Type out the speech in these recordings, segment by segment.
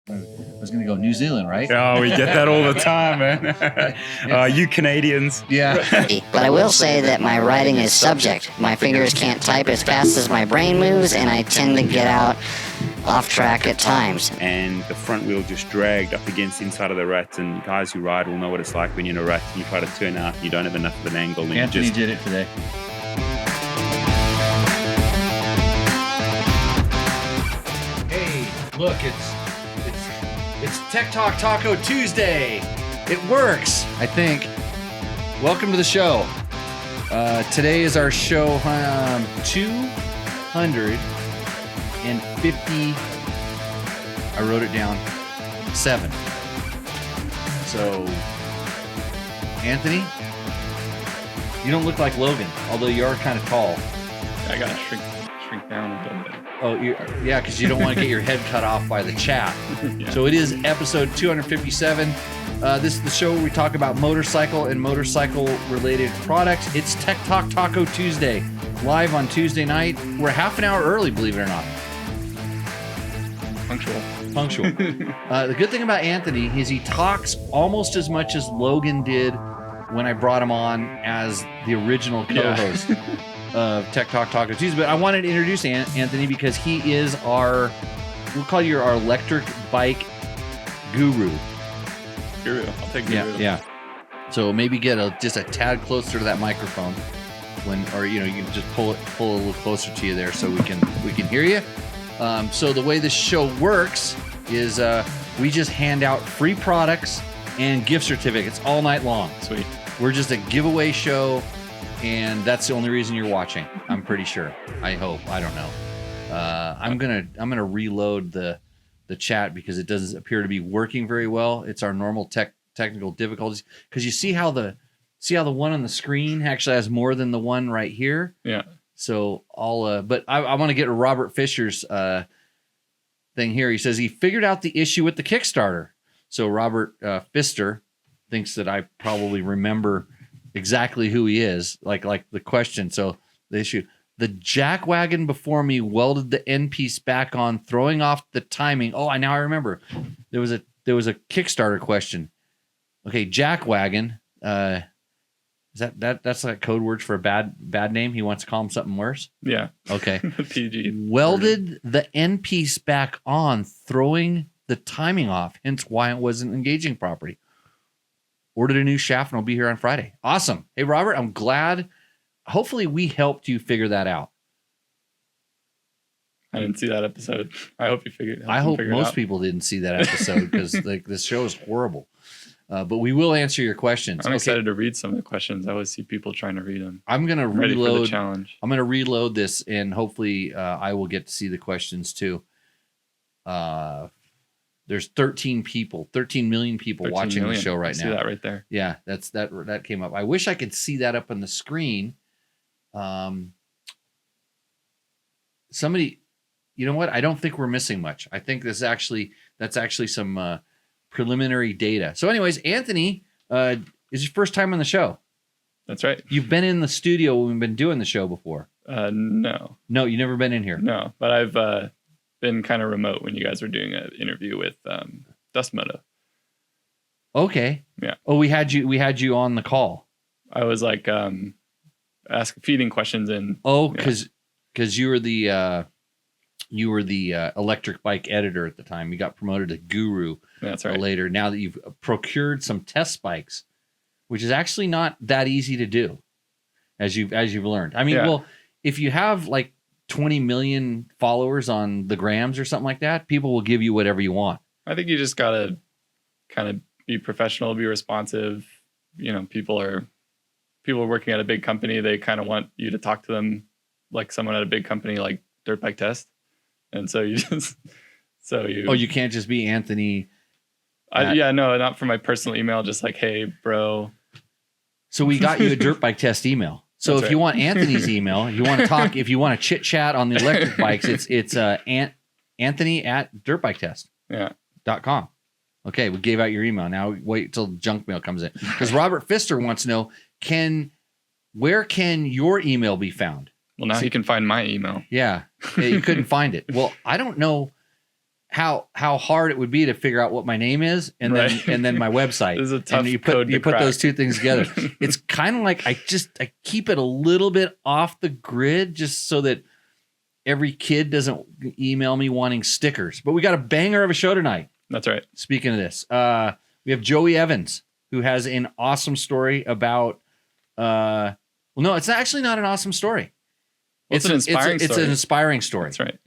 I was going to go New Zealand, right? Oh, we get that all the time, man. You Canadians. Yeah. But I will say that my writing is subject. My fingers can't type as fast as my brain moves, and I tend to get out off track at times. And the front wheel just dragged up against the inside of the rut. And guys who ride will know what it's like when you're in a rut and you try to turn out, you don't have enough of an angle. And Anthony you just did it today. Hey, look, it's Tech Talk Taco Tuesday. It works, I think. Welcome to the show. Today is our show 250. I wrote it down. 7. So, Anthony, you don't look like Logan, although you are kind of tall. I gotta shrink down a little bit. Oh, yeah, because you don't want to get your head cut off by the chat. Yeah. So it is episode 257. This is the show where we talk about motorcycle and motorcycle-related products. It's Tech Talk Taco Tuesday, live on Tuesday night. We're half an hour early, believe it or not. Punctual. The good thing about Anthony is he talks almost as much as Logan did when I brought him on as the original co-host. Of Tech Talk Taco Tuesday, but I wanted to introduce Anthony because he is we'll call you our electric bike guru. I'll take guru. Yeah. So maybe get just a tad closer to that microphone you can just pull a little closer to you there so we can hear you. So the way this show works is we just hand out free products and gift certificates all night long. Sweet. We're just a giveaway show. And that's the only reason you're watching. I'm pretty sure. I hope. I don't know. I'm gonna reload the chat because it doesn't appear to be working very well. It's our normal technical difficulties because you see how the one on the screen actually has more than the one right here. Yeah. So but I want to get to Robert Fisher's thing here. He says he figured out the issue with the Kickstarter. So Robert Pfister thinks that I probably remember exactly who he is, like the question. So the issue: the jack wagon before me welded the end piece back on, throwing off the timing. Oh, I remember. There was a Kickstarter question. Okay, jack wagon. Is that's like code words for a bad name? He wants to call him something worse. Yeah. Okay. PG. Welded the end piece back on, throwing the timing off. Hence why it wasn't engaging properly. Ordered a new shaft and I'll be here on Friday. Awesome. Hey, Robert, I'm glad. Hopefully we helped you figure that out. I didn't see that episode. I hope you figured it out. I hope most people didn't see that episode because this show is horrible. But we will answer your questions. I'm excited to read some of the questions. I always see people trying to read them. I'm going to ready reload. for the challenge. I'm going to reload this and hopefully I will get to see the questions too. There's 13 million people watching the show right now. See that right there. Yeah, that came up. I wish I could see that up on the screen. Somebody, you know what? I don't think we're missing much. I think that's actually some preliminary data. So anyways, Anthony, is your first time on the show. That's right. You've been in the studio when we've been doing the show before. No. No, you've never been in here. No, but I've been kind of remote when you guys were doing an interview with Dust Moto. Okay. Yeah. Oh, we had you on the call. I was like feeding questions in. Oh, because you were the electric bike editor at the time. You got promoted to guru. That's right. Later. Now that you've procured some test bikes, which is actually not that easy to do, as you've learned. I mean, well, if you have like 20 million followers on the grams or something like that, people will give you whatever you want. I think you just gotta kind of be professional, be responsive. You know, people are working at a big company. They kind of want you to talk to them like someone at a big company, like Dirt Bike Test. And so you you can't just be Anthony. No, not for my personal email. Just like, hey, bro. So we got you a Dirt Bike Test email. So if you want Anthony's email, if you want to talk, if you want to chit chat on the electric bikes, it's Anthony@dirtbiketest.com. Okay, we gave out your email. Now wait till junk mail comes in. Because Robert Pfister wants to know, where can your email be found? Well, now you can find my email. Yeah, you couldn't find it. Well, I don't know. how hard it would be to figure out what my name is and then my website. This is a tough and you code to put crack. those two things together. It's kind of like I keep it a little bit off the grid just so that every kid doesn't email me wanting stickers. But we got a banger of a show tonight. That's right. Speaking of this, we have Joey Evans, who has an awesome story about. Well, no, it's actually not an awesome story. Well, it's an inspiring It's story. an inspiring story. That's right.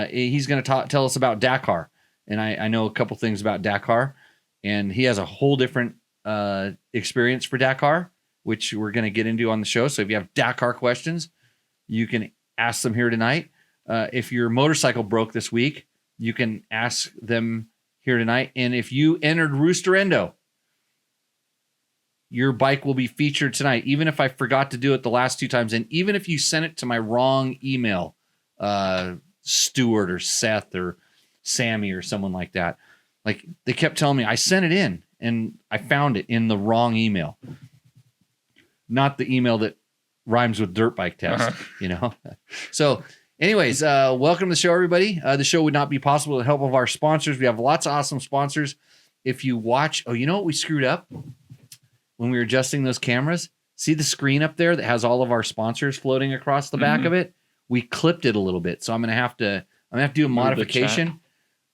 He's going to tell us about Dakar, and I know a couple things about Dakar, and he has a whole different experience for Dakar, which we're going to get into on the show. So if you have Dakar questions, you can ask them here tonight. If your motorcycle broke this week, you can ask them here tonight. And if you entered Roost or Endo, your bike will be featured tonight, even if I forgot to do it the last 2 times, and even if you sent it to my wrong email, Stuart or Seth or Sammy or someone like that. Like they kept telling me I sent it in and I found it in the wrong email. Not the email that rhymes with dirt bike test, you know? So anyways, welcome to the show, everybody. The show would not be possible with the help of our sponsors. We have lots of awesome sponsors. If you watch, you know what we screwed up when we were adjusting those cameras? See the screen up there that has all of our sponsors floating across the back of it? We clipped it a little bit, so I'm gonna have to do a modification.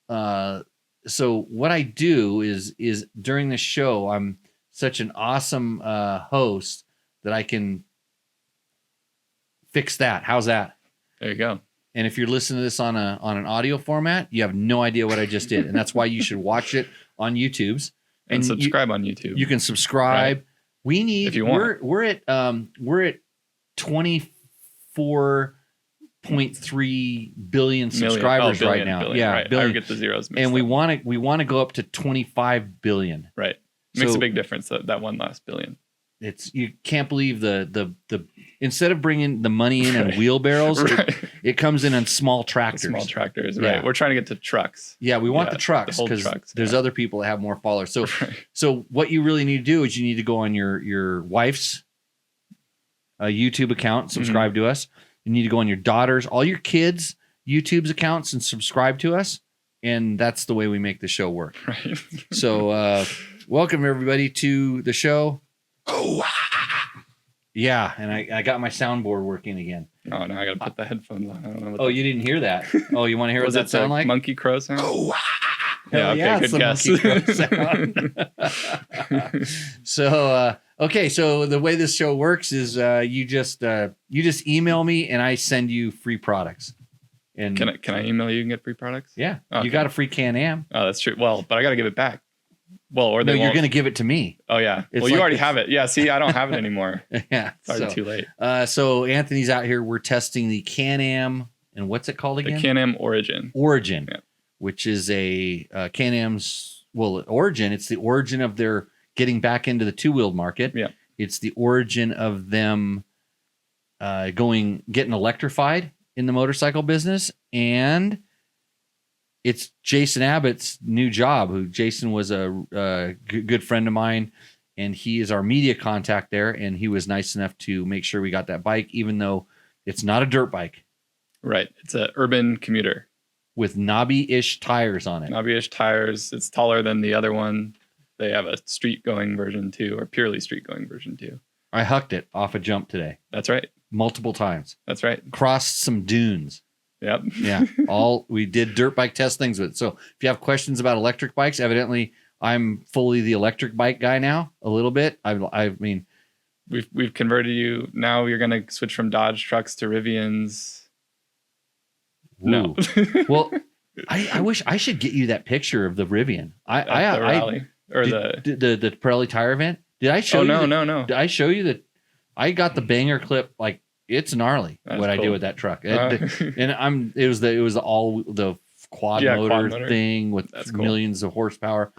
So what I do is during the show, I'm such an awesome host that I can fix that. How's that? There you go. And if you're listening to this on an audio format, you have no idea what I just did, and that's why you should watch it on YouTube's And subscribe on YouTube. You can subscribe. Right. We need. If you want. We're at 24.3 billion subscribers right now. Billion, yeah, right. billion. I get the zeros mixed and we up. want to go up to 25 billion. Right. Makes So- a big difference that one last billion. You can't believe the instead of bringing the money in wheelbarrows, Right. it comes in small tractors. Small tractors, Yeah. right? We're trying to get to trucks. Yeah, we want the trucks whole because trucks, there's other people that have more followers. So Right. so what you really need to do is you need to go on your wife's YouTube account, subscribe to us. You need to go on your daughter's, all your kids' YouTube's accounts and subscribe to us. And that's the way we make the show work. Right. So welcome everybody to the show. Yeah, and I got my soundboard working again. Oh, now I got to put the headphones on. I don't know what You didn't hear that? Oh, you want to hear what was that it sound like? Monkey crow sound? Hell okay, yeah, good it's the guess. monkey crow sound. So okay, so the way this show works is you just email me and I send you free products. And Can I email you and get free products? yeah, Okay. you got a free Can-Am. Oh, that's true. Well, but I got to give it back. Well, or No, they you're won't. going to give it to me. Oh yeah. It's Well, you like already it's- have it. Yeah. See, I don't have it anymore. Yeah, It's already too late. so Anthony's out here. We're testing the Can-Am, and what's it called again? The Can-Am Origin. Origin, Yeah. which is a Can-Am's, origin. It's the origin of their getting back into the two-wheeled market. Yeah. It's the origin of them getting electrified in the motorcycle business, and it's Jason Abbott's new job. Jason was a good friend of mine, and he is our media contact there, and he was nice enough to make sure we got that bike, even though it's not a dirt bike. Right. It's an urban commuter. With knobby-ish tires on it. Knobby-ish tires. It's taller than the other one. They have a street-going version too, or purely street-going version too. I hucked it off a jump today That's right. multiple times. That's right. Crossed some dunes. Yep. Yeah, we did dirt bike test things with it. So if you have questions about electric bikes, evidently I'm fully the electric bike guy now. A little bit. I mean, We've converted you. Now you're gonna switch from Dodge trucks to Rivians. No. Well, I wish I should get you that picture of the Rivian. At the rally or the Pirelli tire event. Did I show you? No. Did I show you that? I got the banger clip. Like it's gnarly That's what I cool. do with that truck. And it was the quad motor thing with That's cool. millions of horsepower.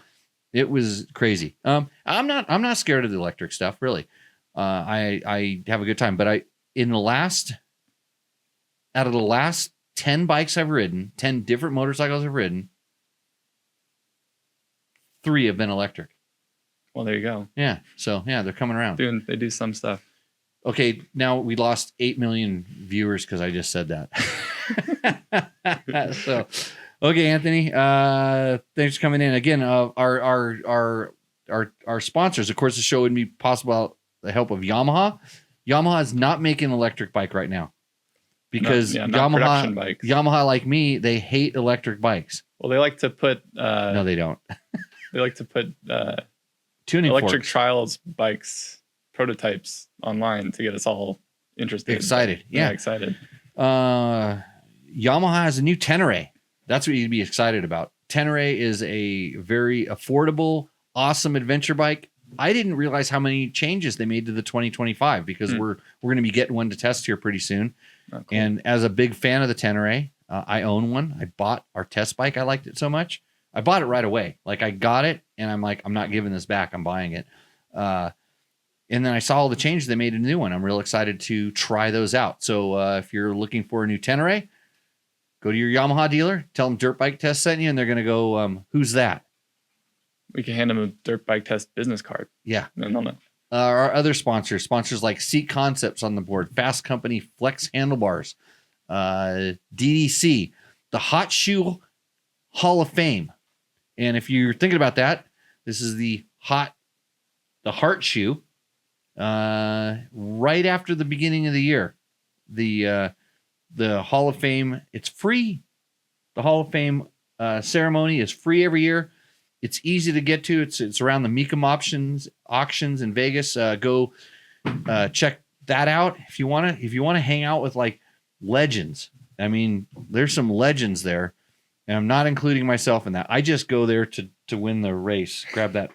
It was crazy. I'm not scared of the electric stuff really. I have a good time, but out of the last 10 bikes I've ridden, 10 different motorcycles I've ridden, 3 have been electric. Well, there you go. Yeah. So yeah, they're coming around. They do some stuff. Okay, now we lost 8 million viewers because I just said that. So Okay, Anthony. Thanks for coming in again. Our sponsors, of course, the show wouldn't be possible without the help of Yamaha. Yamaha is not making an electric bike right now because not production bikes. Yamaha, like me, they hate electric bikes. Well, they like to put. No, they don't. They like to put Tuning electric forks. trials bikes prototypes online to get us all interested, Excited. Yeah, excited. Yamaha has a new Tenere. That's what you'd be excited about. Tenere is a very affordable, awesome adventure bike. I didn't realize how many changes they made to the 2025 because we're going to be getting one to test here pretty soon. Oh, cool. And as a big fan of the Tenere, I own one. I bought our test bike. I liked it so much. I bought it right away. Like I got it and I'm like, I'm not giving this back. I'm buying it. And then I saw all the changes they made a new one. I'm real excited to try those out. So if you're looking for a new Tenere, go to your Yamaha dealer, tell them Dirt Bike Test sent you, and they're going to go, who's that? We can hand them a Dirt Bike Test business card. Yeah. And they'll know. Our other sponsors like Seat Concepts on the board, Fast Company Flex Handlebars, DDC, the Hot Shoe Hall of Fame. And if you're thinking about that, this is the Heart Shoe, right after the beginning of the year. The Hall of Fame, it's free. The Hall of Fame ceremony is free every year. It's easy to get to. It's around the Mecum auctions in Vegas. Go check that out if you want to hang out with like legends. I mean, there's some legends there, and I'm not including myself in that. I just go there to win the race. Grab that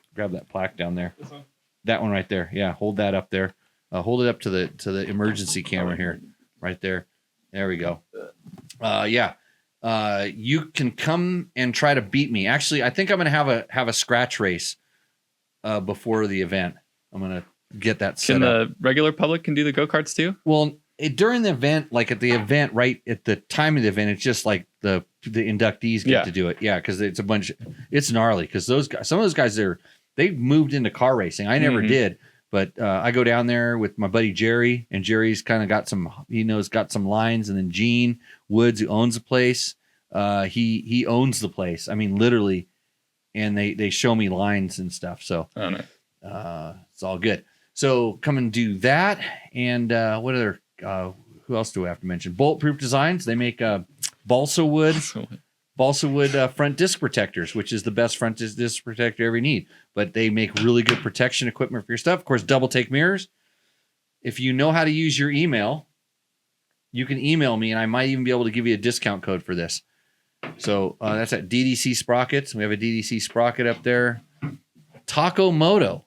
plaque down there. This one? That one right there. Yeah, hold that up there. Hold it up to the emergency camera here, right there. There we go. Yeah. You can come and try to beat me. Actually, I think I'm going to have a scratch race before the event. I'm going to get that set Can up. the regular public can do the go-karts too? Well, during the event, like at the event, right at the time of the event, it's just like the inductees get to do it. Yeah, because it's a bunch. It's gnarly because some of those guys they moved into car racing. I never did. But I go down there with my buddy Jerry, and Jerry's kind of got some lines, and then Gene Woods, who owns the place, he owns the place. I mean, literally, and they show me lines and stuff. So it's all good. So come and do that. And what other? Who else do I have to mention? Bulletproof Designs. They make balsa wood front disc protectors, which is the best front disc protector you ever need. But they make really good protection equipment for your stuff. Of course, double take mirrors. If you know how to use your email, you can email me, and I might even be able to give you a discount code for this. So that's at DDC Sprockets. We have a DDC Sprocket up there. Taco Moto,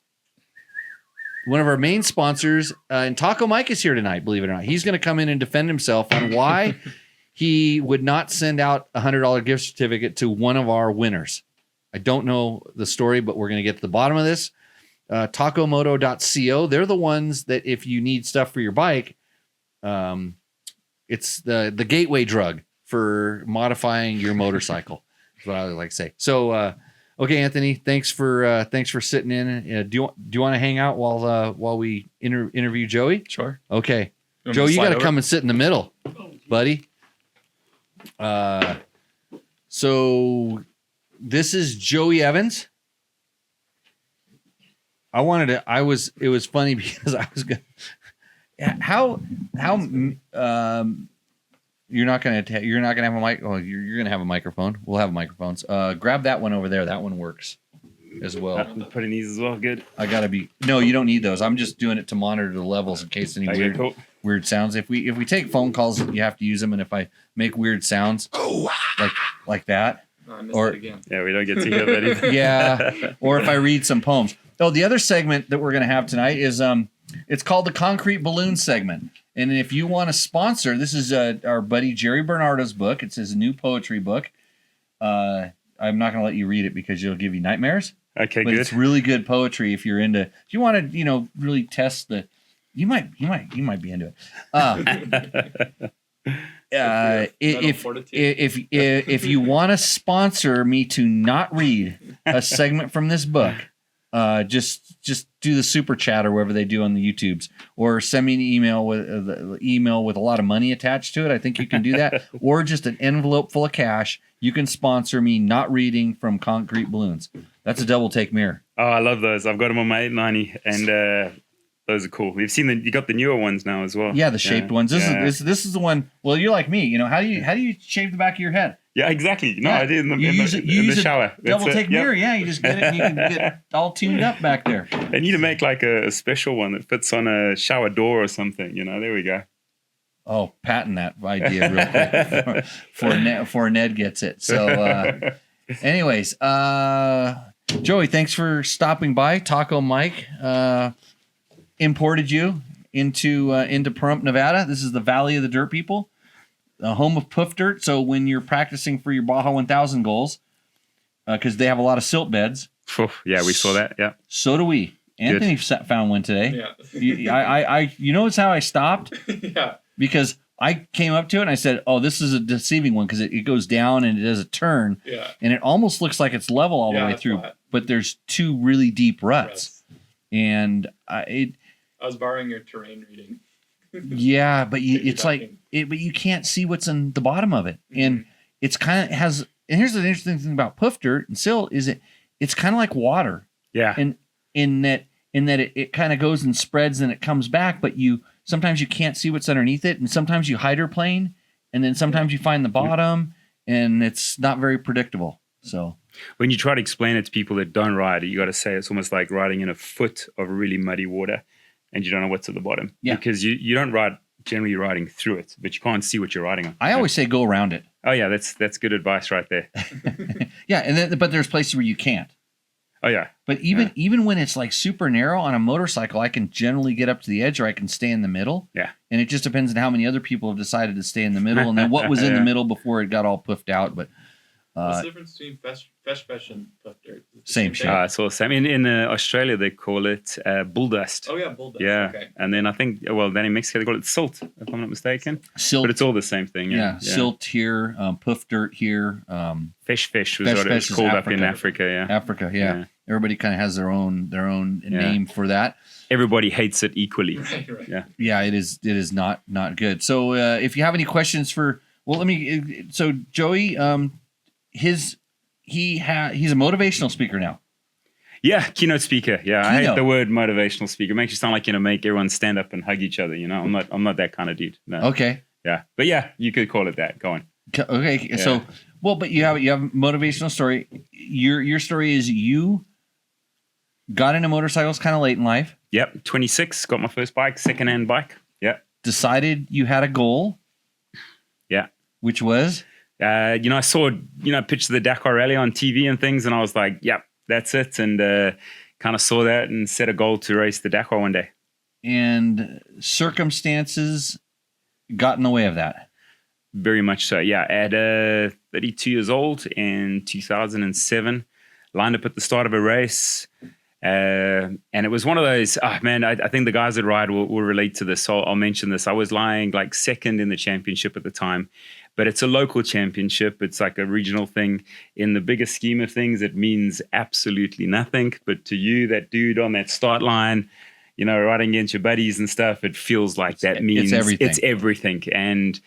one of our main sponsors, and Taco Mike is here tonight, believe it or not. He's going to come in and defend himself on why he would not send out a $100 gift certificate to one of our winners. I don't know the story, but we're going to get to the bottom of this. Tacomoto.co. They're the ones that if you need stuff for your bike, it's the gateway drug for modifying your motorcycle. That's what I would like to say. So, okay, Anthony, thanks for sitting in. Do you want to hang out while we interview Joey? Sure. Okay, Joe, you got to come and sit in the middle, buddy. So this is Joey Evans. It was funny because I was going you're not going to have a mic. Oh, you're going to have a microphone. We'll have microphones. Grab that one over there. That one works as well. Putting these as well. Good. No, you don't need those. I'm just doing it to monitor the levels in case any weird sounds. If we take phone calls, you have to use them. And if I make weird sounds like that, or again. Yeah, we don't get to hear that either. Yeah. Or if I read some poems. Oh, the other segment that we're going to have tonight is it's called the Concrete Balloon segment. And if you want to sponsor, this is our buddy Jerry Bernardo's book. It's his new poetry book. I'm not going to let you read it because it'll give you nightmares. Okay, but good. It's really good poetry if you want to, really test the. You might be into it. If you want to sponsor me to not read a segment from this book, just do the super chat or whatever they do on the YouTubes, or send me an email with with a lot of money attached to it. I think you can do that, or just an envelope full of cash. You can sponsor me not reading from Concrete Balloons. That's a double take mirror. Oh, I love those. I've got them on my 890, and those are cool. You've seen you got the newer ones now as well. Yeah, the shaped ones. This is the one. Well, you're like me. How do you shave the back of your head? Yeah, exactly. No, Yeah. I did in the use shower. Double That's take it. mirror. Yep. Yeah, you just get it and you can get all tuned up back there. They need to make like a special one that fits on a shower door or something. There we go. Oh, patent that idea real quick before Ned gets it. So, anyways, Joey, thanks for stopping by. Taco Mike imported you into Pahrump, Nevada. This is the Valley of the Dirt People, the home of Poof Dirt. So when you're practicing for your Baja 1000 goals, because they have a lot of silt beds. Yeah, we saw that. Yeah. So do we. Anthony found one today. Yeah. You know, it's how I stopped. Yeah. Because I came up to it and I said, "Oh, this is a deceiving one because it goes down and it does a turn, and it almost looks like it's level all the way through, flat. But there's two really deep ruts." And I was borrowing your terrain reading. Yeah, but but you can't see what's in the bottom of it, and it's kind of has. And here's the interesting thing about Poof Dirt and silt is it's kind of like water. Yeah. And in that it kind of goes and spreads and it comes back, but sometimes you can't see what's underneath it, and sometimes you hydroplane, and then sometimes you find the bottom, and it's not very predictable. So when you try to explain it to people that don't ride, you got to say it's almost like riding in a foot of really muddy water, and you don't know what's at the bottom. Yeah. Because you don't ride, generally riding through it, but you can't see what you're riding on. I always say go around it. Oh yeah, that's good advice right there. Yeah, and but there's places where you can't. Oh yeah. But even when it's like super narrow on a motorcycle, I can generally get up to the edge, or I can stay in the middle. Yeah. And it just depends on how many other people have decided to stay in the middle, and then what was in the middle before it got all puffed out. But what's the difference between fesh and Poof Dirt? Same shit. It's all the same. In Australia, they call it bull dust. Oh yeah, bull dust. Yeah. Okay. And then I think, then in Mexico, they call it silt, if I'm not mistaken. Silt. But it's all the same thing. Yeah. Silt here, Poof Dirt here. Fesh was Fesh what it was is called up Africa. in Africa. Yeah. Africa, yeah. Everybody kind of has their own name for that. Everybody hates it equally. Right. Yeah. Yeah, it is not good. So if you have any questions so Joey, he's a motivational speaker now. Yeah, keynote speaker. Yeah, I hate the word motivational speaker. It makes you sound like make everyone stand up and hug each other. I'm not that kind of dude. No. Okay. Yeah, but yeah, you could call it that. Go on. Okay. Yeah. So, but you have a motivational story. Your story is you got into motorcycles kind of late in life. Yep, 26, got my first bike, secondhand bike. Yeah. Decided you had a goal. Yeah. Which was? I saw, pictures of the Dakar Rally on TV and things, and I was like, yep, that's it. And kind of saw that and set a goal to race the Dakar one day. And circumstances got in the way of that. Very much so, yeah. At 32 years old in 2007, lined up at the start of a race. And it was one of those, I think the guys that ride will relate to this. So I'll mention this. I was lying like second in the championship at the time, but it's a local championship. It's like a regional thing. In the bigger scheme of things, it means absolutely nothing. But to you, that dude on that start line, riding against your buddies and stuff, it feels like that means it's everything. And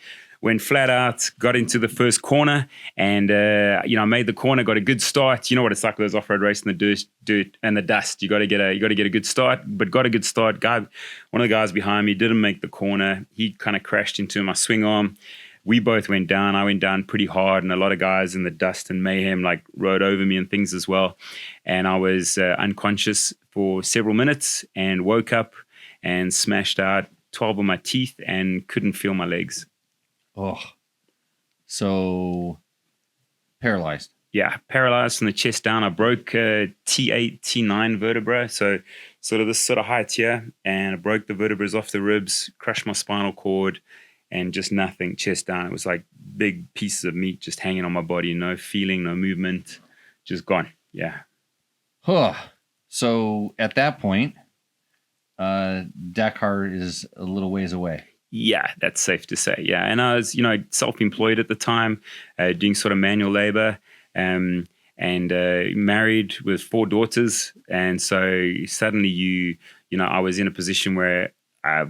went flat out, got into the first corner, and I made the corner, got a good start. You know what it's like with those off-road racing, the dirt and the dust. You got to get a good start, but got a good start. One of the guys behind me didn't make the corner. He kind of crashed into my swing arm. We both went down. I went down pretty hard, and a lot of guys in the dust and mayhem rode over me and things as well. And I was unconscious for several minutes and woke up and smashed out 12 of my teeth and couldn't feel my legs. Oh, so paralyzed. Yeah, paralyzed from the chest down. I broke T8, T9 vertebra, so sort of this height here, and I broke the vertebrae off the ribs, crushed my spinal cord, and just nothing, chest down. It was like big pieces of meat just hanging on my body, no feeling, no movement, just gone. Yeah. Huh. So at that point, Dakar is a little ways away. Yeah, that's safe to say. Yeah. And I was, self-employed at the time, doing sort of manual labor. And and married with 4 daughters. And so suddenly I was in a position where I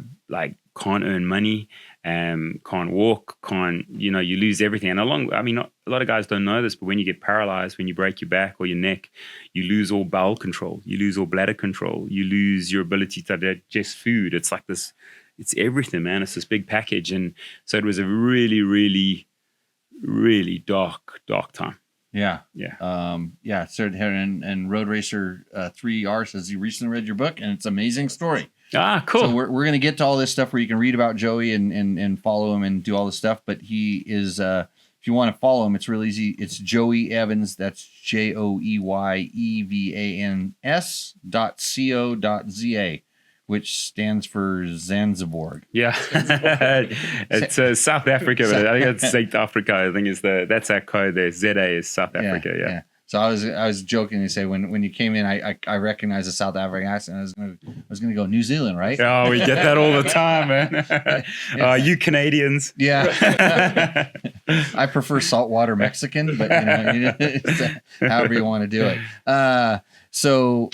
can't earn money, can't walk, you lose everything. And a lot of guys don't know this, but when you get paralyzed, when you break your back or your neck, you lose all bowel control, you lose all bladder control, you lose your ability to digest food. It's like this, it's everything, man. It's this big package. And so it was a really, really, really dark time. Yeah. Yeah. So and Road Racer 3R says he recently read your book and it's an amazing story. Ah, cool. So we're gonna get to all this stuff where you can read about Joey and follow him and do all this stuff. But he is if you want to follow him, it's real easy. It's Joey Evans. That's JoeyEvans.co.za, which stands for Zanzibar. Yeah, it's South Africa, but I think it's South Africa. I think that's our code there. ZA is South Africa. Yeah. So I was joking to say when you came in, I recognized the South African accent. I was gonna go New Zealand, right? Oh, we get that all the time, man. You Canadians. Yeah. I prefer saltwater Mexican, but it's, however you want to do it. So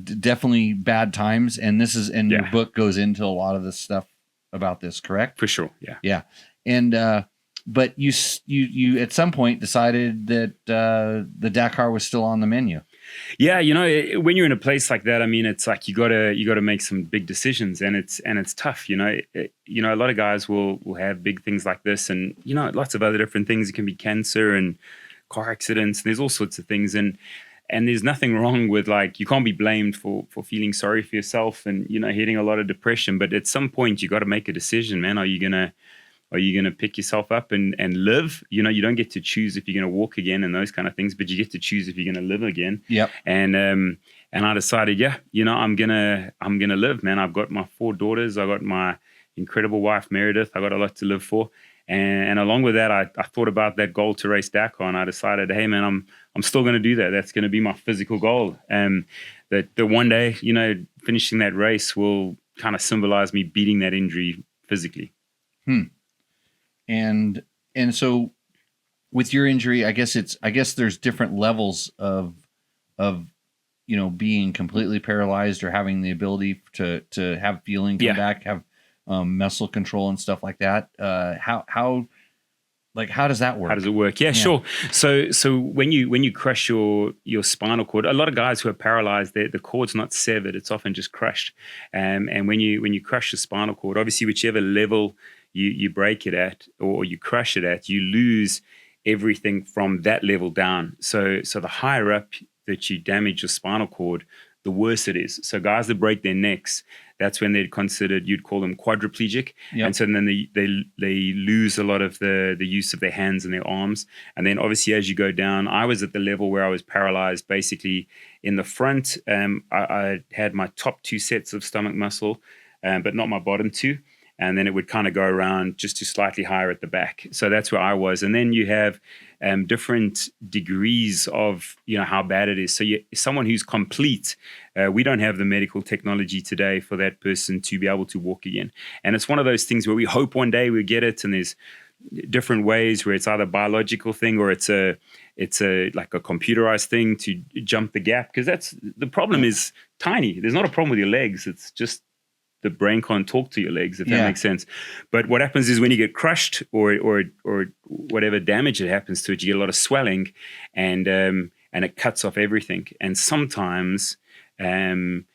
definitely bad times, and your book goes into a lot of this stuff about this, correct? For sure. Yeah. Yeah, and. But you at some point decided that the Dakar was still on the menu. Yeah, when you're in a place like that, I mean, it's like you gotta make some big decisions, and it's tough. A lot of guys will have big things like this, and lots of other different things. It can be cancer and car accidents, and there's all sorts of things, and there's nothing wrong with you can't be blamed for feeling sorry for yourself and hitting a lot of depression. But at some point, you got to make a decision, man. Are you gonna pick yourself up and live? You don't get to choose if you're going to walk again and those kind of things, but you get to choose if you're going to live again. Yep. And I decided, I'm gonna live, man. I've got my 4 daughters. I got my incredible wife Meredith. I got a lot to live for. And along with that, I thought about that goal to race Dakar, and I decided, hey man, I'm still going to do that. That's going to be my physical goal. That one day, finishing that race will kind of symbolize me beating that injury physically. And so with your injury, I guess there's different levels of being completely paralyzed or having the ability to have feeling come back, have muscle control and stuff like that. How does that work? How does it work? Yeah, sure. So when you crush your spinal cord, a lot of guys who are paralyzed, the cord's not severed; it's often just crushed. And when you crush the spinal cord, obviously whichever level you break it at or you crush it at, you lose everything from that level down. So the higher up that you damage your spinal cord, the worse it is. So guys that break their necks, that's when they're considered, you'd call them quadriplegic. Yep. And so then they lose a lot of the use of their hands and their arms. And then obviously as you go down, I was at the level where I was paralyzed basically in the front. I had my top 2 sets of stomach muscle, but not my bottom 2. And then it would kind of go around just to slightly higher at the back. So that's where I was. And then you have different degrees of, how bad it is. So someone who's complete, we don't have the medical technology today for that person to be able to walk again. And it's one of those things where we hope one day we get it. And there's different ways where it's either a biological thing or it's a like a computerized thing to jump the gap. Because that's the problem is tiny. There's not a problem with your legs. It's just the brain can't talk to your legs, if that makes sense. But what happens is when you get crushed or whatever damage that happens to it, you get a lot of swelling and it cuts off everything. And sometimes, the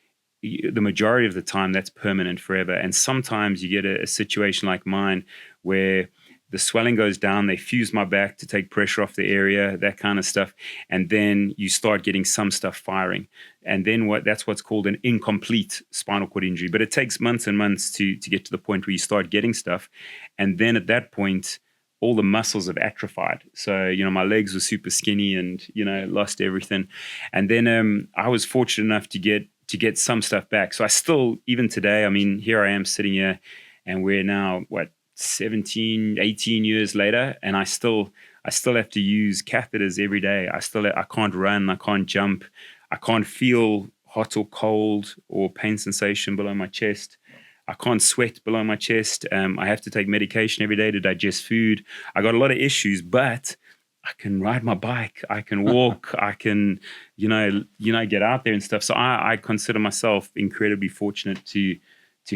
majority of the time, that's permanent forever. And sometimes you get a situation like mine where the swelling goes down, they fuse my back to take pressure off the area, that kind of stuff. And then you start getting some stuff firing. And then that's what's called an incomplete spinal cord injury. But it takes months and months to get to the point where you start getting stuff. And then at that point, all the muscles have atrophied. So, my legs were super skinny and, lost everything. And then I was fortunate enough to get some stuff back. So I still, even today, I mean, here I am sitting here and we're now, 17, 18 years later, and I still have to use catheters every day. I can't run, I can't jump, I can't feel hot or cold or pain sensation below my chest. I can't sweat below my chest. I have to take medication every day to digest food. I got a lot of issues, but I can ride my bike, I can walk, I can, get out there and stuff. So I consider myself incredibly fortunate to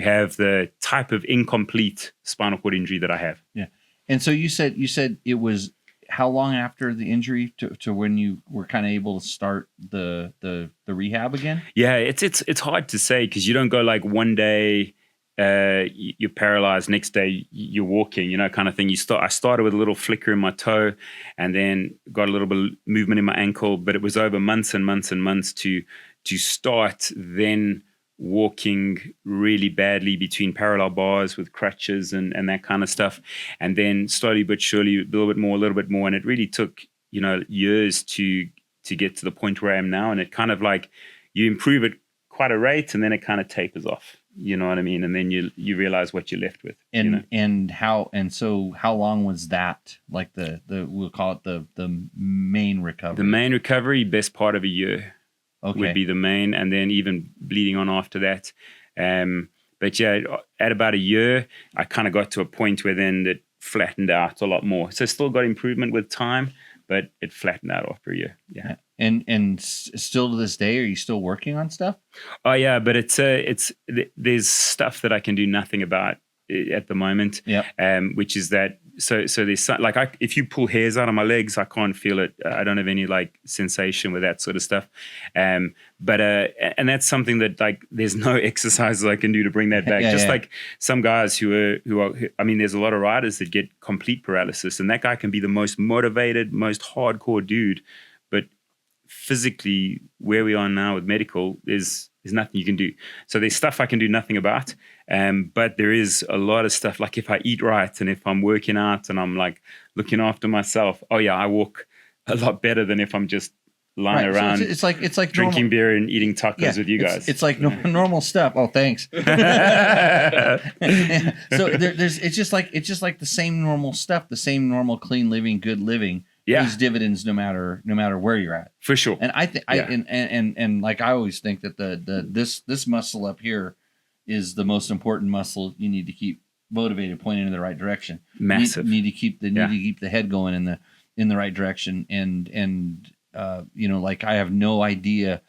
have the type of incomplete spinal cord injury that I have. Yeah. And so you said it was how long after the injury to when you were kind of able to start the rehab again? Yeah, it's hard to say because you don't go like one day you're paralyzed, next day you're walking, kind of thing. I started with a little flicker in my toe and then got a little bit of movement in my ankle, but it was over months and months and months to start then walking really badly between parallel bars with crutches and that kind of stuff. And then slowly but surely, a little bit more. And it really took, years to get to the point where I am now. And it kind of like you improve at quite a rate and then it kind of tapers off. You know what I mean? And then you realize what you're left with. So how long was that? Like we'll call it the main recovery. The main recovery, best part of a year. Okay. Would be the main, and then even bleeding on after that. But yeah, at about a year, I kind of got to a point where then it flattened out a lot more. So still got improvement with time, but it flattened out after a year. Yeah. And still to this day, are you still working on stuff? Oh yeah, but there's stuff that I can do nothing about at the moment. Yeah. Which is that. So there's like if you pull hairs out of my legs, I can't feel it. I don't have any like sensation with that sort of stuff. But and that's something that like there's no exercises I can do to bring that back. Like some guys who are I mean, there's a lot of riders that get complete paralysis, and that guy can be the most motivated, most hardcore dude, but physically where we are now with medical is nothing you can do. So there's stuff I can do nothing about. But there is a lot of stuff, like if I eat right and if I'm working out and I'm like looking after myself, I walk a lot better than if I'm just lying around. So it's like drinking beer and eating tacos with you guys. It's like normal stuff. Oh, thanks. So it's just like the same normal stuff, the same normal clean living, good living. Yeah. Pays dividends no matter where you're at. For sure. And I think and like I always think that this muscle up here is the most important muscle you need to keep motivated, pointing in the right direction. Massive. Need to keep the head going in the right direction. And like I have no idea.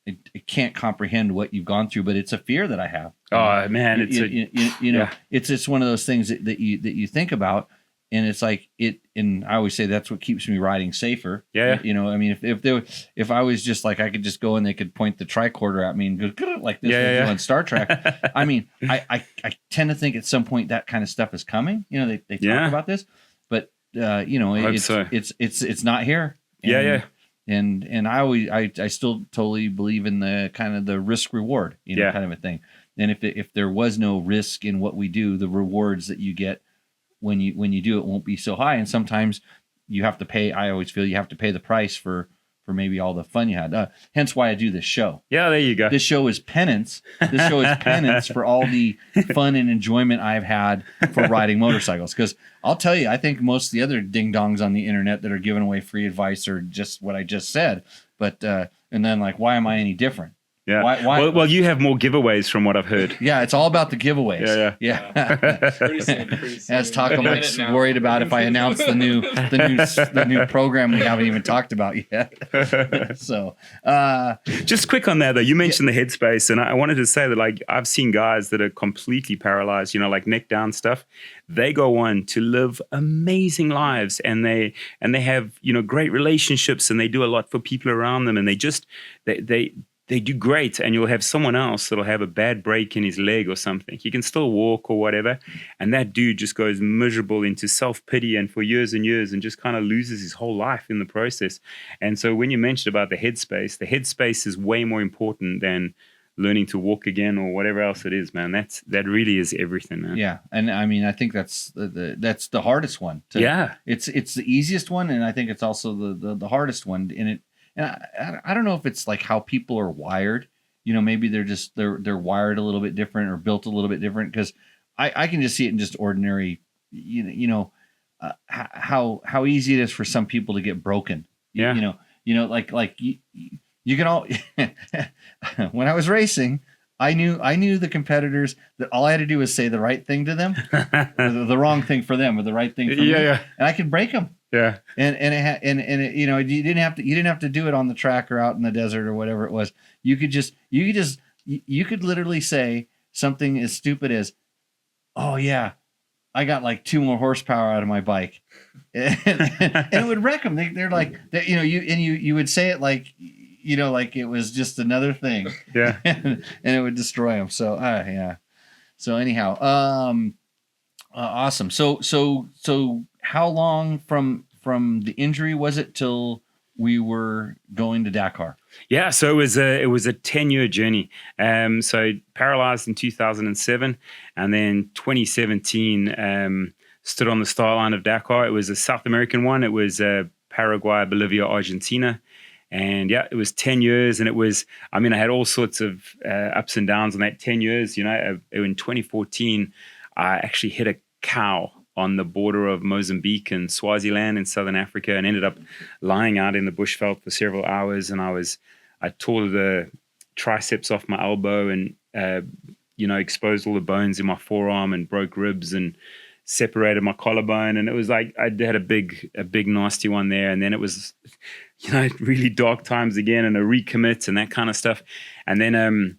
I can't comprehend what you've gone through, but it's a fear that I have. Oh man, it's one of those things that you think about. And it's like and I always say that's what keeps me riding safer. Yeah. I mean, if I was just like, I could just go and they could point the tricorder at me and go like this on Star Trek. I mean, I tend to think at some point that kind of stuff is coming. They talk about this, but it's not here. And I still totally believe in the kind of the risk reward, kind of a thing. And if there was no risk in what we do, the rewards that you get when you do it won't be so high. And sometimes you have to pay. I always feel you have to pay the price for maybe all the fun you had. Hence why I do this show. Yeah, there you go. This show is penance. This show is penance for all the fun and enjoyment I've had for riding motorcycles. Because I'll tell you, I think most of the other ding dongs on the internet that are giving away free advice are just what I just said. But and then like, why am I any different? Yeah. Why? Well, you have more giveaways from what I've heard. Yeah, it's all about the giveaways. Yeah. Pretty soon. As Taco Mike's worried about if I announce the new program we haven't even talked about yet. So, just quick on that though, you mentioned the headspace, and I wanted to say that like I've seen guys that are completely paralyzed, like neck down stuff. They go on to live amazing lives, and they have great relationships, and they do a lot for people around them, and they do great, and you'll have someone else that'll have a bad break in his leg or something. He can still walk or whatever, and that dude just goes miserable into self-pity and for years and years and just kind of loses his whole life in the process. And so when you mentioned about the headspace is way more important than learning to walk again or whatever else it is, man. That really is everything, man. Yeah, and I mean, I think that's the hardest one. It's the easiest one, and I think it's also the hardest one. And I don't know if it's like how people are wired. Maybe they're wired a little bit different or built a little bit different. Because I can just see it in just ordinary, how easy it is for some people to get broken. Yeah. Like you can all. When I was racing, I knew the competitors that all I had to do was say the right thing to them, or the wrong thing for them, or the right thing for me, and I could break them. Yeah. And it, you know, you didn't have to do it on the track or out in the desert or whatever it was. You could literally say something as stupid as, "Oh yeah, I got like 2 more horsepower out of my bike," and it would wreck them. They're like, you know, you would say it like, you know, like it was just another thing. Yeah. and it would destroy them. So yeah. So anyhow, awesome. So how long from the injury was it till we were going to Dakar? Yeah, so it was a 10-year journey. So paralyzed in 2007, and then 2017 stood on the start line of Dakar. It was a South American one. It was Paraguay, Bolivia, Argentina. And yeah, it was 10 years, and it was, I mean, I had all sorts of ups and downs in that 10 years. You know, in 2014, I actually hit a cow on the border of Mozambique and Swaziland in Southern Africa, and ended up lying out in the bushveld for several hours. And I tore the triceps off my elbow, and, you know, exposed all the bones in my forearm, and broke ribs and separated my collarbone. And it was like, I had a big nasty one there. And then it was, you know, really dark times again, and a recommit and that kind of stuff. And then,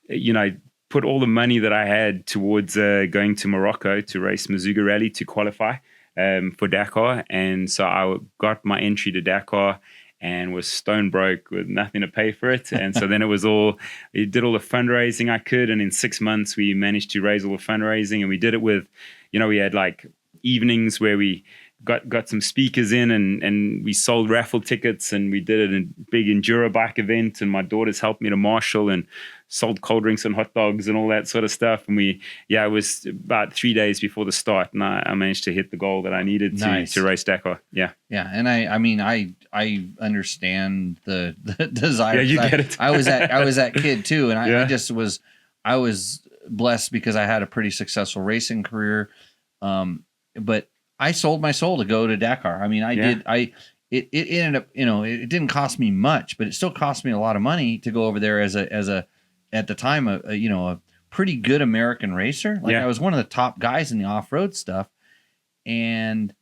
you know, put all the money that I had towards going to Morocco to race Dakar Rally to qualify for Dakar. And so I got my entry to Dakar and was stone broke with nothing to pay for it. And so then we did all the fundraising I could. And in 6 months, we managed to raise all the fundraising. And we did it with, you know, we had like evenings where we got some speakers in, and we sold raffle tickets, and we did it in a big enduro bike event, and my daughters helped me to marshal, and sold cold drinks and hot dogs and all that sort of stuff. And it was about 3 days before the start, and I managed to hit the goal that I needed to race Dakar. Yeah. Yeah. And I mean, I understand the desire. Yeah, you get it. I was that kid too. And I was blessed because I had a pretty successful racing career. But I sold my soul to go to Dakar. I mean, it ended up, you know, it didn't cost me much, but it still cost me a lot of money to go over there as a at the time, a pretty good American racer. Like I was one of the top guys in the off-road stuff. And,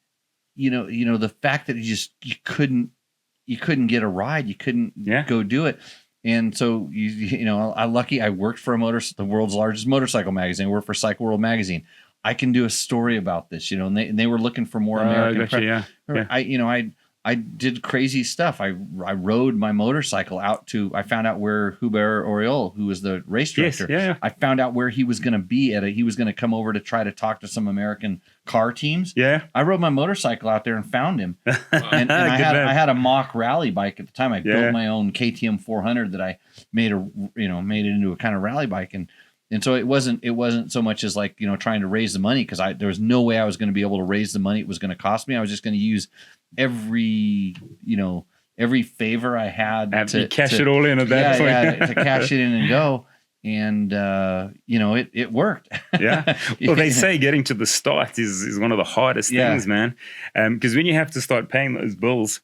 you know, the fact that you couldn't get a ride, you couldn't go do it. And so, you know, I worked for the world's largest motorcycle magazine. I worked for Cycle World magazine. I can do a story about this, you know, and they were looking for more American press. I did crazy stuff. I rode my motorcycle out I found out where Hubert Oriol, who was the race director, I found out where he was going to be he was going to come over to try to talk to some American car teams. Yeah. I rode my motorcycle out there and found him. and I had a mock rally bike at the time. I built my own KTM 400 that I made it into a kind of rally bike. And so it wasn't so much as like, you know, trying to raise the money, because there was no way I was going to be able to raise the money it was going to cost me. I was just going to use every favor I had to cash it all in at that point. Yeah, to cash it in and go. And you know, it worked. Yeah. Well, they say getting to the start is one of the hardest things, man. Because when you have to start paying those bills,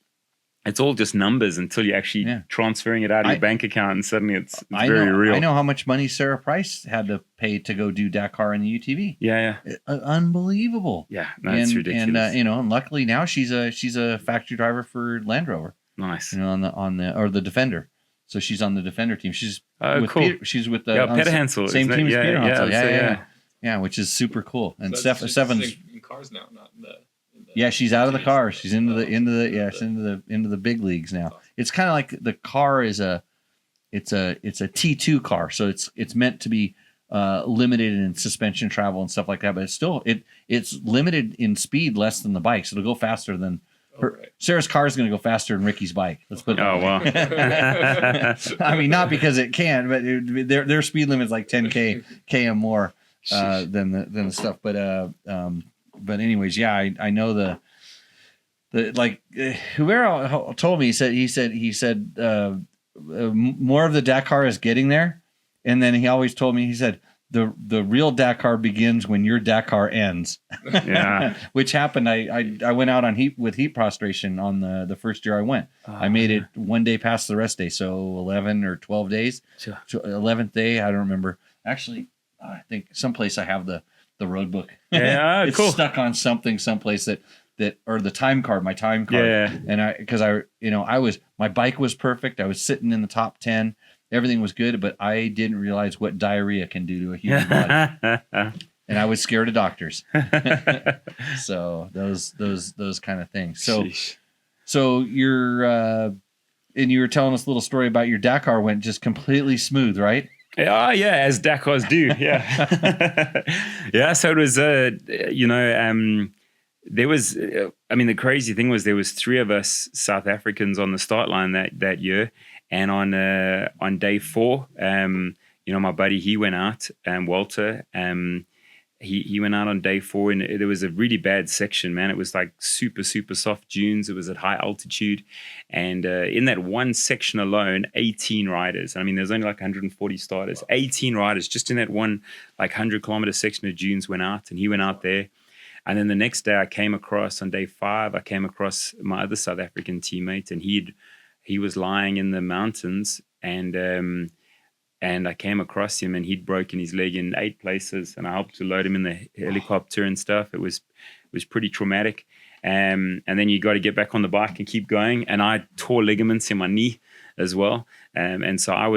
it's all just numbers until you're actually transferring it out of your bank account, and suddenly it's very real. I know how much money Sarah Price had to pay to go do Dakar in the UTV. Yeah. Unbelievable. Yeah, that's ridiculous. And you know, and luckily now she's a factory driver for Land Rover. Nice. You know, on the Defender. So she's on the Defender team. She's with cool. She's with the Peter Hansel, same team as Peter Hansel. Yeah, which is super cool. And so Seven's in cars now, not in the. Yeah, she's out of the car. She's into the big leagues now. It's kind of like the car is it's a T2 car, so it's meant to be limited in suspension travel and stuff like that. But it's still it's limited in speed less than the bike, so it'll go faster than. Sarah's car is going to go faster than Ricky's bike. Let's put it that way. Wow. I mean, not because it can, but their speed limit is like 10 km more than the stuff. But anyways, yeah, I know the like Hubert told me. He said more of the Dakar is getting there, and then he always told me, he said the real Dakar begins when your Dakar ends. Yeah, which happened. I went out on heat prostration on the first year I went. I made it one day past the rest day, so 11 or 12 days. Sure. 11th day, I don't remember. Actually, I think someplace I have the road book. Yeah, it's cool. Stuck on someplace that or the time card, my time card. Yeah. And because my bike was perfect. I was sitting in the top 10. Everything was good, but I didn't realize what diarrhea can do to a human body. And I was scared of doctors. So those kind of things. So you're, and you were telling us a little story about your Dakar went just completely smooth, right? Oh, yeah, as Dakars do. Yeah. Yeah. So it was, there was, the crazy thing was there was 3 of us South Africans on the start line that year. And on day 4, my buddy, he went out, Walter, he went out on day 4, and there was a really bad section, man. It was like super, super soft dunes. It was at high altitude. And in that one section alone, 18 riders. I mean, there's only like 140 starters. 18 riders just in that one like 100-kilometer section of dunes went out, and he went out there. And then the next day on day 5, I came across my other South African teammate, and he was lying in the mountains, and I came across him, and he'd broken his leg in 8 places, and I helped to load him in the helicopter and stuff. It was pretty traumatic. And then you got to get back on the bike and keep going. And I tore ligaments in my knee as well. And so I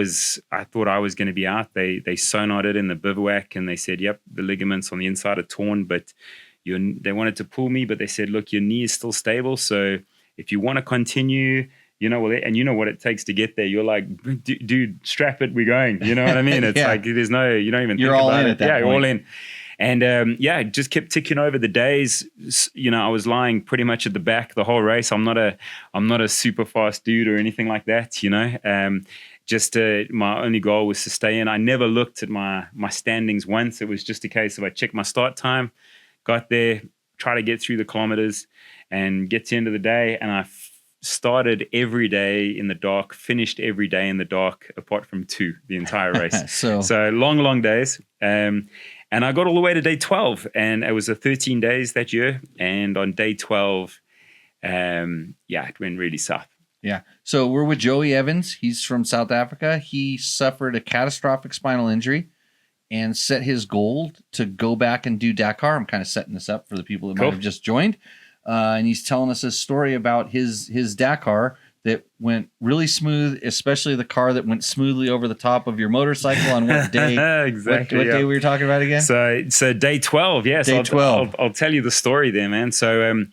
thought I was going to be out. They sonared it in the bivouac, and they said, yep, the ligaments on the inside are torn, but they wanted to pull me, but they said, look, your knee is still stable. So if you want to continue, you know what it takes to get there. You're like, dude, strap it, we're going. You know what I mean? It's like you don't even think about it. Yeah, you're all in. And just kept ticking over the days. I was lying pretty much at the back the whole race. I'm not a super fast dude or anything like that. My only goal was to stay in. I never looked at my standings once. It was just a case of I checked my start time, got there, try to get through the kilometers, and get to the end of the day, and I started every day in the dark, finished every day in the dark, apart from 2, the entire race. So long days. And I got all the way to day 12, and it was 13 days that year. And on day 12, it went really south. Yeah. So we're with Joey Evans. He's from South Africa. He suffered a catastrophic spinal injury and set his goal to go back and do Dakar. I'm kind of setting this up for the people that might have just joined. And he's telling us a story about his Dakar that went really smooth, especially the car that went smoothly over the top of your motorcycle on what day? Exactly. What day we were talking about again? So day 12, yes. Day 12. I'll tell you the story there, man. So,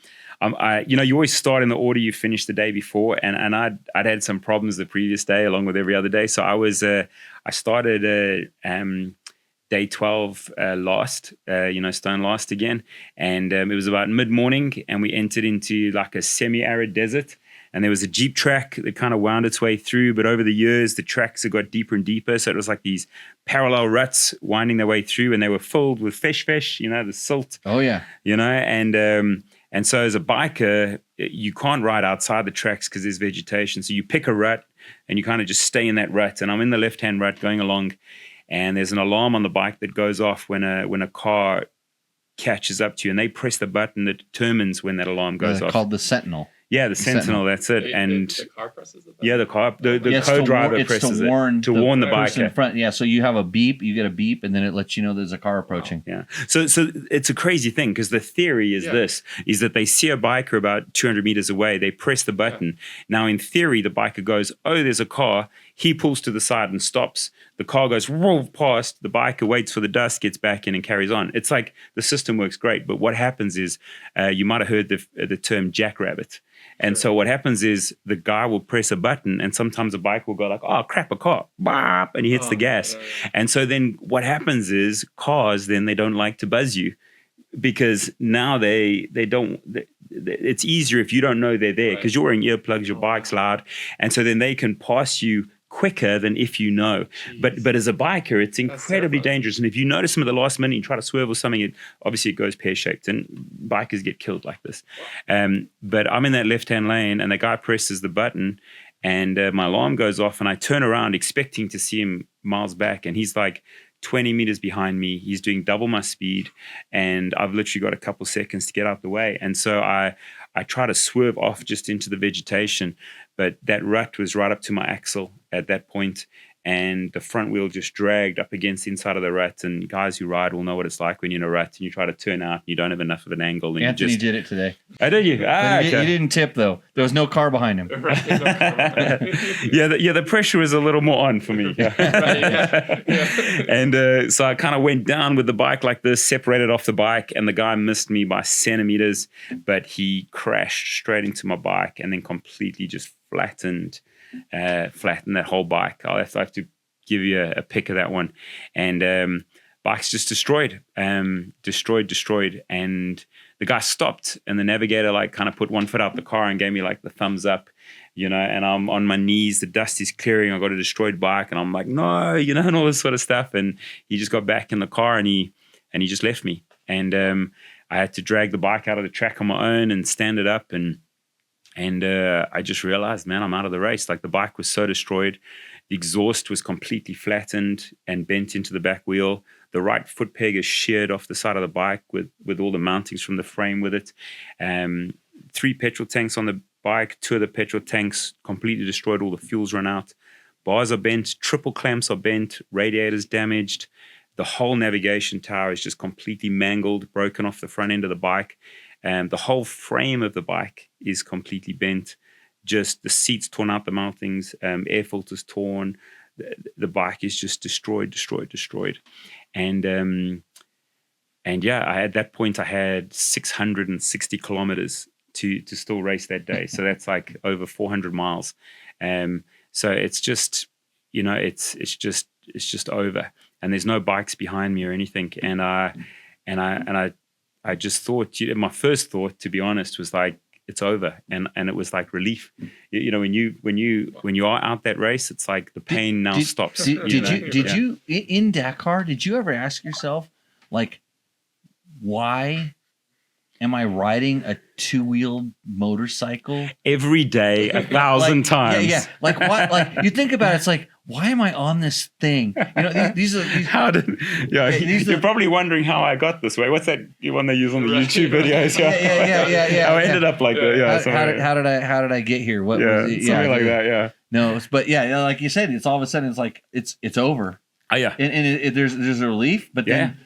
you always start in the order you finished the day before, and I'd had some problems the previous day along with every other day. So I started day 12 last, stone last again. And it was about mid-morning, and we entered into like a semi-arid desert. And there was a Jeep track that kind of wound its way through. But over the years, the tracks have got deeper and deeper. So it was like these parallel ruts winding their way through, and they were filled with fish, the silt. Oh, yeah. And so as a biker, you can't ride outside the tracks because there's vegetation. So you pick a rut, and you kind of just stay in that rut. And I'm in the left-hand rut going along. And there's an alarm on the bike that goes off when a car catches up to you, and they press the button that determines when that alarm goes off. Called the Sentinel. Yeah, the Sentinel. That's it. The car presses the button. Yeah, the co-driver presses to warn the person biker. in front. Yeah, so you have a beep, you get a beep, and then it lets you know there's a car approaching. Wow. Yeah. So it's a crazy thing, because the theory is is that they see a biker about 200 meters away, they press the button. Now, in theory, the biker goes, oh, there's a car. He pulls to the side and stops. The car goes past. The biker waits for the dust, gets back in, and carries on. It's like the system works great. But what happens is, you might have heard the term jackrabbit. And so what happens is the guy will press a button, and sometimes a bike will go like, oh, crap, a car, bop, and he hits the gas. Yeah. And so then what happens is cars, then they don't like to buzz you, because now they don't, it's easier if you don't know they're there, because you're wearing earplugs, your bike's loud. And so then they can pass you quicker than if you know. But as a biker, it's incredibly dangerous. And if you notice them at the last minute, you try to swerve or something, obviously it goes pear-shaped, and bikers get killed like this. But I'm in that left-hand lane, and the guy presses the button, and my alarm goes off, and I turn around expecting to see him miles back, and he's like 20 meters behind me. He's doing double my speed, and I've literally got a couple seconds to get out the way. And so I try to swerve off just into the vegetation, but that rut was right up to my axle at that point. and the front wheel just dragged up against the inside of the rut. And guys who ride will know what it's like when you're in a rut and you try to turn out and you don't have enough of an angle. And Anthony you just, did it today. Oh, did you? He didn't tip, though. There was no car behind him. The pressure was a little more on for me. And so I kind of went down with the bike like this, separated off the bike, and the guy missed me by centimeters, but he crashed straight into my bike and then completely just flattened that whole bike. I'll have to give you a pic of that one. And bike's just destroyed. Destroyed. And the guy stopped, and the navigator like kind of put one foot out the car and gave me like the thumbs up, and I'm on my knees, the dust is clearing, I got a destroyed bike, and I'm like, no, and all this sort of stuff. And he just got back in the car and he just left me. And I had to drag the bike out of the track on my own and stand it up, and I just realized, man, I'm out of the race. Like, the bike was so destroyed. The exhaust was completely flattened and bent into the back wheel. The right foot peg is sheared off the side of the bike with all the mountings from the frame with it. 3 petrol tanks on the bike, 2 of the petrol tanks completely destroyed. All the fuel's run out. Bars are bent, triple clamps are bent, radiators damaged. The whole navigation tower is just completely mangled, broken off the front end of the bike. The whole frame of the bike is completely bent. Just the seats torn out, the mountings, air filters torn. The bike is just destroyed. And at that point I had 660 kilometers to still race that day. So that's like over 400 miles. So it's just, it's just over. And there's no bikes behind me or anything. And I just thought, my first thought, to be honest, was like, it's over. And it was like relief. When you are out that race, it's like the pain stops. Did you in Dakar, did you ever ask yourself, like, why am I riding a 2-wheeled motorcycle every day 1,000 times? Yeah. Like, why? Like, you think about it, it's like, why am I on this thing? These You're probably wondering how I got this way. What's that one they use on the YouTube videos? Yeah. How I ended up like that. Yeah. How did I get here? What was it? Something like that. Yeah. No, but like you said, it's all of a sudden it's like it's over. Oh yeah. And there's a relief, but then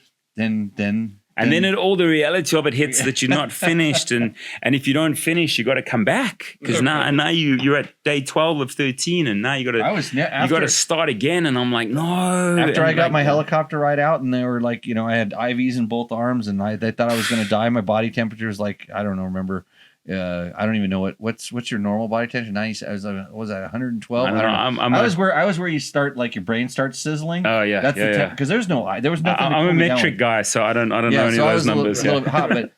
all the reality of it hits that you're not finished, and if you don't finish, you got to come back, because now you're at day 12 of 13, and now you got to start again. And I'm like, no. After I got my helicopter ride out, and they were like, I had IVs in both arms, and they thought I was going to die. My body temperature was like, I don't know, remember. I don't even know what's your normal body temperature. 90. Was that 112? I don't know. I was where you start, like, your brain starts sizzling. Oh yeah, that's because there was nothing. I'm a metric guy, so I don't know any of those numbers. A little bit hot, but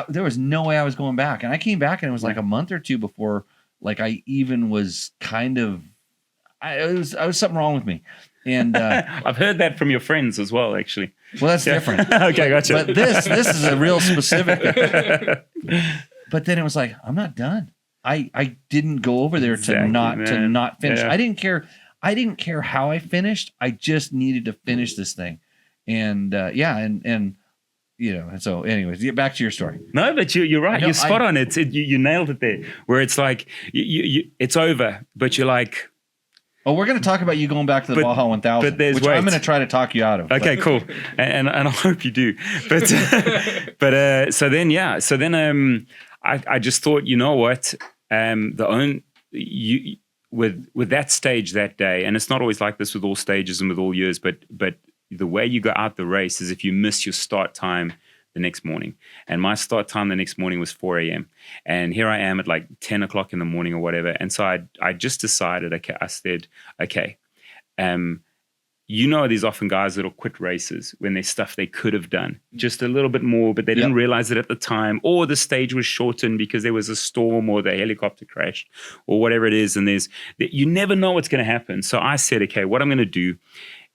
there was no way I was going back. And I came back, and it was like a month or two before, like, I even was kind of. I was something wrong with me. And I've heard that from your friends as well, actually. Well, that's different. Okay, gotcha. But this is a real specific. But then it was like, I'm not done. I didn't go over there to not finish. Yeah. I didn't care how I finished. I just needed to finish this thing. And so anyways, get back to your story. No, but you're right. You're spot on. You nailed it there. Where it's like it's over, but you're like, oh, we're going to talk about you going back to the Baja 1000, which I'm going to try to talk you out of. Okay, cool. And I hope you do. But so then I just thought, you know what? With that stage that day, and it's not always like this with all stages and with all years, but the way you go out the race is if you miss your start time the next morning. And my start time the next morning was 4 a.m. And here I am at like 10 o'clock in the morning or whatever. And so I just decided, I said, there's often guys that'll quit races when there's stuff they could have done just a little bit more, but they didn't realize it at the time, or the stage was shortened because there was a storm or the helicopter crashed or whatever it is. And you never know what's going to happen. So I said, okay, what I'm going to do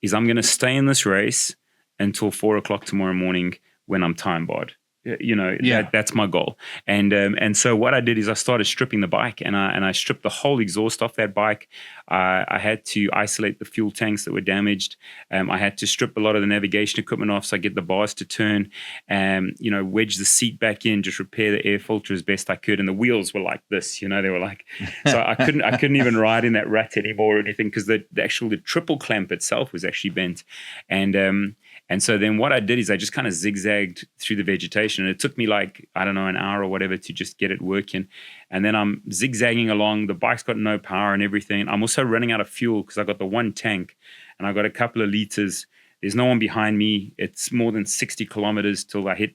is I'm going to stay in this race until 4 o'clock tomorrow morning when I'm time barred. That's my goal. And so what I did is I started stripping the bike, and I stripped the whole exhaust off that bike. I had to isolate the fuel tanks that were damaged. I had to strip a lot of the navigation equipment off so I get the bars to turn. Wedge the seat back in, just repair the air filter as best I could. And the wheels were like this, they were like, so I couldn't even ride in that rut anymore or anything, because the triple clamp itself was actually bent. And so then what I did is I just kind of zigzagged through the vegetation, and it took me like, I don't know, an hour or whatever to just get it working. And then I'm zigzagging along. The bike's got no power and everything. I'm also running out of fuel because I got the one tank and I got a couple of liters. There's no one behind me. It's more than 60 kilometers till I hit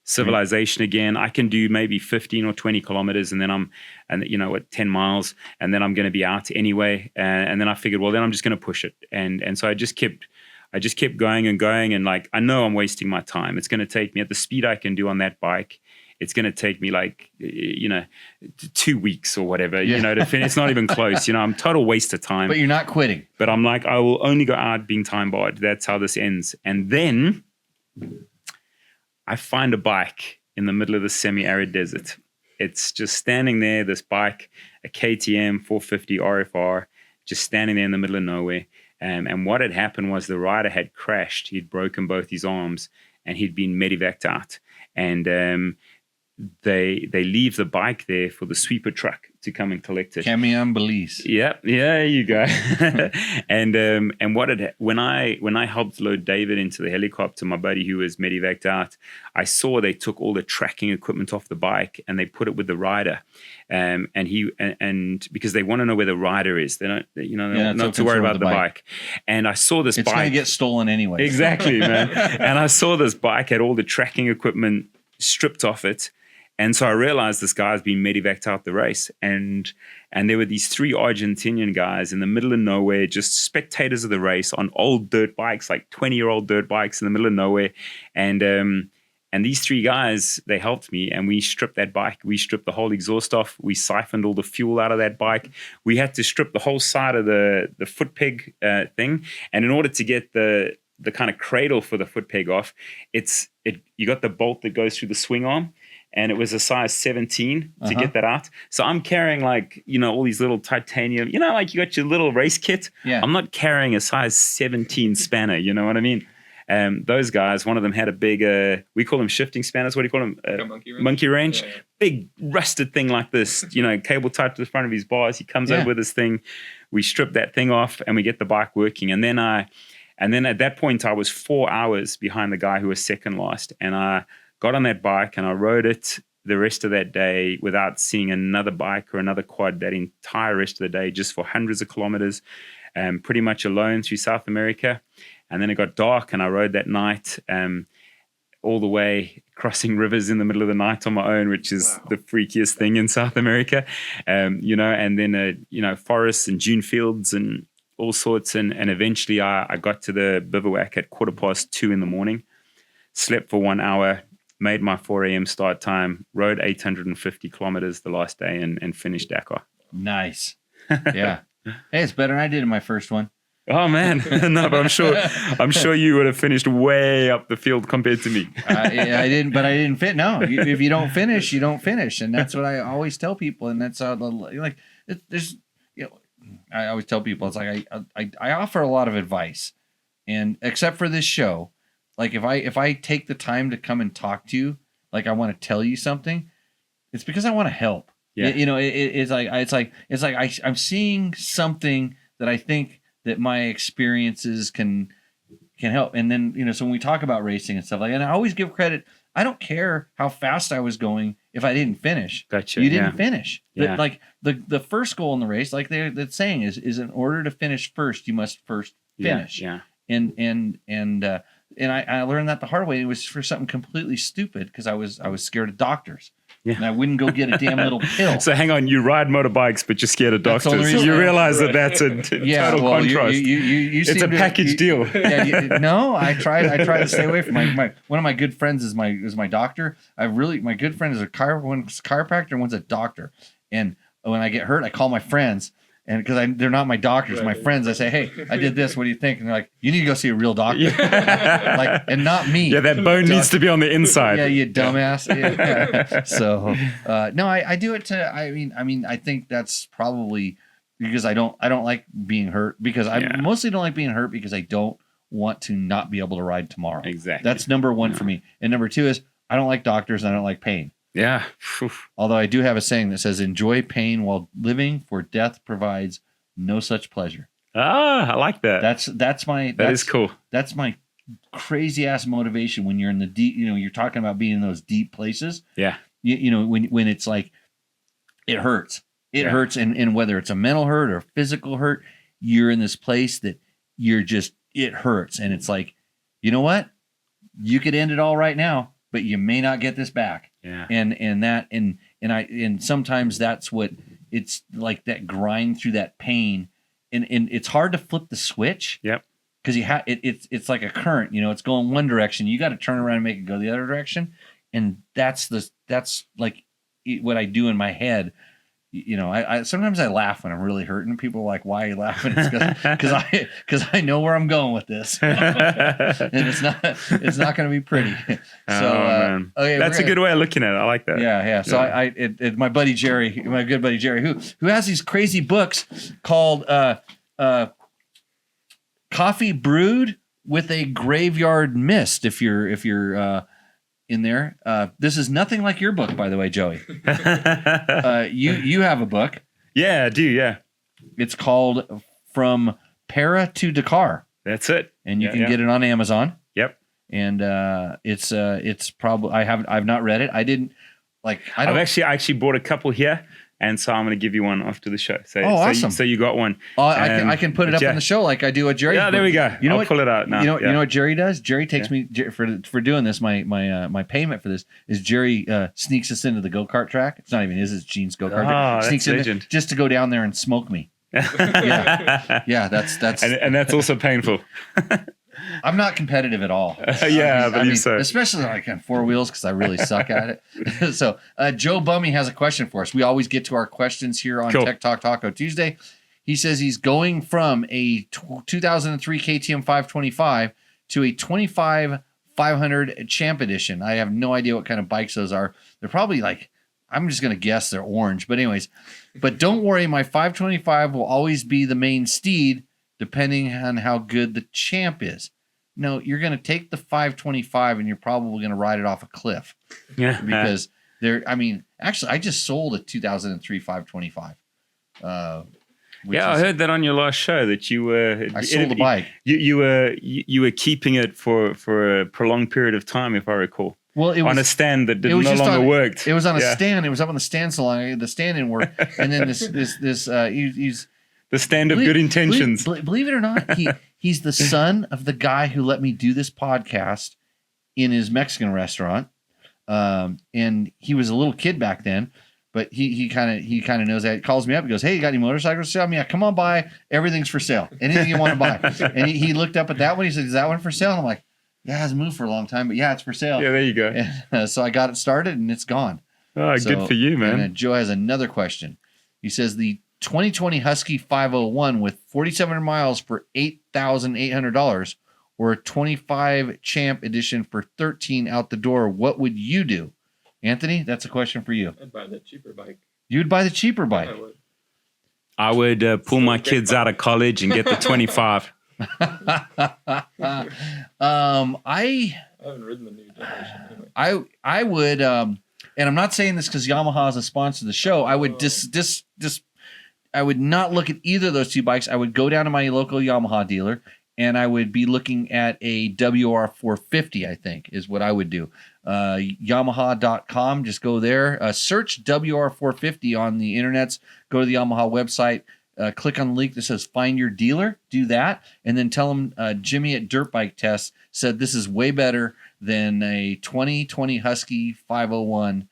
civilization again. I can do maybe 15 or 20 kilometers, and then at 10 miles, and then I'm going to be out anyway. And then I figured, well, then I'm just going to push it. And so I just kept going and going, and like, I know I'm wasting my time. It's going to take me, at the speed I can do on that bike, it's going to take me like 2 weeks or whatever, to finish. It's not even close. I'm total waste of time. But you're not quitting. But I'm like, I will only go out being time barred. That's how this ends. And then I find a bike in the middle of the semi-arid desert. It's just standing there, this bike, a KTM 450 RFR, just standing there in the middle of nowhere. And what had happened was the rider had crashed. He'd broken both his arms, and he'd been medevaced out. And they leave the bike there for the sweeper truck to come and collect it. Camion Belize. Yeah, there you go. and when I helped load David into the helicopter, my buddy who was medevaced out, I saw they took all the tracking equipment off the bike and they put it with the rider. And because they want to know where the rider is, they don't, not to worry about the bike. And I saw this bike. It's going to get stolen anyway. Exactly, man. And I saw this bike had all the tracking equipment stripped off it. And so I realized this guy's been medevaced out the race. And there were these 3 Argentinian guys in the middle of nowhere, just spectators of the race on old dirt bikes, like 20-year-old dirt bikes in the middle of nowhere. And these 3 guys, they helped me, and we stripped that bike. We stripped the whole exhaust off. We siphoned all the fuel out of that bike. We had to strip the whole side of the foot peg thing. And in order to get the kind of cradle for the foot peg off, you got the bolt that goes through the swing arm. And it was a size 17 to get that out. So I'm carrying all these little titanium, like you got your little race kit. Yeah. I'm not carrying a size 17 spanner, you know what I mean? Those guys, one of them had a big, we call them shifting spanners. What do you call them? Monkey wrench. Yeah. Big rusted thing like this, cable tied to the front of his bars. He comes over with this thing. We strip that thing off and we get the bike working. And then at that point, I was 4 hours behind the guy who was second last. And I got on that bike and I rode it the rest of that day without seeing another bike or another quad that entire rest of the day, just for hundreds of kilometers, pretty much alone through South America. And then it got dark and I rode that night all the way, crossing rivers in the middle of the night on my own, which is the freakiest thing in South America, and then, forests and dune fields and all sorts. And eventually I got to the bivouac at 2:15 in the morning, slept for 1 hour, made my 4 a.m. start time, rode 850 kilometers the last day and finished Dakar. Nice. Yeah. Hey, it's better than I did in my first one. Oh man, no, but I'm sure you would have finished way up the field compared to me. I didn't fit. No, if you don't finish, you don't finish, and that's what I always tell people. And that's how I always tell people, it's like I offer a lot of advice, and except for this show, like if I take the time to come and talk to you, like I want to tell you something, it's because I want to help. Yeah. It's like I'm seeing something that I think that my experiences can help. And then, so when we talk about racing and stuff and I always give credit. I don't care how fast I was going if I didn't finish. Gotcha. You didn't finish. Yeah. But like the first goal in the race, like they're saying is in order to finish first, you must first finish. Yeah. And I learned that the hard way. It was for something completely stupid because I was scared of doctors. Yeah. And I wouldn't go get a damn little pill. So hang on, you ride motorbikes, but you're scared of doctors. So you realize that's a total contrast. It's a package deal. Yeah, no, I try to stay away from my one of my good friends is my doctor. My good friend is one's a chiropractor, one's a doctor. And when I get hurt, I call my friends. And because they're not my doctors, my friends, I say, hey, I did this. What do you think? And they're like, you need to go see a real doctor. Like, and not me. Yeah, that bone needs to be on the inside. Yeah, you dumbass. Yeah. So, no, I do it to, I mean, I think that's probably because I don't like being hurt because I mostly don't like being hurt because I don't want to not be able to ride tomorrow. Exactly. That's number one for me. And number two is I don't like doctors and I don't like pain. Yeah. Although I do have a saying that says, enjoy pain while living, for death provides no such pleasure. Ah, I like that. That is cool. That's my crazy ass motivation when you're in the deep, you're talking about being in those deep places. Yeah. When it's like, it hurts. It hurts. And whether it's a mental hurt or physical hurt, you're in this place that it hurts. And it's like, you know what? You could end it all right now, but you may not get this back. Yeah. And sometimes that's what it's like, that grind through that pain. And it's hard to flip the switch. Yep. Because it's like a current, it's going one direction. You got to turn around and make it go the other direction. And that's like what I do in my head. I sometimes I laugh when I'm really hurting. People are like, "Why are you laughing?" It's because I know where I'm going with this, and it's not going to be pretty. So, okay, that's a good way of looking at it. I like that. Yeah. So my buddy Jerry, my good buddy Jerry, who has these crazy books called "Coffee Brewed with a Graveyard Mist." If you're in there. This is nothing like your book, by the way, Joey. You have a book. Yeah, I do. Yeah. It's called From Para to Dakar. That's it. And you can get it on Amazon. Yep. And it's probably I've not read it. I actually bought a couple here. And so I'm going to give you one after the show. So, awesome. So you got one. I can put it up on the show like I do at Jerry's. Yeah, there we go. I'll pull it out now. You know what Jerry does? Jerry takes me for doing this. My payment for this is Jerry sneaks us into the go-kart track. It's not even his. It's Gene's go-kart track. Sneaks in there just to go down there and smoke me. Yeah. That's and that's also painful. I'm not competitive at all. I believe so. Especially like on four wheels because I really suck at it. So Joe Bummy has a question for us. We always get to our questions here on Tech Talk Taco Tuesday. He says he's going from a 2003 KTM 525 to a 25 500 Champ Edition. I have no idea what kind of bikes those are. They're probably like, I'm just going to guess they're orange. But anyways, don't worry, my 525 will always be the main steed, depending on how good the Champ is. No, you're going to take the 525 and you're probably going to ride it off a cliff. Yeah. Because actually, I just sold a 2003 525. I heard that on your last show that you were. I sold a bike. You were keeping it for a prolonged period of time, if I recall. Well, it was on a stand that no longer worked. It was on a stand. It was up on the stand so long. The stand didn't work. And then he's the stand of good intentions. Believe it or not, he's the son of the guy who let me do this podcast in his Mexican restaurant. And he was a little kid back then, but he kind of knows that. He calls me up. He goes, "Hey, you got any motorcycles for sale?" Yeah, come on by. Everything's for sale. Anything you want to buy. And he looked up at that one. He said, "Is that one for sale?" And I'm like, "Yeah, it hasn't moved for a long time, but yeah, it's for sale." Yeah, there you go. And, so I got it started and it's gone. Oh, good for you, man. And Joe has another question. He says the 2020 Husky 501 with 4,700 miles for $8,800 or a 25 Champ Edition for $13,000 out the door. What would you do? Anthony, that's a question for you. I'd buy the cheaper bike. You'd buy the cheaper bike. I would pull my kids out of college and get the 25. I haven't ridden the new generation. Anyway. I would, and I'm not saying this because Yamaha is a sponsor of the show. I would I would not look at either of those two bikes. I would go down to my local Yamaha dealer and I would be looking at a WR450, I think, is what I would do. Yamaha.com, just go there. Search WR450 on the internets. Go to the Yamaha website. Click on the link that says Find Your Dealer. Do that. And then tell them Jimmy at Dirt Bike Test said this is way better than a 2020 Husky 501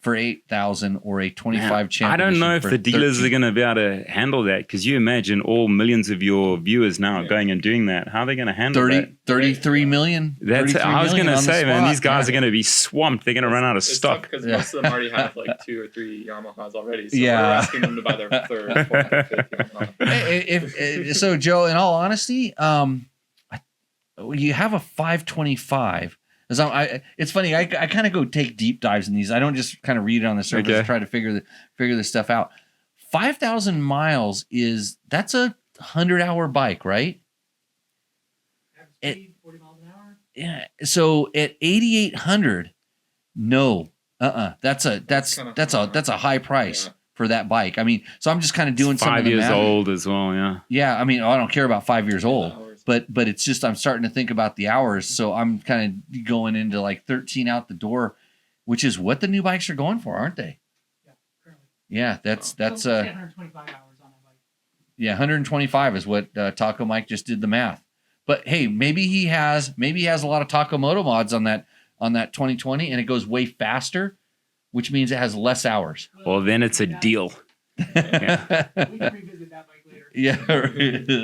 for 8,000 or a 25 Man, champ. I don't know if edition the for dealers 13. are going to be able to handle that, because you imagine all millions of your viewers now going and doing that. How are they going to handle 33 million. that? I was going to say, man, these guys are going to be swamped. They're going to run out of stock. Because most of them already have like 2 or 3 Yamahas already. So Yeah. we're asking them to buy their third, fourth, fifth Yamaha. So, Joe, in all honesty, you have a 525. It's funny. I kind of go take deep dives in these. I don't just kind of read it on the surface and try to figure this stuff out. 5,000 miles that's a 100-hour bike, right? At 40 miles an hour. Yeah. So at 8,800, no, that's a high price for that bike. I mean, so I'm just kind of doing some 5 years old as well. Yeah. Yeah. I mean, I don't care about 5 years old. But it's just I'm starting to think about the hours, so I'm kind of going into like 13 out the door, which is what the new bikes are going for, aren't they? Yeah, currently. Yeah, that's 125 hours on that bike. Yeah, 125 is what Taco Mike just did the math. But hey, maybe he has a lot of Takamoto mods on that 2020, and it goes way faster, which means it has less hours. Well, then it's a deal. Yeah. We can revisit that bike later. Yeah.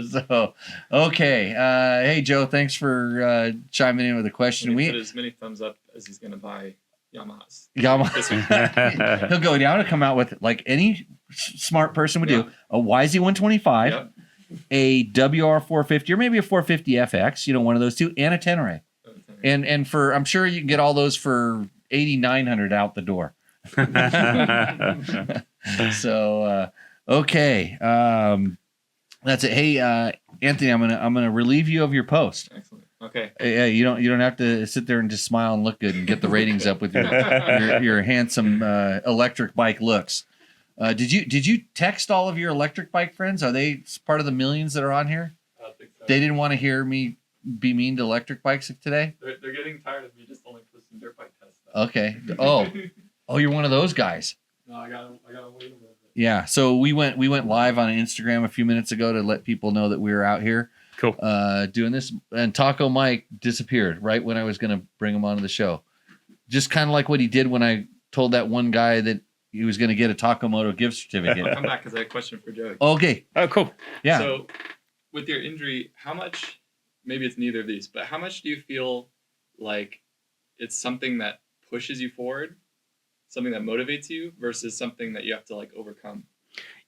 So, okay. Hey, Joe, thanks for chiming in with a question. We put as many thumbs up as he's going to buy Yamahas. He'll go down and come out with, like any smart person would do, a YZ125, a WR450, or maybe a 450 FX, one of those two, and a Tenere. And for, I'm sure you can get all those for 8,900 out the door. So, okay. That's it. Hey, Anthony, I'm gonna relieve you of your post. Excellent. Okay. Yeah, you don't have to sit there and just smile and look good and get the ratings up with your handsome electric bike looks. Did you text all of your electric bike friends? Are they part of the millions that are on here? I don't think so. They didn't want to hear me be mean to electric bikes today? They're getting tired of me just only posting dirt bike tests. Okay. Oh, you're one of those guys. No, I gotta wait a little bit. Yeah. So we went live on Instagram a few minutes ago to let people know that we were out here. Cool. Doing this, and Taco Mike disappeared right when I was going to bring him onto the show. Just kind of like what he did when I told that one guy that he was going to get a Takamoto gift certificate. I'll come back because I have a question for Joe. Okay. Oh, cool. Yeah. So, with your injury, how much? Maybe it's neither of these, but how much do you feel like it's something that pushes you forward, something that motivates you, versus something that you have to like overcome?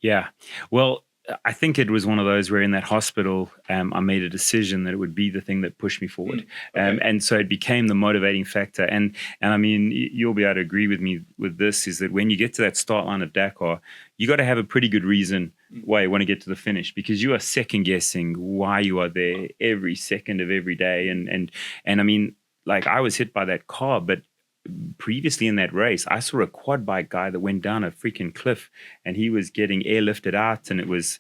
Yeah. Well, I think it was one of those where in that hospital, I made a decision that it would be the thing that pushed me forward. Okay. And so it became the motivating factor. And I mean, you'll be able to agree with me with this, is that when you get to that start line of Dakar, you got to have a pretty good reason why you want to get to the finish, because you are second guessing why you are there every second of every day. And I mean, like, I was hit by that car, but previously in that race, I saw a quad bike guy that went down a freaking cliff, and he was getting airlifted out, and it was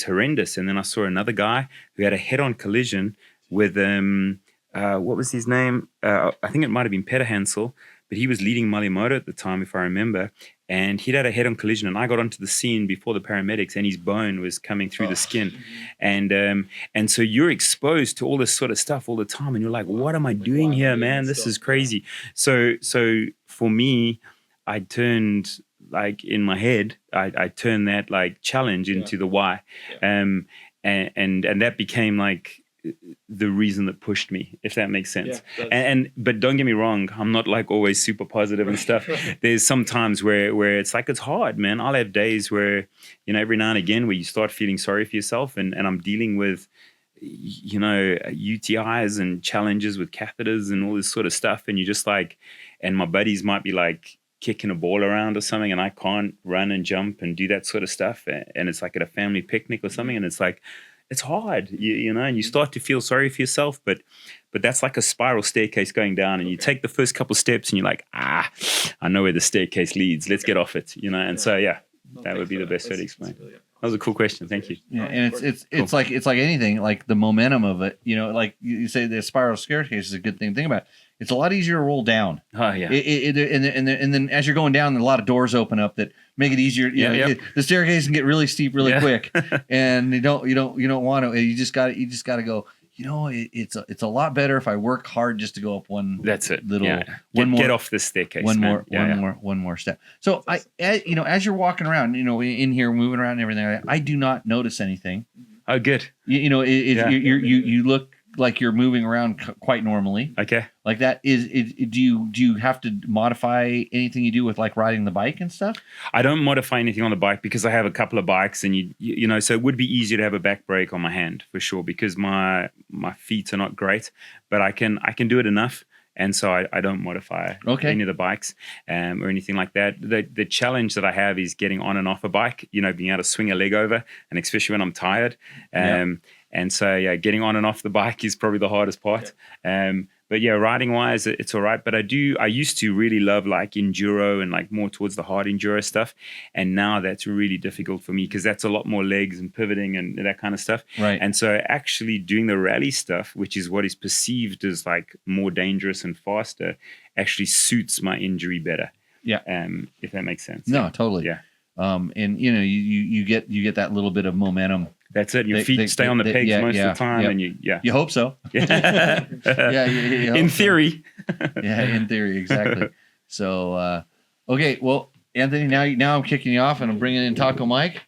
horrendous. And then I saw another guy who had a head-on collision with what was his name? I think it might have been Peter Hansel, but he was leading Malimoto at the time, if I remember. And he'd had a head-on collision, and I got onto the scene before the paramedics, and his bone was coming through the skin. And so you're exposed to all this sort of stuff all the time, and you're like, what am I doing here, man? This is crazy. So for me, I turned, like, in my head, I turned that like challenge into the why. And that became like the reason that pushed me, if that makes sense. But don't get me wrong, I'm not like always super positive and stuff. There's some times where it's like, it's hard, man. I'll have days where, every now and again, where you start feeling sorry for yourself, and I'm dealing with, UTIs and challenges with catheters and all this sort of stuff, and you're just like, and my buddies might be like kicking a ball around or something, and I can't run and jump and do that sort of stuff, and it's like at a family picnic or something, and it's like, it's hard, and you start to feel sorry for yourself, but that's like a spiral staircase going down, and you take the first couple steps, and you're like, I know where the staircase leads. Let's get off it, and so that would be the best way to explain. That was a cool question. Thank you. Yeah, and it's like anything, like the momentum of it. Like you say, the spiral staircase is a good thing to think about. It's a lot easier to roll down. Oh yeah. And then as you're going down, a lot of doors open up that make it easier. The staircase can get really steep really quick, and you don't want to. You just got to go. it's a lot better if I work hard just to go up one. That's it. Little Get off the staircase. one man. more more step. So as you're walking around, in here moving around and everything, I do not notice anything. Oh, good. You look like you're moving around quite normally. Okay. Like that do you have to modify anything you do with like riding the bike and stuff? I don't modify anything on the bike because I have a couple of bikes, and so it would be easier to have a back brake on my hand for sure because my feet are not great, but I can do it enough. And so I don't modify any of the bikes or anything like that. The challenge that I have is getting on and off a bike, being able to swing a leg over, and especially when I'm tired. And so, getting on and off the bike is probably the hardest part. But riding wise, it's all right. But I used to really love like enduro and like more towards the hard enduro stuff. And now that's really difficult for me because that's a lot more legs and pivoting and that kind of stuff. Right. And so actually doing the rally stuff, which is what is perceived as like more dangerous and faster, actually suits my injury better. Yeah. If that makes sense. No, totally. Yeah. And you get that little bit of momentum. That's it. Your feet stay on the pegs most of the time, and you hope so. Yeah. You hope in theory. In theory, exactly. So, okay, well, Anthony, now I'm kicking you off, and I'm bringing in Taco Mike.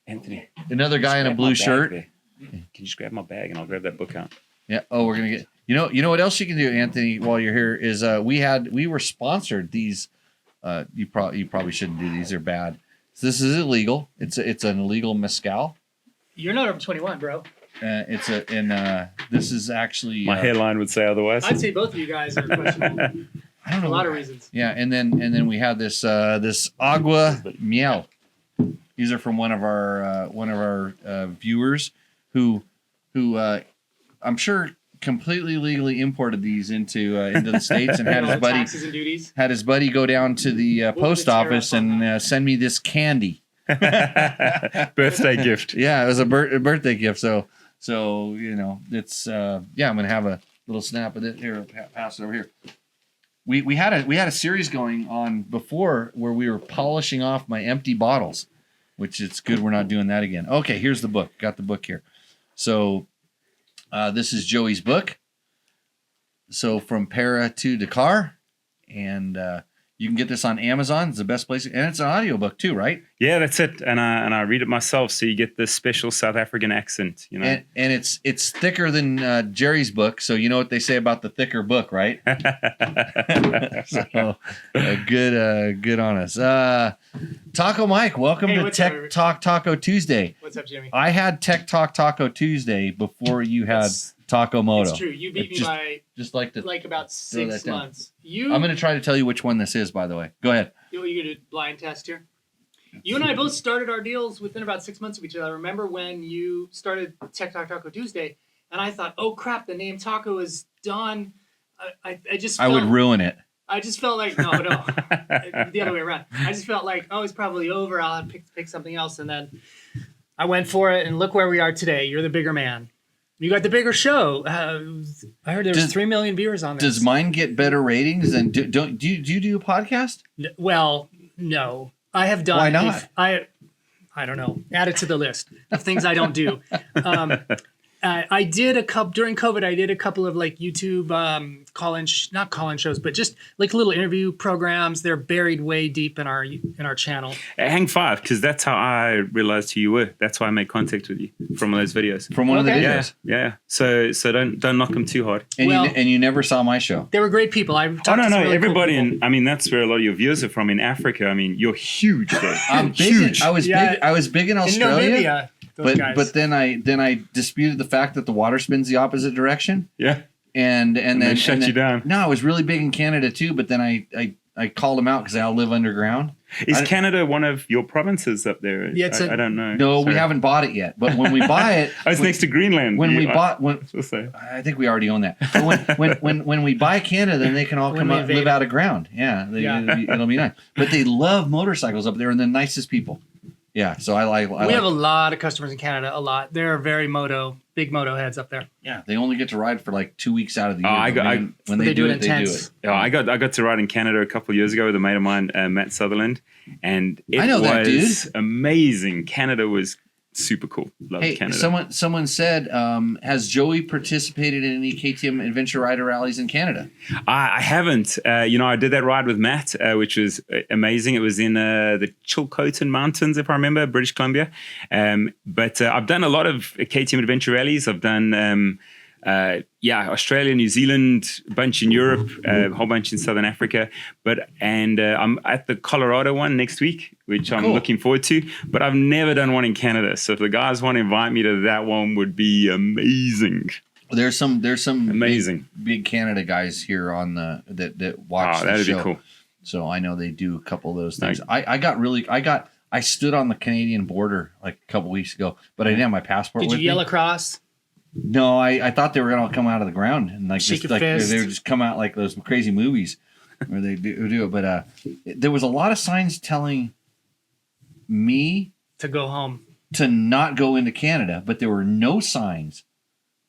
Anthony, another guy in a blue shirt. Can you just grab my bag and I'll grab that book out? Yeah. Oh, we're gonna get. You know what else you can do, Anthony, while you're here is we were sponsored these. You probably shouldn't do these. They're bad. So this is illegal. It's an illegal mezcal. You're not over 21, bro. This is actually my hairline would say otherwise. I'd say both of you guys are questionable. I don't know a lot of reasons. Yeah, and then we have this agua miel. These are from one of our viewers who I'm sure completely legally imported these into the States and had his buddy taxes and duties. Had his buddy go down to the post office and send me this candy. Birthday gift. Yeah, it was a birthday gift. So it's I'm gonna have a little snap of it here. Pass it over here. We had a series going on before where we were polishing off my empty bottles, which it's good we're not doing that again. Okay, here's the book. Got the book here. So this is Joey's book. So from Para to Dakar, and you can get this on Amazon. It's the best place, and it's an audiobook too, right? Yeah, that's it. And I read it myself, so you get this special South African accent, And it's thicker than Jerry's book, so you know what they say about the thicker book, right? So good on us. Taco Mike, welcome to Tech Talk Taco Tuesday. What's up, Jimmy? I had Tech Talk Taco Tuesday before you had Taco Moto. It's true. You beat me by just like about 6 months. I'm going to try to tell you which one this is, by the way. Go ahead. You going to do a blind test here? You and I both started our deals within about 6 months of each other. I remember when you started Tech Talk Taco Tuesday, and I thought, oh crap, the name Taco is done. I would ruin it. I just felt like no, the other way around. I just felt like it's probably over. I'll have to pick something else, and then I went for it, and look where we are today. You're the bigger man. You got the bigger show. I heard there's 3 million viewers on this. Does mine get better ratings than do you do a podcast? Well, no. I have done. Why not? I don't know. Add it to the list of things I don't do. I did a couple during COVID. I did a couple of like YouTube not call-in shows, but just like little interview programs. They're buried way deep in our channel. Hang five, because that's how I realized who you were. That's why I made contact with you from those videos. From one of the videos. Yeah. So don't knock them too hard. And you never saw my show. They were great people. I talked to some really everybody cool people. that's where a lot of your viewers are from in Africa. I mean, you're huge there. I'm huge. I was big in Australia. But then I disputed the fact that the water spins the opposite direction. Yeah. And then shut you down. No, I was really big in Canada too, but then I called them out because they all live underground. Is Canada one of your provinces up there? Yeah, I don't know. No, we haven't bought it yet. But when we buy it, it's next to Greenland. I think we already own that. But when we buy Canada, then they can all come up and live out of ground. Yeah, it'll be nice. But they love motorcycles up there, and the nicest people. Yeah, so we have a lot of customers in Canada. A lot. They're very big moto heads up there. Yeah, they only get to ride for like 2 weeks out of the year. When they do it, they do it. Yeah, I got to ride in Canada a couple of years ago with a mate of mine, Matt Sutherland, and it was amazing. Canada was super cool. Love Hey, Canada. someone said, has Joey participated in any KTM Adventure Rider rallies in Canada? I haven't. I did that ride with Matt, which was amazing. It was in the Chilcotin Mountains, if I remember, British Columbia. But I've done a lot of KTM Adventure rallies. I've done Australia, New Zealand, a bunch in Europe, a whole bunch in Southern Africa. I'm at the Colorado one next week, which I'm looking forward to. But I've never done one in Canada, so if the guys want to invite me to that one, would be amazing. There's some amazing big Canada guys here on that watch the that'd show. be cool. So I know they do a couple of those things. I stood on the Canadian border like a couple weeks ago, but I didn't have my passport. Did you with yell me. across? No, I thought they were gonna come out of the ground and like Shake just your like fist. they would just come out like those crazy movies where they do it. But there was a lot of signs telling me To go home. to not go into Canada, but there were no signs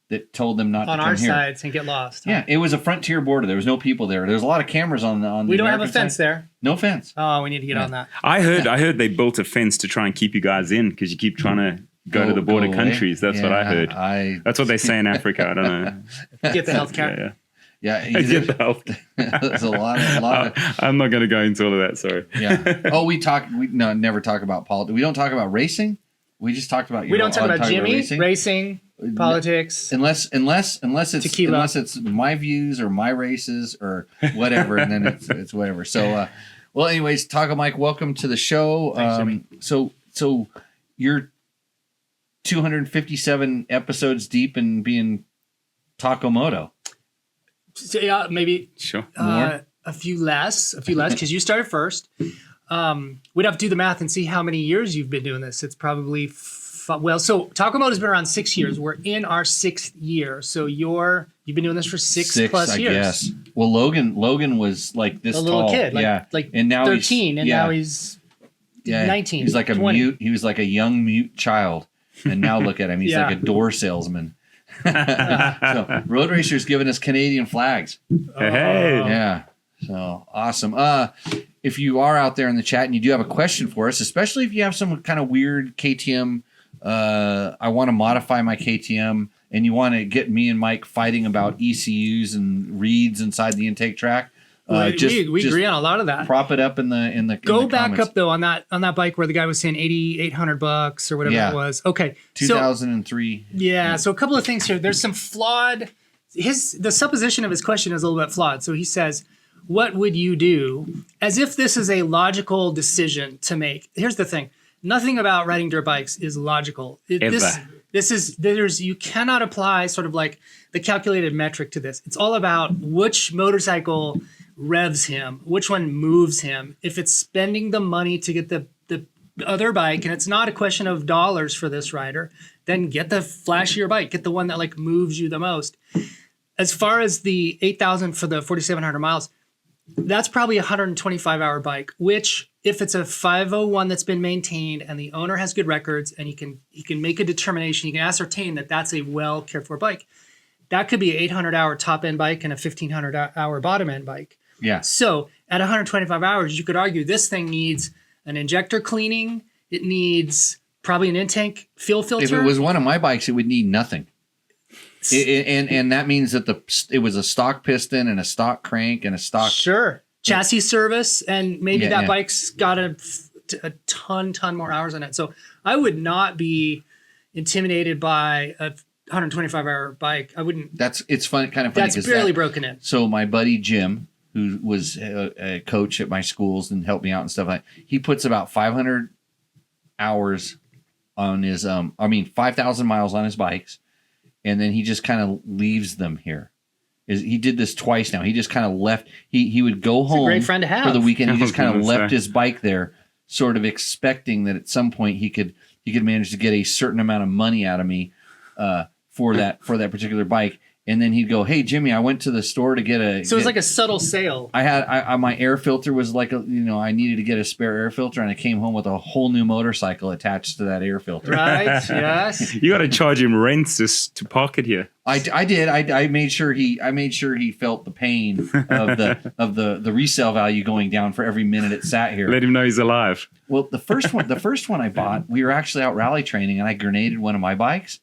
that told them not On to come our here. sides and get lost. Huh? Yeah, it was a frontier border. There was no people there. There's a lot of cameras on the. We don't have a American fence side. there. No fence. Oh, we need to get on that. I heard they built a fence to try and keep you guys in because you keep trying to go to the border away. countries. That's what I heard. That's what they say in Africa. I don't know. Get the health care. Yeah, Get the help. there's a lot of. I'm not going to go into all of that. Sorry. Yeah. Oh, we never talk about politics. We don't talk about racing. We just talked about. We don't talk about Jimmy, racing. politics. Unless it's my views or my races or whatever, and then it's whatever. So, well, anyways, Taco Mike, welcome to the show. Thanks, Jimmy. So you're 257 episodes deep in being Takomoto. So, yeah, maybe Sure. More? a few less because you started first. We'd have to do the math and see how many years you've been doing this. It's probably so Takomoto's been around 6 years. We're in our 6th year. So you've been doing this for six plus years. Yes. Well, Logan was like this A little tall. kid, like and now 13, and now he's 19. He's like 20. Mute. He was like a young mute child, and now look at him. He's like a door salesman. So Road Racer's giving us Canadian flags. Hey. Yeah. So awesome. If you are out there in the chat and you do have a question for us, especially if you have some kind of weird KTM, I want to modify my KTM, and you want to get me and Mike fighting about ECUs and reeds inside the intake track. We agree on a lot of that. Prop it up in the Go back comments. up though on that bike where the guy was saying $8,800 or whatever it was. Okay, 2003. So a couple of things here. There's some flawed. The supposition of his question is a little bit flawed. So he says, "What would you do?" As if this is a logical decision to make. Here's the thing: nothing about riding dirt bikes is logical. You cannot apply sort of like the calculated metric to this. It's all about which motorcycle revs him, which one moves him. If it's spending the money to get the other bike, and it's not a question of dollars for this rider, then get the flashier bike, get the one that like moves you the most. As far as the 8,000 for the 4,700 miles, that's probably a 125-hour bike, which if it's a 501 that's been maintained and the owner has good records and he can make a determination, he can ascertain that that's a well cared for bike. That could be an 800-hour top-end bike and a 1,500-hour bottom-end bike. Yeah. So at 125 hours, you could argue this thing needs an injector cleaning. It needs probably an intake fuel filter. If it was one of my bikes, it would need nothing. And that means that it was a stock piston and a stock crank and a stock chassis service, and maybe that bike's got a ton more hours on it. So I would not be intimidated by a 125-hour bike. I wouldn't. It's fun, kind of funny. That's barely broken in. So my buddy Jim, who was a coach at my schools and helped me out and stuff like that, he puts about 500 hours on his 5,000 miles on his bikes, and then he just kind of leaves them here. He did this twice now. He just kind of left. He would go home. A great friend to have for the weekend. He just kind of left say. his bike there, sort of expecting that at some point he could manage to get a certain amount of money out of me for that particular bike. And then he'd go, "Hey Jimmy, I went to the store to get a." So it was like a subtle sale. I my air filter was like I needed to get a spare air filter, and I came home with a whole new motorcycle attached to that air filter. Right? Yes. You got to charge him rent just to park it here. I did. I made sure he felt the pain of the resale value going down for every minute it sat here. Let him know he's alive. Well, the first one I bought, we were actually out rally training, and I grenaded one of my bikes.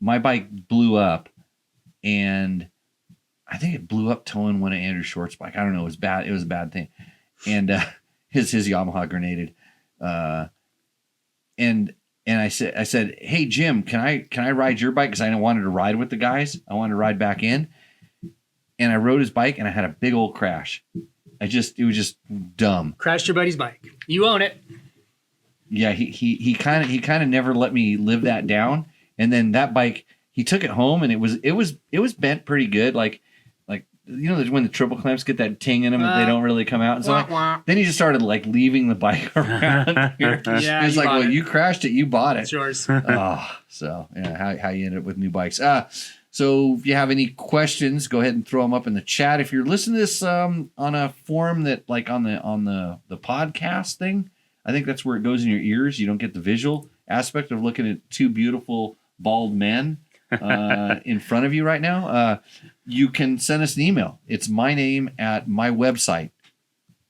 My bike blew up, and I think it blew up towing one of Andrew Short's bike. I don't know. It was bad. It was a bad thing. And his Yamaha grenaded. And I said, "Hey Jim, can I ride your bike? Because I wanted to ride with the guys. I wanted to ride back in." And I rode his bike, and I had a big old crash. It was just dumb. Crashed your buddy's bike. You own it. Yeah, he kind of never let me live that down. And then that bike, he took it home, and it was bent pretty good. Like when the triple clamps get that ting in them, they don't really come out. And so then he just started like leaving the bike around here. Yeah, it's like, well, you crashed it, you bought it. It's yours. So yeah, how you ended up with new bikes. So if you have any questions, go ahead and throw them up in the chat. If you're listening to this on a forum that like on the podcast thing, I think that's where it goes in your ears. You don't get the visual aspect of looking at two beautiful bald men in front of you right now. You can send us an email. It's my name at my website,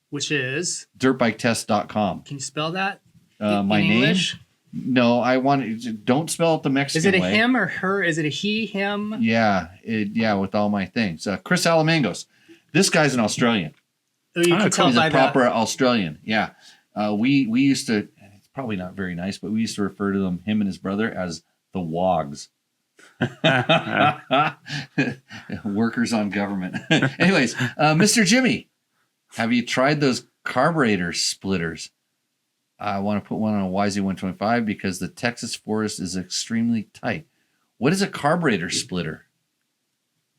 which is dirtbiketest.com. Can you spell that? My name? English? No, I want to. Don't spell it the Mexican way. Is it a him or her? Is it a he, him? Yeah, with all my things. Chris Alamangos. This guy's an Australian. Oh, you can tell He's by a proper Australian. Yeah. We used to. It's probably not very nice, but we used to refer to him and his brother as the Wogs. Workers on government. Anyways, Mr. Jimmy, have you tried those carburetor splitters? I want to put one on a YZ125 because the Texas forest is extremely tight. What is a carburetor splitter?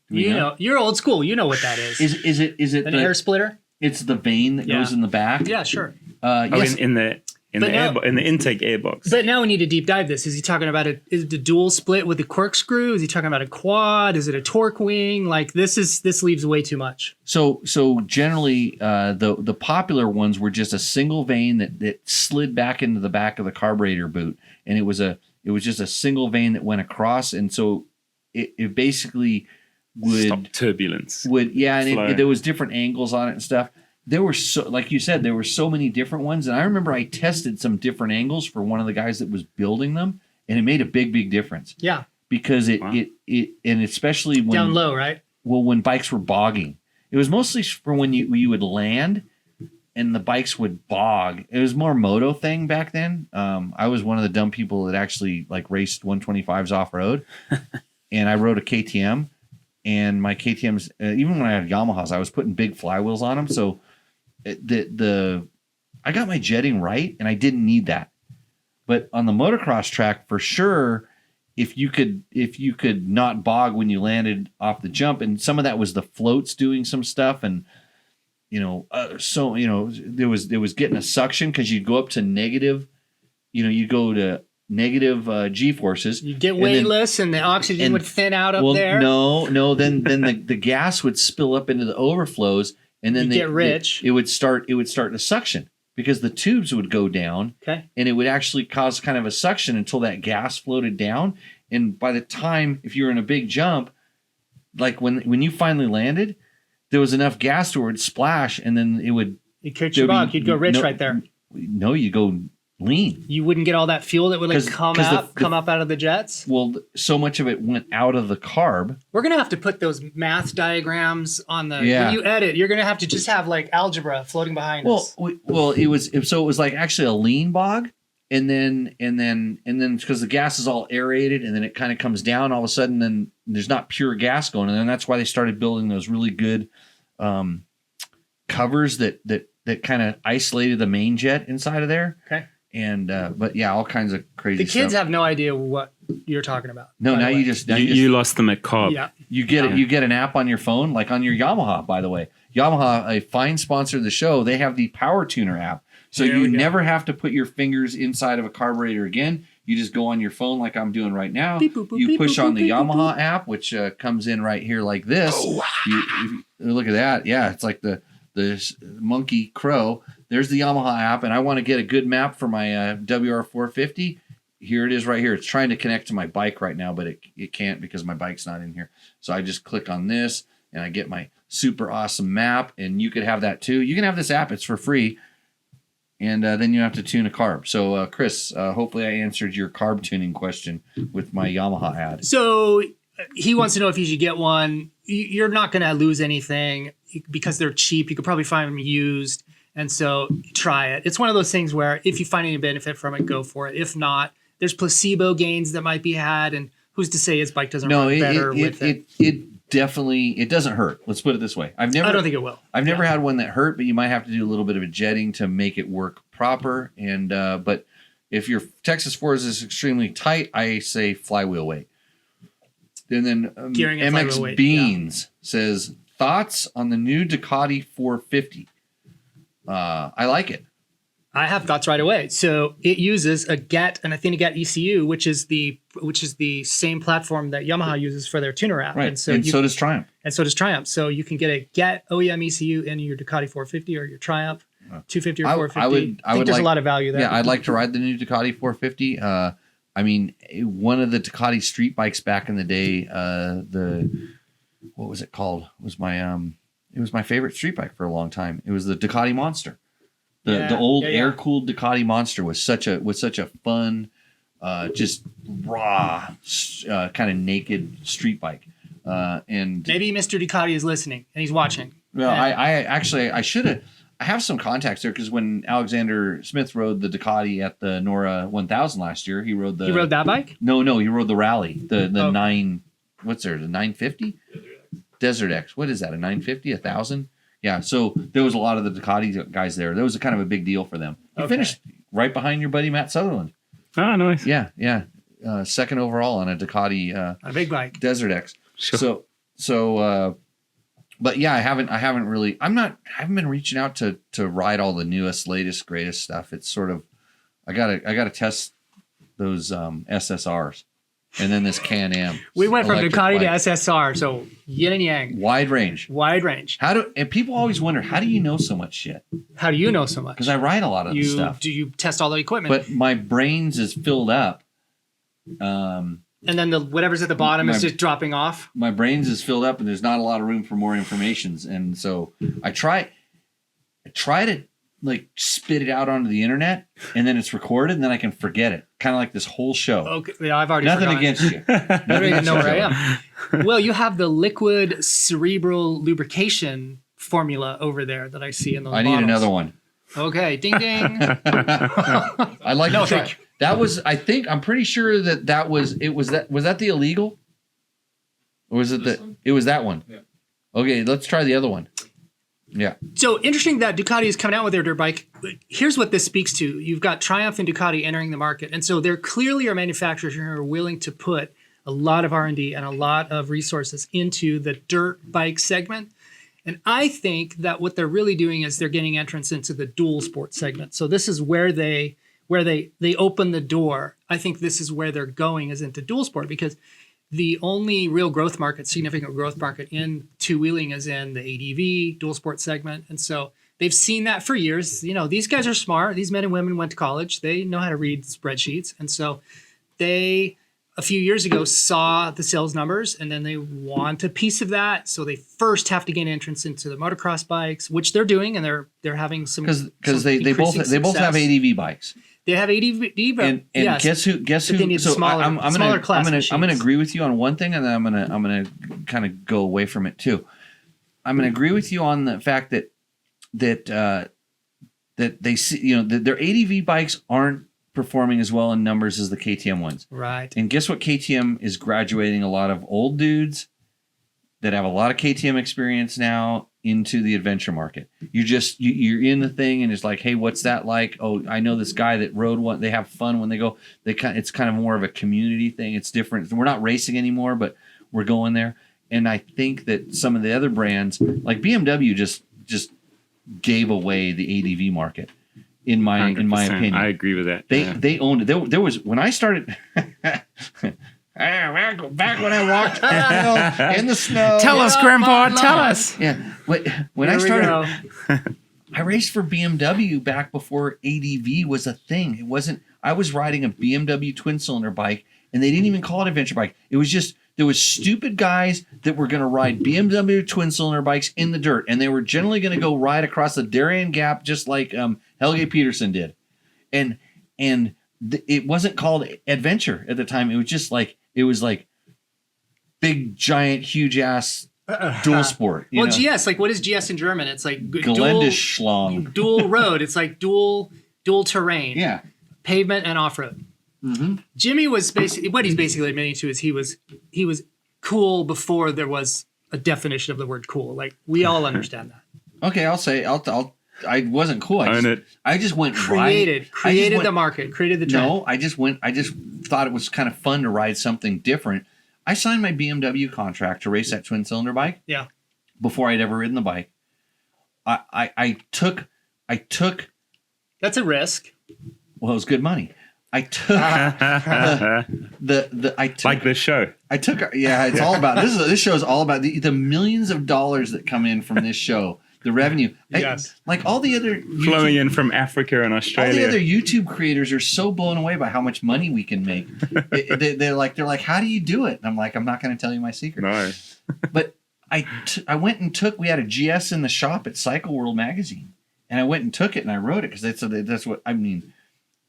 You know, you're old school. You know what that is. Is it an air splitter? It's the vane that goes in the back. Yeah, sure. Yes. In the intake airbox. But now we need to deep dive this. Is he talking about is the dual split with the corkscrew? Is he talking about a quad? Is it a torque wing? Like this leaves way too much. So generally, the popular ones were just a single vane that slid back into the back of the carburetor boot, and it was just a single vane that went across, and so it basically would stop turbulence. And there was different angles on it and stuff. There were like you said, there were so many different ones, and I remember I tested some different angles for one of the guys that was building them, and it made a big difference. Yeah, because it and especially when down low, right? Well, when bikes were bogging, it was mostly for when you would land and the bikes would bog. It was more moto thing back then. I was one of the dumb people that actually like raced 125s off road, and I rode a KTM, and my KTMs, even when I had Yamahas, I was putting big flywheels on them, so. I got my jetting right, and I didn't need that. But on the motocross track, for sure, if you could not bog when you landed off the jump, and some of that was the floats doing some stuff, and there was getting a suction because you'd go up to negative, you go to negative G forces. You get weightless, and the oxygen would thin out up there. No, then the gas would spill up into the overflows. And then get rich. It would start to suction because the tubes would go down. Okay. And it would actually cause kind of a suction until that gas floated down. And by the time, if you were in a big jump, like when you finally landed, there was enough gas to where it would splash, and then it would. You'd catch your bug. You'd go rich right there. No, you go lean. You wouldn't get all that fuel that would come up out of the jets. Well, so much of it went out of the carb. We're gonna have to put those math diagrams on the. Yeah. When you edit, you're gonna have to just have like algebra floating behind us. Well, it was like actually a lean bog, and then because the gas is all aerated, and then it kind of comes down all of a sudden. Then there's not pure gas going, and then that's why they started building those really good covers that kind of isolated the main jet inside of there. Okay. And but yeah, all kinds of crazy stuff. The kids have no idea what you're talking about. No, now you lost them at Cobb. Yeah. You get an app on your phone, like on your Yamaha, by the way. Yamaha, a fine sponsor of the show, they have the Power Tuner app. So you never have to put your fingers inside of a carburetor again. You just go on your phone like I'm doing right now. Beep, boop, boop, You beep, push boop, on boop, the beep, boop, Yamaha app, which comes in right here like this. Look at that. Yeah, it's like the monkey crow. There's the Yamaha app, and I want to get a good map for my WR450. Here it is right here. It's trying to connect to my bike right now, but it can't because my bike's not in here. So I just click on this, and I get my super awesome map, and you could have that too. You can have this app. It's for free. And then you have to tune a carb. So, Chris, hopefully I answered your carb tuning question with my Yamaha ad. So he wants to know if you should get one. You're not going to lose anything because they're cheap. You could probably find them used. And so try it. It's one of those things where if you find any benefit from it, go for it. If not, there's placebo gains that might be had. And who's to say his bike doesn't run better with it? It definitely, it doesn't hurt. Let's put it this way. I don't think it will. I've never had one that hurt, but you might have to do a little bit of a jetting to make it work proper. And but if your Texas Forza is extremely tight, I say flywheel weight. And then Gearing and flywheel MX weight, Beans says, thoughts on the new Ducati 450? I like it. I have thoughts right away. So it uses a GET and Athena ECU, which is the same platform that Yamaha uses for their tuner app. Right. And so does Triumph. And so does Triumph. So you can get a GET OEM ECU in your Ducati 450 or your Triumph 250 or 450. I think there's a lot of value there. Yeah, I'd like to ride the new Ducati 450. I mean, one of the Ducati street bikes back in the day, what was it called? It was my favorite street bike for a long time. It was the Ducati Monster. The old air-cooled Ducati Monster was such a fun, just raw, kind of naked street bike. And maybe Mr. Ducati is listening and he's watching. Well, I should have. I have some contacts there because when Alexander Smith rode the Ducati at the Nora 1000 last year, he rode that bike? No, he rode the Rally, the 950 Desert X. What is that? A 950, 1000? Yeah, so there was a lot of the Ducati guys there. That was kind of a big deal for them. He finished right behind your buddy Matt Sutherland. Oh, nice. Yeah. Second overall on a Ducati a big bike. Desert X. Sure. So but yeah, I haven't been reaching out to ride all the newest, latest, greatest stuff. It's sort of I gotta test those SSRs. And then this Can-Am. We went from Ducati to SSR, so yin and yang. Wide range. And people always wonder, how do you know so much shit? How do you know so much? Because I ride a lot of the stuff. Do you test all the equipment? But my brains is filled up. And then whatever's at the bottom is just dropping off? My brains is filled up and there's not a lot of room for more information. And so I try to like spit it out onto the internet and then it's recorded and then I can forget it. Kind of like this whole show. Okay, yeah, I've already Nothing forgotten. against you. I don't even know where I am. Well, you have the liquid cerebral lubrication formula over there that I see in those bottles. Need another one. Okay, ding ding. I'd like to try. That was, I'm pretty sure was that the illegal? Or was it it was that one? Yeah. Okay, let's try the other one. Yeah. So interesting that Ducati is coming out with their dirt bike. Here's what this speaks to. You've got Triumph and Ducati entering the market. And so there clearly are manufacturers who are willing to put a lot of R&D and a lot of resources into the dirt bike segment. And I think that what they're really doing is they're getting entrance into the dual sport segment. So this is where they open the door. I think this is where they're going, is into dual sport, because the only real growth market, significant growth market in two-wheeling is in the ADV dual sport segment. And so they've seen that for years. You know, these guys are smart. These men and women went to college. They know how to read spreadsheets. And so they, a few years ago, saw the sales numbers and then they want a piece of that. So they first have to gain entrance into the motocross bikes, which they're doing, and they're having some because they both have ADV bikes. They have ADV, and yes, guess who? But they need smaller, smaller class machines. I'm gonna agree with you on one thing, and then I'm gonna kind of go away from it too. I'm gonna agree with you on the fact that they see, you know, that their ADV bikes aren't performing as well in numbers as the KTM ones. Right. And guess what? KTM is graduating a lot of old dudes that have a lot of KTM experience now into the adventure market. You're in the thing and it's like, hey, what's that like? Oh, I know this guy that rode one. They have fun when they go. It's kind of more of a community thing. It's different. We're not racing anymore, but we're going there. And I think that some of the other brands, like BMW, just gave away the ADV market. in my 100%. opinion. I agree with that. They owned it. There was when I started. Back when I walked in the snow. Tell us, Grandpa. Tell us. Yeah, when I Here we started, go. I raced for BMW back before ADV was a thing. It wasn't. I was riding a BMW twin cylinder bike, and they didn't even call it adventure bike. It was just there was stupid guys that were going to ride BMW twin cylinder bikes in the dirt, and they were generally going to go ride across the Darien Gap just like Helge Peterson did, and it wasn't called adventure at the time. It was just like big giant huge ass dual sport. Well, know? GS, like what is GS in German? It's like Geländeschlange. dual road. It's like dual terrain. Yeah. Pavement and off road. Mm-hmm. Jimmy was basically what he's basically admitting to is he was cool before there was a definition of the word cool. Like we all understand that. Okay, I'll say I wasn't cool. I just went created the market, created the trend. No, I just thought it was kind of fun to ride something different. I signed my BMW contract to race that twin cylinder bike. Yeah. Before I'd ever ridden the bike. I took That's a risk. well, it was good money. I took like this show. It's all about this show is all about the millions of dollars that come in from this show. The revenue, Yes. like all the other Flowing in from Africa and Australia. All the other YouTube creators are so blown away by how much money we can make. They're like, how do you do it? And I'm like, I'm not going to tell you my secret. No. But I went and we had a GS in the shop at Cycle World magazine, and I went and took it and I rode it because that's what I mean.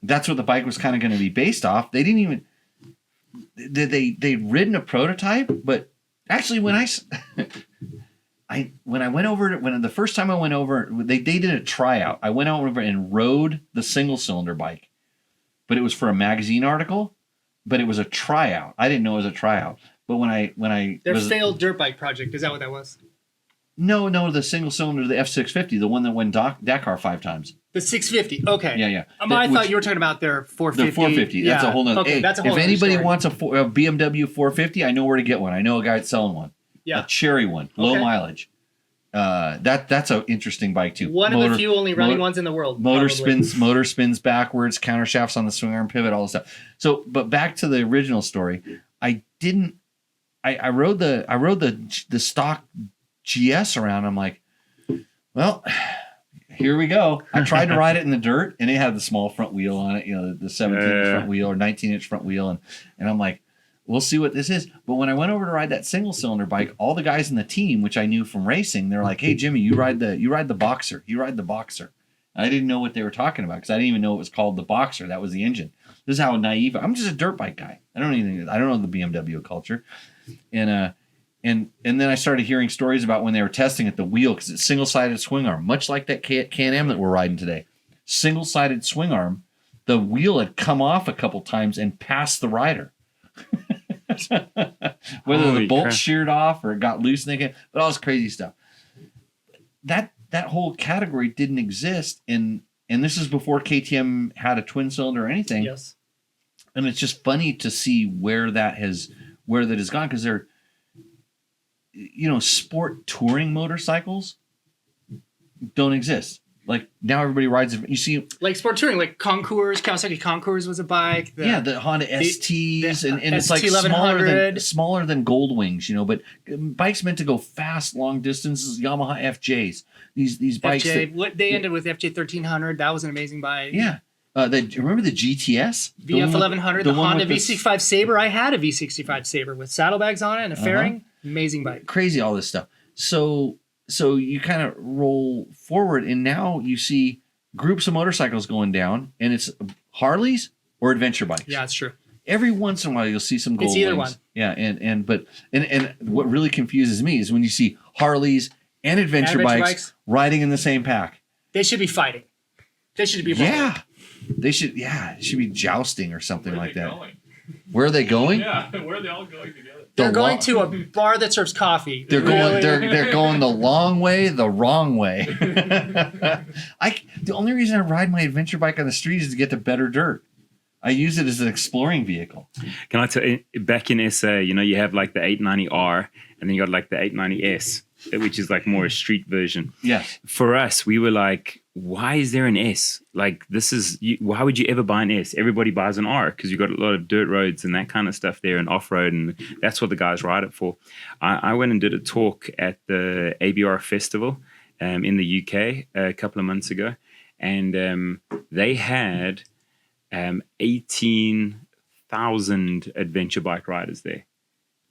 That's what the bike was kind of going to be based off. They didn't even they'd ridden a prototype, but actually when the first time I went over, they did a tryout. I went over and rode the single cylinder bike, but it was for a magazine article, but it was a tryout. I didn't know it was a tryout. But Their failed dirt bike project, is that what that was? No, the single cylinder, the F650, the one that won Dakar 5 times. The 650. Okay. Yeah. I thought you were talking about their 450. The 450. That's a whole nother. Okay, that's a whole if nother anybody story. wants a BMW 450, I know where to get one. I know a guy that's selling one. Yeah. A cherry one, low Okay. mileage. That's an interesting bike too. One of the few only running ones in the world. Motor probably. spins backwards, counter shafts on the swing arm pivot, all this stuff. So, but back to the original story, I rode the stock GS around. I'm like, well, here we go. I tried to ride it in the dirt, and it had the small front wheel on it, the 17-inch front wheel or 19-inch front wheel, and I'm like, we'll see what this is. But when I went over to ride that single cylinder bike, all the guys in the team, which I knew from racing, they're like, "Hey Jimmy, you ride the Boxer. You ride the Boxer." I didn't know what they were talking about because I didn't even know it was called the Boxer. That was the engine. This is how naive I'm. Just a dirt bike guy. I don't know the BMW culture, and then I started hearing stories about when they were testing it, the wheel, because it's single-sided swing arm, much like that Can-Am that we're riding today. Single-sided swing arm, the wheel had come off a couple times and passed the rider. Whether Holy the bolt crap. sheared off or it got loose, but all this crazy stuff. That whole category didn't exist, and this is before KTM had a twin cylinder or anything. Yes. And it's just funny to see where that has gone, because they're, sport touring motorcycles don't exist. Like now everybody rides it. You see, Like sport touring, like Concours, Kawasaki Concours was a bike. the Honda STs, and it's like ST1100. smaller than Gold Wings, but bikes meant to go fast, long distances. Yamaha FJs, these bikes. FJ, they ended with FJ 1300. That was an amazing bike. Yeah. Remember the GTS? VF 1100, the one Honda with V65 Sabre. I had a V65 Sabre with saddlebags on it and a fairing. Amazing bike. Crazy, all this stuff. So you kind of roll forward, and now you see groups of motorcycles going down, and it's Harleys or adventure bikes. Yeah, it's true. Every once in a while, you'll see some Gold It's either Wings. one. Yeah, and what really confuses me is when you see Harleys and adventure bikes riding in the same pack. They should be fighting. They should be brawling. Yeah, they should. Yeah, it should be jousting or something like that. Going? Where are they going? Yeah, where are they all going together? They're going to a bar that serves coffee. They're going. They're going the long way, the wrong way. The only reason I ride my adventure bike on the street is to get to better dirt. I use it as an exploring vehicle. Can I tell you, back in SA, you have like the 890R and then you got like the 890S. which is like more a street version. Yes. For us, we were like, why is there an S? Like, why would you ever buy an S? Everybody buys an R because you've got a lot of dirt roads and that kind of stuff there and off-road, and that's what the guys ride it for. I went and did a talk at the ABR festival in the UK a couple of months ago, and they had 18,000 adventure bike riders there.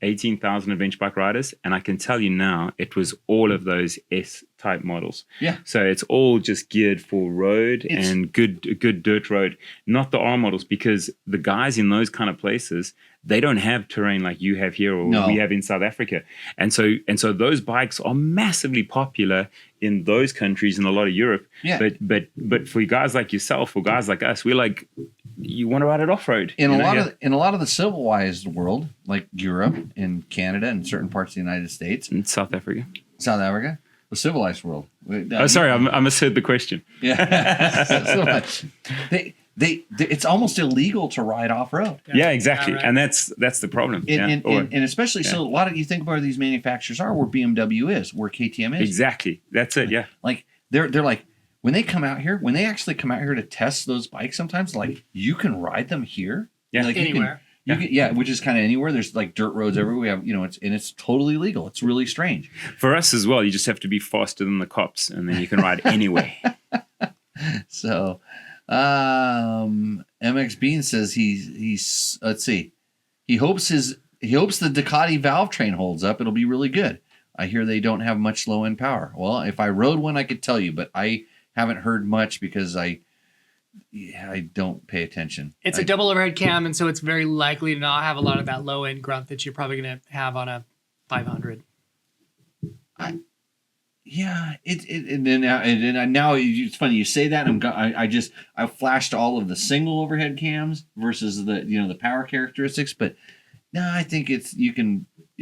18,000 adventure bike riders, and I can tell you now, it was all of those S-type models. Yeah. So it's all just geared for road and good dirt road, not the R models, because the guys in those kind of places, they don't have terrain like you have here or we have in South Africa. And so those bikes are massively popular in those countries and a lot of Europe. Yeah. But for guys like yourself or guys like us, we're like, you want to ride it off road in a lot of the civilized world, like Europe and Canada and certain parts of the United States and South Africa, the civilized world. Sorry, I misheard the question. Yeah, it's almost illegal to ride off road. Yeah, exactly, right. and that's the problem. And especially so a lot of you think about where these manufacturers are, where BMW is, where KTM is. Exactly, that's it. Yeah, like they're like. When they actually come out here to test those bikes, sometimes like you can ride them here, like anywhere. Which is kind of anywhere. There's like dirt roads everywhere. We have, it's totally legal. It's really strange. For us as well, you just have to be faster than the cops, and then you can ride anywhere. So, MX Bean says he's let's see, he hopes the Ducati valve train holds up. It'll be really good. I hear they don't have much low end power. Well, if I rode one, I could tell you, but I haven't heard much because I don't pay attention. It's a double overhead cam, and so it's very likely to not have a lot of that low end grunt that you're probably going to have on a 500. Now it's funny you say that. I flashed all of the single overhead cams versus the power characteristics, but no, I think it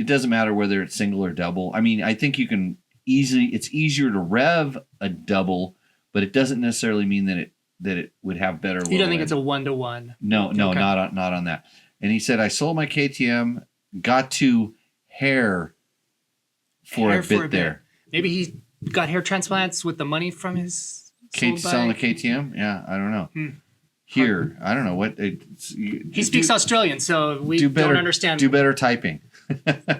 doesn't matter whether it's single or double. I mean, I think it's easier to rev a double, but it doesn't necessarily mean that it would have better. You don't think it's a 1-to-1? No, okay. not on that. And he said, I sold my KTM, got to hair for a bit there. Maybe he got hair transplants with the money from his selling the KTM. Yeah, I don't know. Here, I don't know what he speaks Australian, so we don't understand. Do better typing.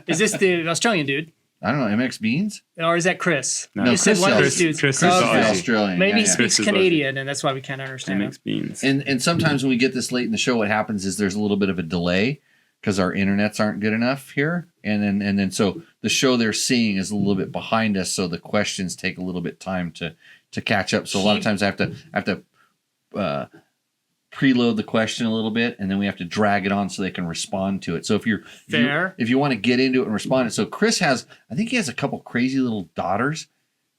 Is this the Australian dude? I don't know, MX Beans? Or is that Chris? No, you said one of these dudes. Chris is Australian. Maybe he speaks Canadian, and that's why we can't understand MX Beans. And sometimes when we get this late in the show, what happens is there's a little bit of a delay because our internets aren't good enough here, and then so the show they're seeing is a little bit behind us, so the questions take a little bit time to catch up. So a lot of times I have to preload the question a little bit, and then we have to drag it on so they can respond to it. So if you want to get into it and respond, so Chris I think he has a couple crazy little daughters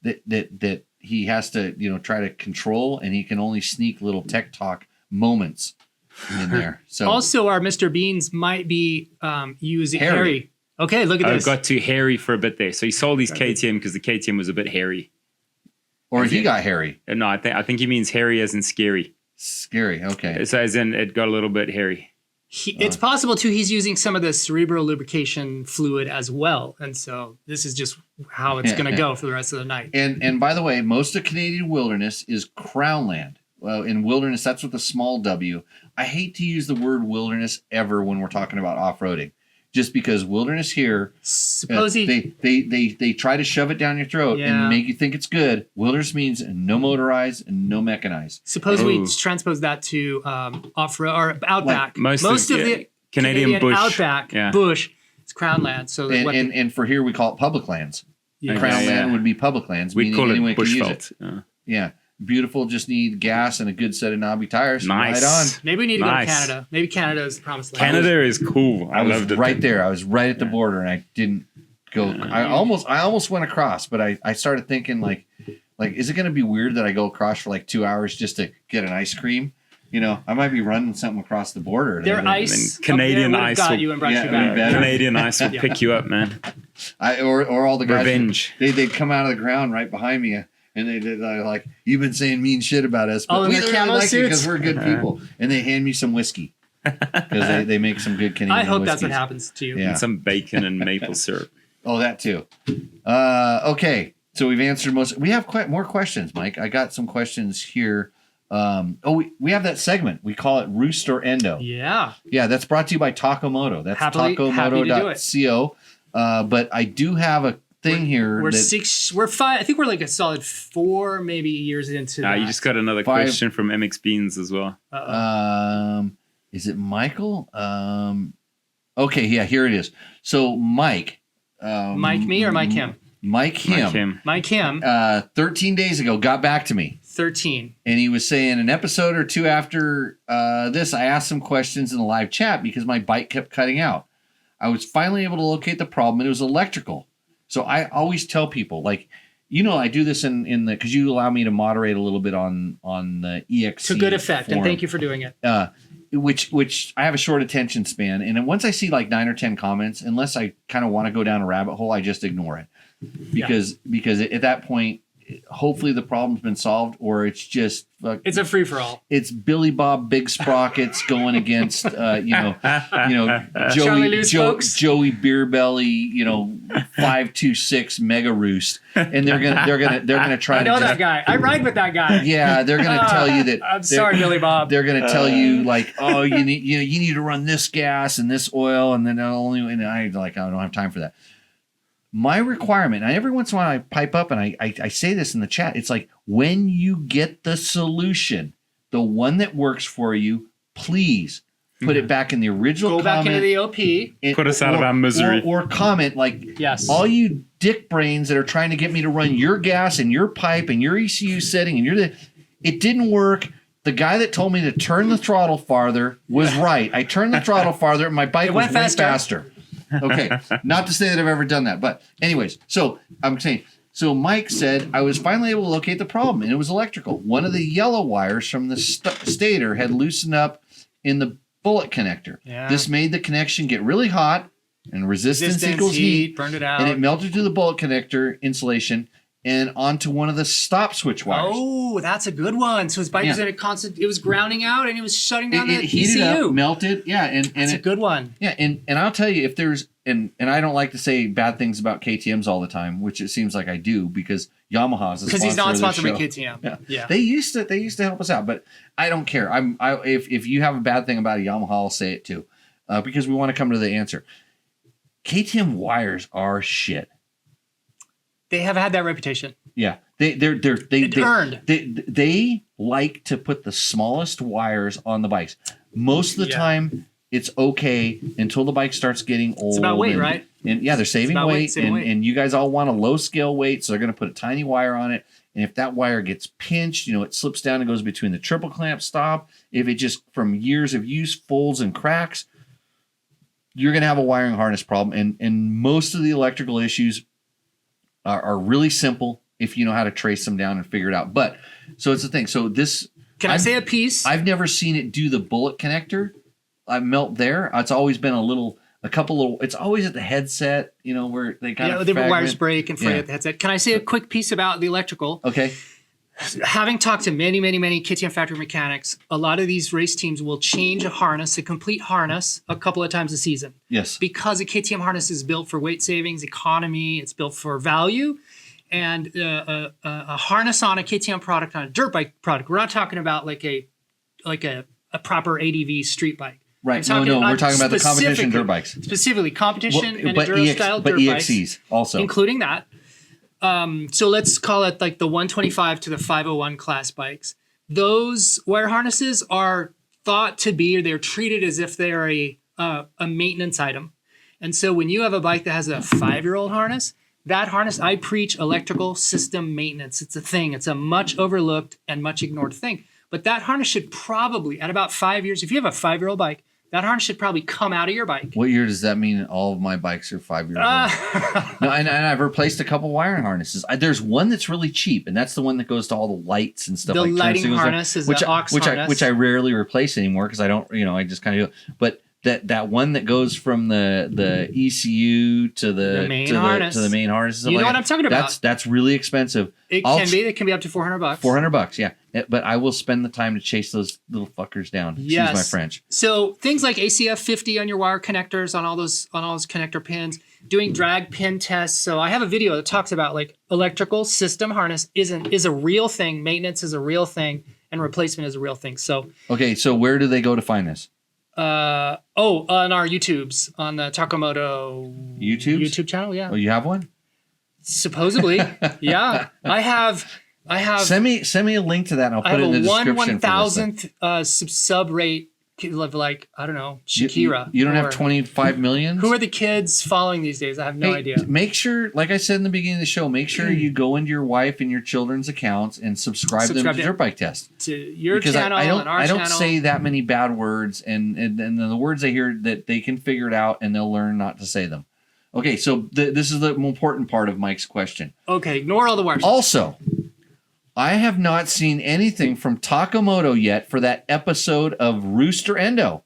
that he has to try to control, and he can only sneak little tech talk moments in there. So also, our Mr. Beans might be using Harry. Okay, look at this. I got to Harry for a bit there. So he sold his KTM because the KTM was a bit hairy. Or he got hairy. No, I think he means hairy as in scary. Scary, okay. So as in it got a little bit hairy. It's possible too he's using some of the cerebral lubrication fluid as well, and so this is just how it's going to go for the rest of the night. And by the way, most of Canadian wilderness is crownland. Well, in wilderness, that's with a small W. I hate to use the word wilderness ever when we're talking about off-roading, just because wilderness here, they try to shove it down your throat and make you think it's good. Wilderness means no motorized and no mechanized. Suppose we transpose that to off-road or outback. Like most of the Canadian bush, outback bush is crown land. So and for here we call it public lands. Yeah. Crown land would be public lands. We call it bush use felt. Yeah. Beautiful, just need gas and a good set of knobby tires. Nice. Right on. Maybe we need to go to Canada. Maybe Canada is the promised land. Canada is cool. I loved it. Right there. I was right at the border, and I didn't go. I almost went across, but I started thinking like, is it going to be weird that I go across for like 2 hours just to get an ice cream? I might be running something across the border. Their ice, Canadian ice, Canadian ice will pick you up, man. Or all the guys. Revenge. They'd come out of the ground right behind me. And they're like, you've been saying mean shit about us, but we really like you because we're good people. And they hand me some whiskey because they make some good Canadian whiskey. I hope that's what happens to you. Yeah. And some bacon and maple syrup. Oh, that too. Okay. So we've answered most. We have quite more questions, Mike. I got some questions here. We have that segment. We call it Roost or Endo. Yeah. Yeah, that's brought to you by Takamoto. That's Happy to do it. takamoto.co. But I do have a thing here. We're 5. I think we're like a solid 4 maybe years into that. You just got another 5. question from MX Beans as well. Is it Michael? Okay, yeah, here it is. So Mike. Mike me or Mike him? Mike him. Mike him. 13 days ago, got back to me. 13. And he was saying an episode or two after this, I asked some questions in the live chat because my bike kept cutting out. I was finally able to locate the problem, and it was electrical. So I always tell people, like, I do this in the, because you allow me to moderate a little bit on the EXC to good effect, forum, and thank you for doing it. Which I have a short attention span, and then once I see like 9 or 10 comments, unless I kind of want to go down a rabbit hole, I just ignore it because at that point, hopefully the problem's been solved, or it's just it's a free for all. It's Billy Bob Big Sprockets going against Joey Beer Belly, 526 Mega Roost, and they're gonna try. I know that guy. I ride with that guy. Yeah, they're gonna tell you that. I'm sorry, Billy Bob. They're gonna tell you like, oh, you need to run this gas and this oil, and then I don't have time for that. My requirement, and every once in a while I pipe up and I say this in the chat, it's like, when you get the solution, the one that works for you, please put it back in the original comment. Go back into the OP. Put us out of our misery. Or comment like, yes, all you dick brains that are trying to get me to run your gas and your pipe and your ECU setting and it didn't work. The guy that told me to turn the throttle farther was right. I turned the throttle farther and my bike went way faster. Okay, not to say that I've ever done that, but anyways, so I'm saying, so Mike said I was finally able to locate the problem, and it was electrical. One of the yellow wires from the stator had loosened up in the bullet connector. Yeah. This made the connection get really hot, and resistance equals heat, burned it out, and it melted through the bullet connector insulation and onto one of the stop switch wires. Oh, that's a good one. So his bike was in a constant, it was grounding out and it was shutting down the heated ECU. Up, melted, and that's a good one. Yeah, and I'll tell you, if there's, and I don't like to say bad things about KTMs all the time, which it seems like I do, because Yamaha's because he's not sponsored by KTM. Yeah. They used to help us out, but I don't care. If you have a bad thing about a Yamaha, I'll say it too, because we want to come to the answer. KTM wires are shit. They have had that reputation. Yeah, they like to put the smallest wires on the bikes. Most of the time, it's okay until the bike starts getting old. It's about weight, right? And yeah, they're saving weight, and you guys all want a low scale weight, so they're going to put a tiny wire on it. And if that wire gets pinched, it slips down and goes between the triple clamp stop. If it just from years of use folds and cracks, you're going to have a wiring harness problem. And most of the electrical issues are really simple if you know how to trace them down and figure it out. But so it's the thing. So this, can I say a piece? I've never seen it do the bullet connector. I melt there. It's always been a couple little. It's always at the headset, where they kind of the wires break and fray at the headset. Can I say a quick piece about the electrical? Okay. Having talked to many KTM factory mechanics, a lot of these race teams will change a complete harness, a couple of times a season. Yes. Because a KTM harness is built for weight savings, economy, it's built for value. And a harness on a KTM product, on a dirt bike product, we're not talking about like a proper ADV street bike. Right. We're talking about the competition dirt bikes. Specifically, competition and enduro-style dirt bikes. But EXCs also. Including that. So let's call it like the 125 to the 501 class bikes. Those wire harnesses are thought to be, or they're treated as if they are a maintenance item. And so when you have a bike that has a 5-year-old harness, that harness, I preach electrical system maintenance. It's a thing. It's a much overlooked and much ignored thing. But that harness should probably, at about 5 years, if you have a 5-year-old bike, that harness should probably come out of your bike. What year does that mean all of my bikes are 5 years old? No, and I've replaced a couple wiring harnesses. There's one that's really cheap, and that's the one that goes to all the lights and stuff. The like lighting harness is an aux harness. Which I rarely replace anymore because I don't, I just kind of do it. But that one that goes from the ECU to the main to harness. The main harness. You know what I'm talking about. That's really expensive. It can be up to $400. $400, yeah. But I will spend the time to chase those little fuckers down. Yes. Excuse my French. So things like ACF 50 on your wire connectors, on all those connector pins, doing drag pin tests. So I have a video that talks about like electrical system harness is a real thing, maintenance is a real thing, and replacement is a real thing. So Okay, so where do they go to find this? on our YouTubes, on the Takamoto YouTube channel, yeah. Oh, you have one? Supposedly, yeah. I have. Send me a link to that, and I'll put it in the description. 1/1000th sub rate of like, I don't know, Shakira. You don't have 25 million? Who are the kids following these days? I have no idea. Make sure, like I said in the beginning of the show, make sure you go into your wife and your children's accounts and subscribe them to Dirt Bike Test. To your Because channel and our I channel. don't say that many bad words, and the words I hear that they can figure it out and they'll learn not to say them. Okay, so this is the important part of Mike's question. Okay, ignore all the wires. Also, I have not seen anything from Takamoto yet for that episode of Roost or Endo.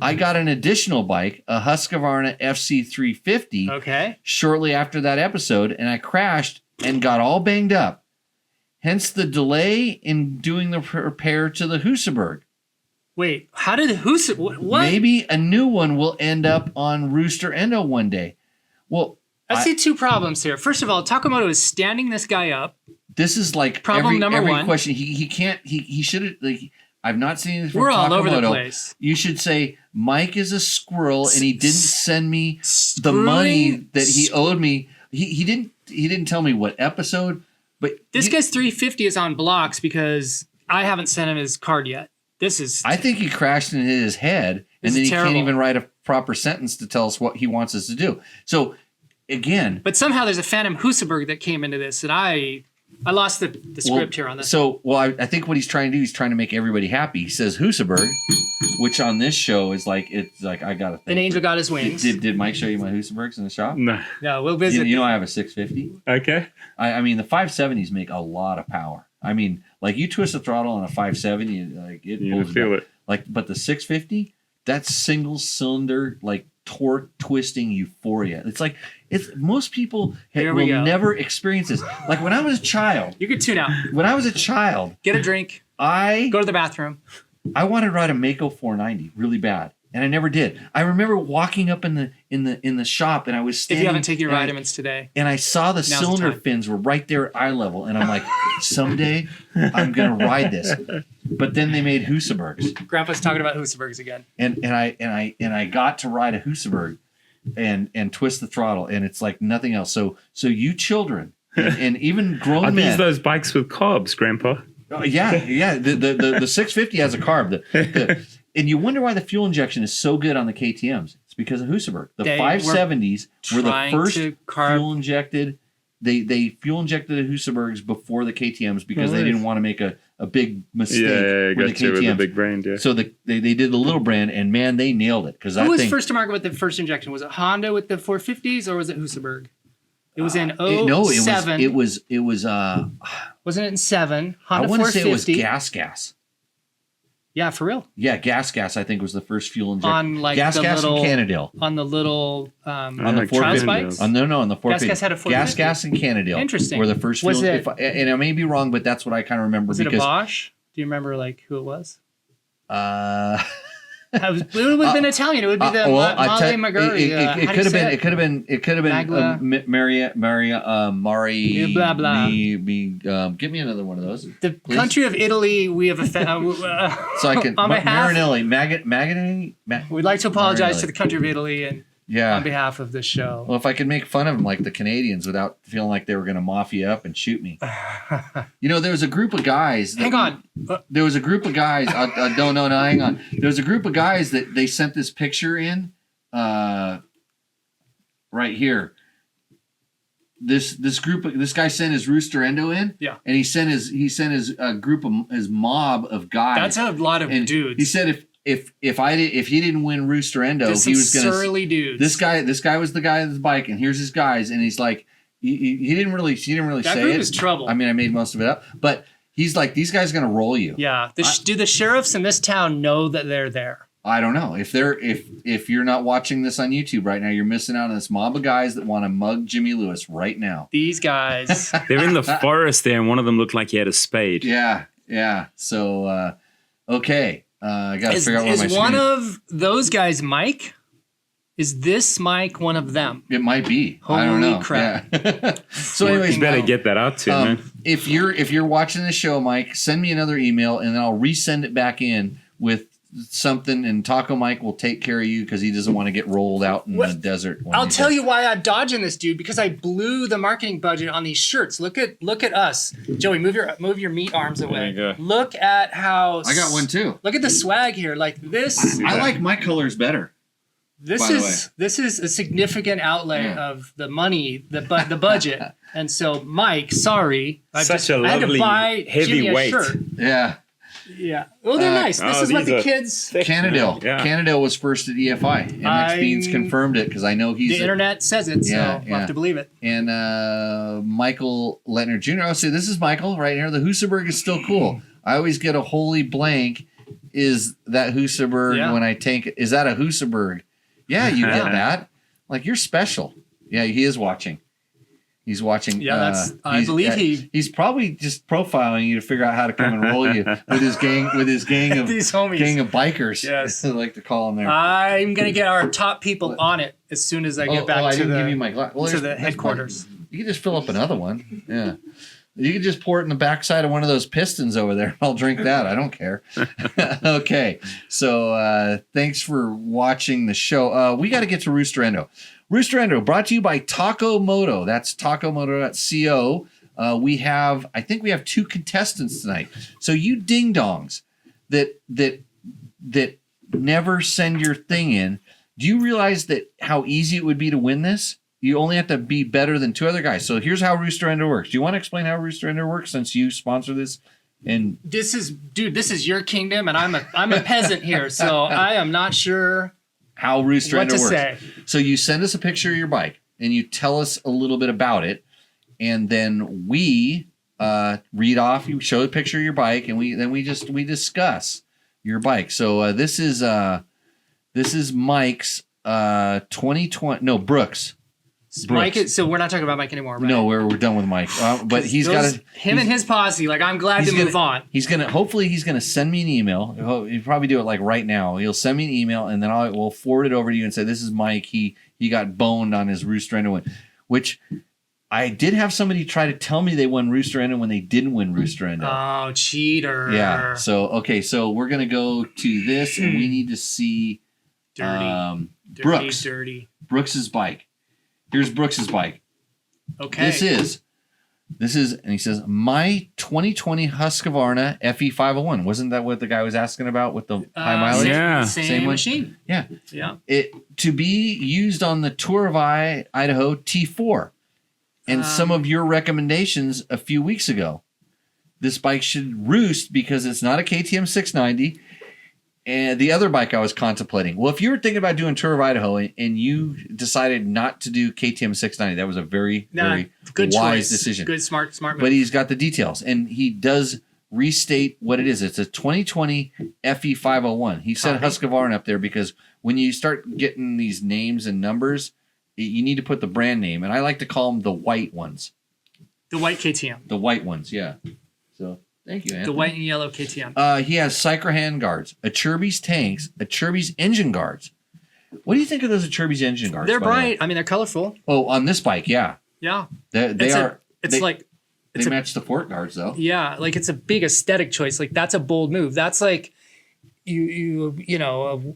I got an additional bike, a Husqvarna FC350, Okay. shortly after that episode, and I crashed and got all banged up. Hence the delay in doing the repair to the Husaberg. Wait, how did what? Maybe a new one will end up on Roost or Endo one day. Well, I see two problems here. First of all, Takamoto is standing this guy up. this is like Problem number every one. question. He can't. He should have. Like, I've not seen this from We're Takamoto. all over the place. You should say Mike is a squirrel, and he didn't send me the money that he owed me. He didn't tell me what episode. But This guy's 350 is on blocks because I haven't sent him his card yet. This is. I think he crashed and hit his head, This and then is he terrible. can't even write a proper sentence to tell us what he wants us to do. So again, But somehow there's a Phantom Husaberg that came into this, and I lost the script here on this. So, I think what he's trying to do, he's trying to make everybody happy. He says Husaberg, which on this show is like, it's like, I got to think. An angel got his wings. Did Mike show you my Husabergs in the shop? No. No, we'll visit. You know I have a 650. Okay. I mean, the 570s make a lot of power. I mean, like you twist the throttle on a 570, like it You pulls feel back. it. Like, but the 650, that's single cylinder, like torque twisting euphoria. It's most people Here will we go. never experience this. Like when I was a child, You could tune out, get a drink, I go to the bathroom. wanted to ride a Mako 490 really bad, and I never did. I remember walking up in the shop, and I was If standing. you haven't taken your and I- vitamins today, and I saw the the cylinder time. fins were right there at eye level, and I'm like, someday I'm gonna ride this. But then they made Husabergs, Grandpa's talking about Husabergs again. and I got to ride a Husaberg, and twist the throttle, and it's like nothing else. So you children and even grown Are men. these those bikes with carbs, Grandpa? Oh, yeah. The 650 has a carb. And you wonder why the fuel injection is so good on the KTMs. It's because of Husaberg. The They 570s were the trying first to carb- fuel injected. They fuel injected the Husabergs before the KTMs because they Nice. didn't want to make a big mistake Yeah, with the got you with KTMs. the big brand, yeah. So they did the little brand, and man, they nailed it. Because Who was first to market with the first injection? Was it Honda with the 450s or was it Husaberg? It was in 07. it was. Wasn't it in 7? I Honda want to say it was 450. gas. Yeah, for real. Yeah, gas. I think was the first fuel injection. On like gas the and little Cannondale. on the little On the like Trials trials bikes. On the 450. Gas had a 450. Gas and Cannondale. Interesting. Were the first Was fuel. it- And I may be wrong, but that's what I kind of remember. Was it a because, Bosch? Do you remember like who it was? Uh, It would have been Italian. It would be the I tell- Male Maguri. it could have been. It could have been. Magla. Mari. Blah, blah. Give me another one of those, The please. country of Italy. We have so I can. on behalf. Marinelli. Maganelli. We'd like to apologize Marinelli. to the country of Italy and Yeah. on behalf of this show. Well, if I could make fun of them like the Canadians without feeling like they were going to mafia up and shoot me. There was a group of guys. Hang on. There was a group of guys. No, hang on. There was a group of guys that they sent this picture in. Right here. This guy sent his Rooster Endo in. Yeah. And he sent his group of his mob of guys. That's a lot of and dudes. He said if he didn't win Rooster Endo, Just he some was going to surly dudes. This guy was the guy with the bike, and here's his guys, and he's like, he didn't really That say group it. is trouble. I mean, I made most of it up, but he's like, these guys are gonna roll you. Yeah. Do the sheriffs in this town know that they're there? I don't know if you're not watching this on YouTube right now, you're missing out on this mob of guys that want to mug Jimmy Lewis right now. These guys. They're in the forest there, and one of them looked like he had a spade. Yeah. So okay, I got to figure out where my Is one of those guys Mike? Is this Mike one of them? It might be. I don't know. Holy crap. Yeah. So anyways, You better get that out to man. if you're watching the show, Mike, send me another email and then I'll resend it back in with something, and Taco Mike will take care of you because he doesn't want to get rolled out in the desert. I'll tell you why I'm dodging this dude, because I blew the marketing budget on these shirts. Look at us. Joey, move your meat arms away. There you go. Look at how I got one too. Look at the swag here. Like this. I like my colors better. This is a significant outlay of the money, the budget. And so, Mike, sorry, I had to buy Jimmy a heavyweight. shirt. Yeah. Well, they're nice. This is what the kids. Cannondale. Yeah. Cannondale was first at EFI. MX Beans confirmed it because I know he's The internet says it, so we'll have to believe it. And Michael Lettner Jr. I'll say this is Michael right here. The Husaberg is still cool. I always get a holy blank. Is that Husaberg when I tank it? Is that a Husaberg? Yeah, you get that. Like, you're special. Yeah, he is watching. He's watching. Yeah, I believe he's probably just profiling you to figure out how to come and roll you with his gang of these homies. gang of bikers. Yes, I like to call them there. I'm gonna get our top people on it as soon as I get back to the headquarters. You can just fill up another one. Yeah. You can just pour it in the backside of one of those pistons over there. I'll drink that. I don't care. Okay. So thanks for watching the show. We got to get to Rooster Endo. Rooster Endo brought to you by Taco Moto. That's tacomoto.co. I think we have 2 contestants tonight. So you ding dongs that never send your thing in. Do you realize that how easy it would be to win this? You only have to be better than 2 other guys. So here's how Rooster Ender works. Do you want to explain how Rooster Ender works since you sponsor this? And this is your kingdom, and I'm a peasant here, so I am not sure how Rooster Ender works. Say. So you send us a picture of your bike, and you tell us a little bit about it, and then we read off. You show the picture of your bike, and we discuss your bike. So this is Mike's 2020. No, Brooks. Mike, so we're not talking about Mike anymore, right? No, we're done with Mike. But he's got him and his posse. Like, I'm glad to move on. Hopefully he's gonna send me an email. He'll probably do it like right now. He'll send me an email, and then we'll forward it over to you and say, "This is Mike. He got boned on his Rooster Endo win," which I did have somebody try to tell me they won Rooster Endo when they didn't win Rooster Endo. Oh, cheater! Yeah. So we're gonna go to this, and we need to see dirty. Brooks's bike. Here's Brooks's bike. Okay. This is, and he says, my 2020 Husqvarna FE501. Wasn't that what the guy was asking about with the high mileage? Yeah. Same machine. Yeah. Yeah. It to be used on the Tour of Idaho T4. And some of your recommendations a few weeks ago. This bike should roost because it's not a KTM 690. And the other bike I was contemplating. Well, if you were thinking about doing Tour of Idaho and you decided not to do KTM 690, that was a very good wise choice. decision. Good, smart move. But he's got the details, and he does restate what it is. It's a 2020 FE501. He said Husqvarna up there because when you start getting these names and numbers, you need to put the brand name, and I like to call them the white ones. The white KTM. The white ones, yeah. So thank you, Anthony. The white and yellow KTM. He has Cycra hand guards, Acerbis tanks, Acerbis engine guards. What do you think of those Acerbis engine guards? They're bright. I mean, they're colorful. Oh, on this bike, yeah. Yeah. They match the Fort guards, though. Yeah, like it's a big aesthetic choice. Like, that's a bold move. That's like you know,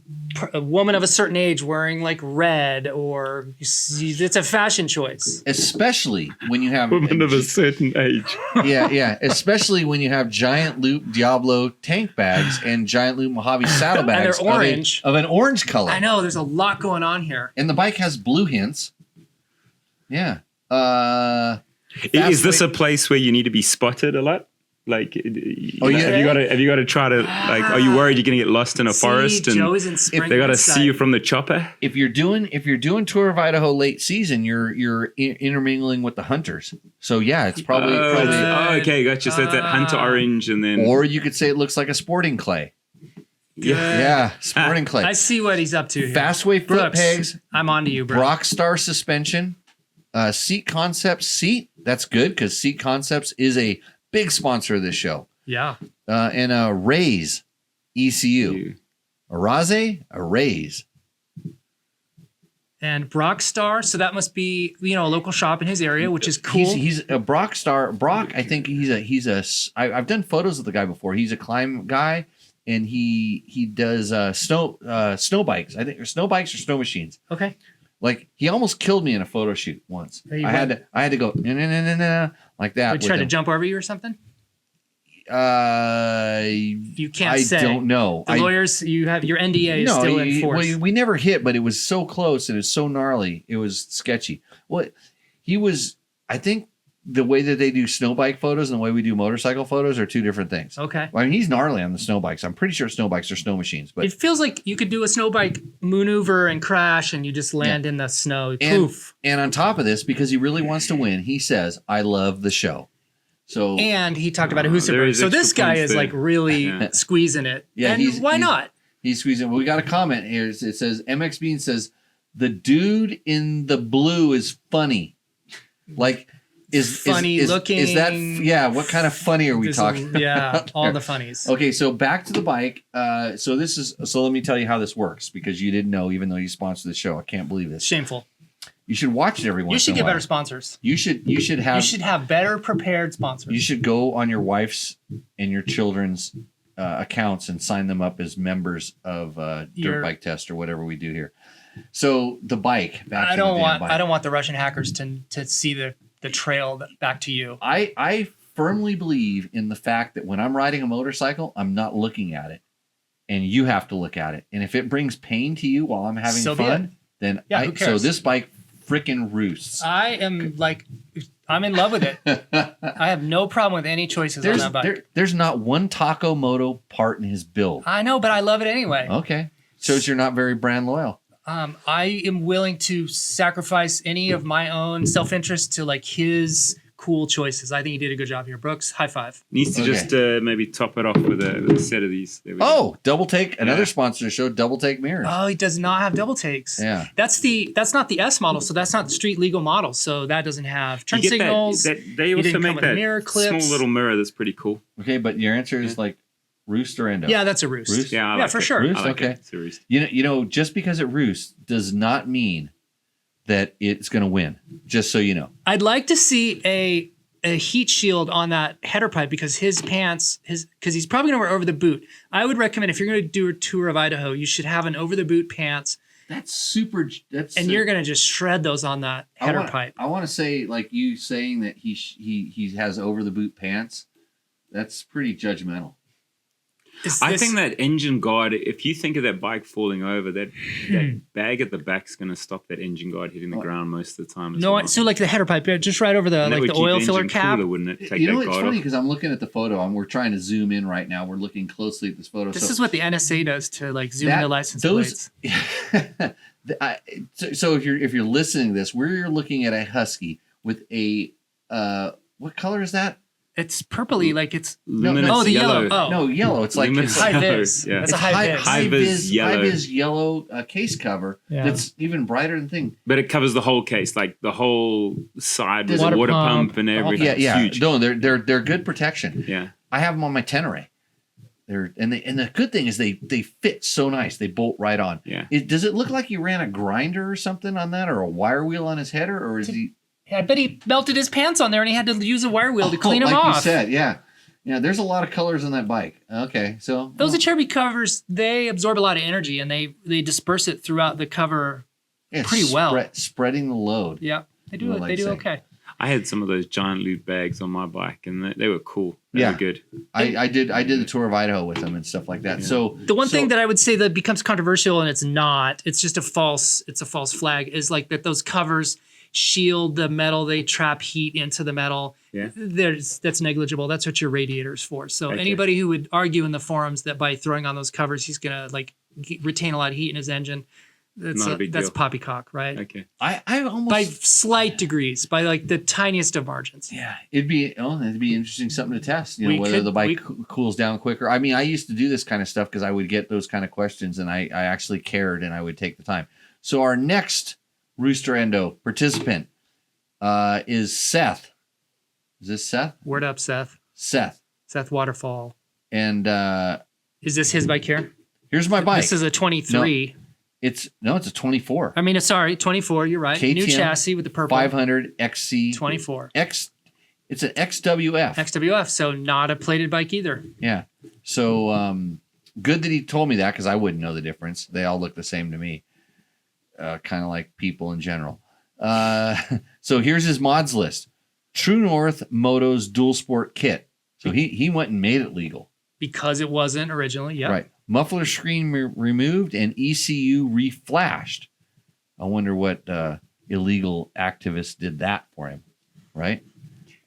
a woman of a certain age wearing like red, or it's a fashion choice. Especially when you have women of a certain age. Yeah. Especially when you have Giant Loop Diablo tank bags and Giant Loop Mojave saddlebags. And they're orange. Of an orange color. I know, there's a lot going on here. And the bike has blue hints. Yeah. Is this a place where you need to be spotted a lot? Like, have you got to try to, like, are you worried you're going to get lost in a forest and they got to see you from the chopper? If you're doing Tour of Idaho late season, you're intermingling with the hunters. So yeah, it's probably. Okay, gotcha. So it's that hunter orange, and then, or you could say it looks like a sporting clay. Yeah, sporting clay. I see what he's up to here. Fastway foot Brooks, pegs. I'm on to you, bro. Rockstar suspension. Seat Concepts seat. That's good because Seat Concepts is a big sponsor of this show. Yeah. And a Raise ECU. A Raze, a Raise. And Brockstar, so that must be a local shop in his area, which is cool. He's a Brockstar. Brock, I think I've done photos of the guy before. He's a climb guy, and he does snow bikes. I think or snow bikes or snow machines. Okay. Like he almost killed me in a photo shoot once. Hey, I had to go no like that. They tried to jump over you or something? You can't I say. I don't know. The lawyers, you have your NDA is still in force. We never hit, but it was so close and it was so gnarly. It was sketchy. Well, I think the way that they do snow bike photos and the way we do motorcycle photos are two different things. Okay. Well, I mean, he's gnarly on the snow bikes. I'm pretty sure snow bikes are snow machines, but It feels like you could do a snow bike maneuver and crash and you just land in the snow. Poof. and on top of this, because he really wants to win, he says, "I love the show." So And he talked about a there Husaberg. is So extra this guy points is there. like really Yeah. squeezing it. Yeah, and why not? He's squeezing. Well, we got a comment here. It says MX Bean says the dude in the blue is funny. Like Funny looking. Is that what kind of funny are we There's talking? Yeah, all the funnies. Okay, so back to the bike. So let me tell you how this works because you didn't know, even though you sponsored the show. I can't believe this. Shameful. You should watch it every once. You should in a get while. better sponsors. You should have better prepared sponsors. You should go on your wife's and your children's accounts and sign them up as members of Dirt Bike Test or whatever we do here. So the bike. I don't want the Russian hackers to see the trail back to you. I firmly believe in the fact that when I'm riding a motorcycle, I'm not looking at it, and you have to look at it. And if it brings pain to you while I'm having So be fun, then Yeah, who cares? so this bike freaking roosts. I'm in love with it. I have no problem with any choices on that bike. There's not one Taco Moto part in his build. I know, but I love it anyway. Okay, shows you're not very brand loyal. I am willing to sacrifice any of my own self-interest to like his cool choices. I think he did a good job here. Brooks, high five. Needs to just maybe top it off with a set of these. There we go. Oh, Double Take, another sponsor show, Double Take mirrors. Oh, he does not have double takes. Yeah. That's not the S model, so that's not the street legal model. So that doesn't have turn You get signals. they He also didn't come make with that mirror clips. small little mirror that's pretty cool. Okay, but your answer is like Roost or Endo? Yeah, that's a Roost. Roost? Yeah, I Yeah, like for it. sure. Roost? I like Okay. it. It's a Roost. You know, just because it roosts does not mean that it's going to win. Just so you know. I'd like to see a heat shield on that header pipe because his pants, because he's probably going to wear over the boot. I would recommend if you're going to do a tour of Idaho, you should have an over the boot pants, That's super. and you're going to just shred those on that header pipe. I want to say, like you saying that he has over the boot pants. That's pretty judgmental. I think that engine guard, if you think of that bike falling over, that bag at the back is going to stop that engine guard hitting the ground most of the time. No, well. so like the header pipe, just right over the And that like would the keep oil the filler engine cap. cooler, wouldn't it? Take You know, that it's guard funny off. because I'm looking at the photo and we're trying to zoom in right now. We're looking closely at this photo. This is what the NSA does to like zoom in the license plates. So if you're listening to this, we're looking at a Husky with a what color is that? It's purpley, like it's Luminous oh, the yellow. yellow. Oh, No, yellow. It's like Luminous it's high yellow, vis. yeah. That's a high vis. High vis yellow. High vis yellow case cover. Yeah. That's even brighter than thing. But it covers the whole case, like the whole side with Water the water pump. pump and everything. Yeah, yeah. Huge. No, they're good protection. Yeah. I have them on my Tenere. And the good thing is they fit so nice. They bolt right on. Yeah. Does it look like he ran a grinder or something on that, or a wire wheel on his header, or is he? I bet he melted his pants on there and he had to use a wire wheel to clean them like off. you said, yeah. There's a lot of colors on that bike. Okay, so Those Acerbi covers, they absorb a lot of energy and they disperse it throughout the cover yeah, pretty well. spreading the load. Yeah, they do. What I like They do saying. okay. I had some of those giant loot bags on my bike, and they were cool. They Yeah. were good. I did the tour of Idaho with them and stuff like that. Yeah. So The one thing that I would say that becomes controversial and it's not, it's just a false flag, is like that those covers shield the metal, they trap heat into the metal. Yeah. That's negligible. That's what your radiator's for. So Okay. anybody who would argue in the forums that by throwing on those covers he's gonna like retain a lot of heat in his engine, That's Not a big that's deal. poppycock, right? Okay. I almost By slight degrees, by like the tiniest of margins. yeah, it'd be interesting something to test. You know, We whether could- the bike we- cools down quicker. I mean, I used to do this kind of stuff because I would get those kind of questions, and I actually cared, and I would take the time. So our next Rooster Endo participant is Seth. Is this Seth? Word up, Seth. Seth. Seth Waterfall. And Is this his bike here? here's my bike. This is a 23. It's a 24. I mean, sorry, 24. You're right. New KTM chassis with the purple. 500 XC 24. X. It's an XWF. XWF, so not a plated bike either. Yeah. So good that he told me that because I wouldn't know the difference. They all look the same to me. Kind of like people in general. So here's his mods list. True North Moto's dual sport kit. So he went and made it legal. Because it wasn't originally. Yep. Right. Muffler screen removed and ECU reflashed. I wonder what illegal activist did that for him. Right.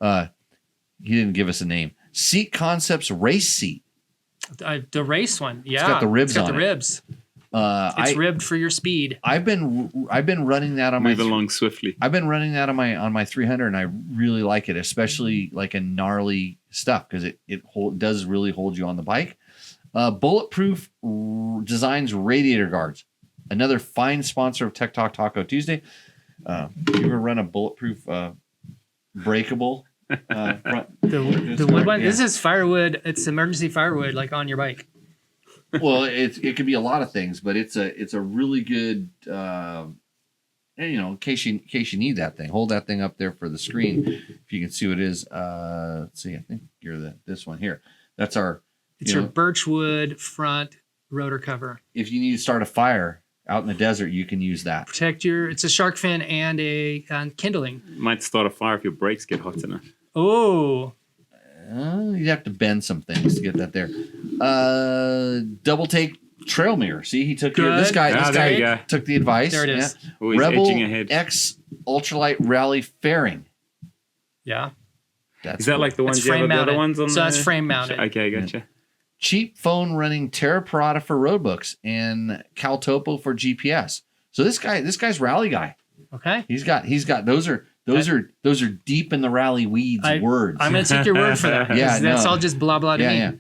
He didn't give us a name. Seat Concepts race seat. The race one. Yeah. got the ribs It's got on the it. ribs. It's ribbed for your speed. I've been running that on Move my along swiftly. I've been running that on my 300 and I really like it, especially like in gnarly stuff because it does really hold you on the bike. Bulletproof Designs radiator guards, another fine sponsor of Tech Talk Taco Tuesday. You ever run a bulletproof breakable front? The wood one. Yeah. This is firewood. It's emergency firewood, like on your bike. Well, it could be a lot of things, but it's a really good. In case you need that thing, hold that thing up there for the screen if you can see what it is. Let's see. I think you're this one here. That's our. It's your birchwood front rotor cover. If you need to start a fire out in the desert, you can use that. Protect your. It's a shark fin and a kindling. Might start a fire if your brakes get hot enough. Oh, You'd have to bend some things to get that there. Double take trail mirror. See, he took this guy. Ah, This there you guy go. took the advice. There it is. Yeah. Always Rebel edging ahead. X Ultralight Rally fairing. yeah. That's Is that cool. like the ones It's you have frame the other mounted. ones on? So that's frame mounted. Okay, gotcha. cheap phone running Terra Parata for roadbooks and Caltopo for GPS. So this guy's rally guy. Okay. He's got those are deep in the rally weeds words. I'm going to take your word for that. Yeah, That's no. all just blah, blah to me. yeah.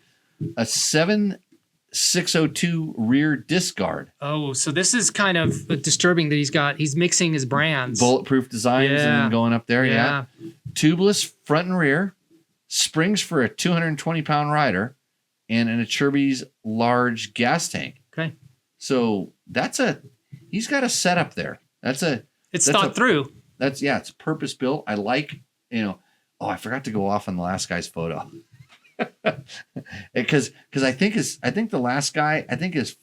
A 7602 rear disc guard. Oh, so this is kind of disturbing that he's mixing his brands. Bulletproof designs and Yeah. then going up there. Yeah. Tubeless front and rear. Springs for a 220-pound rider. And an Achirby's large gas tank. Okay. So he's got a setup there. It's thought through. It's purpose built. I like, I forgot to go off on the last guy's photo. Because I think the last guy, his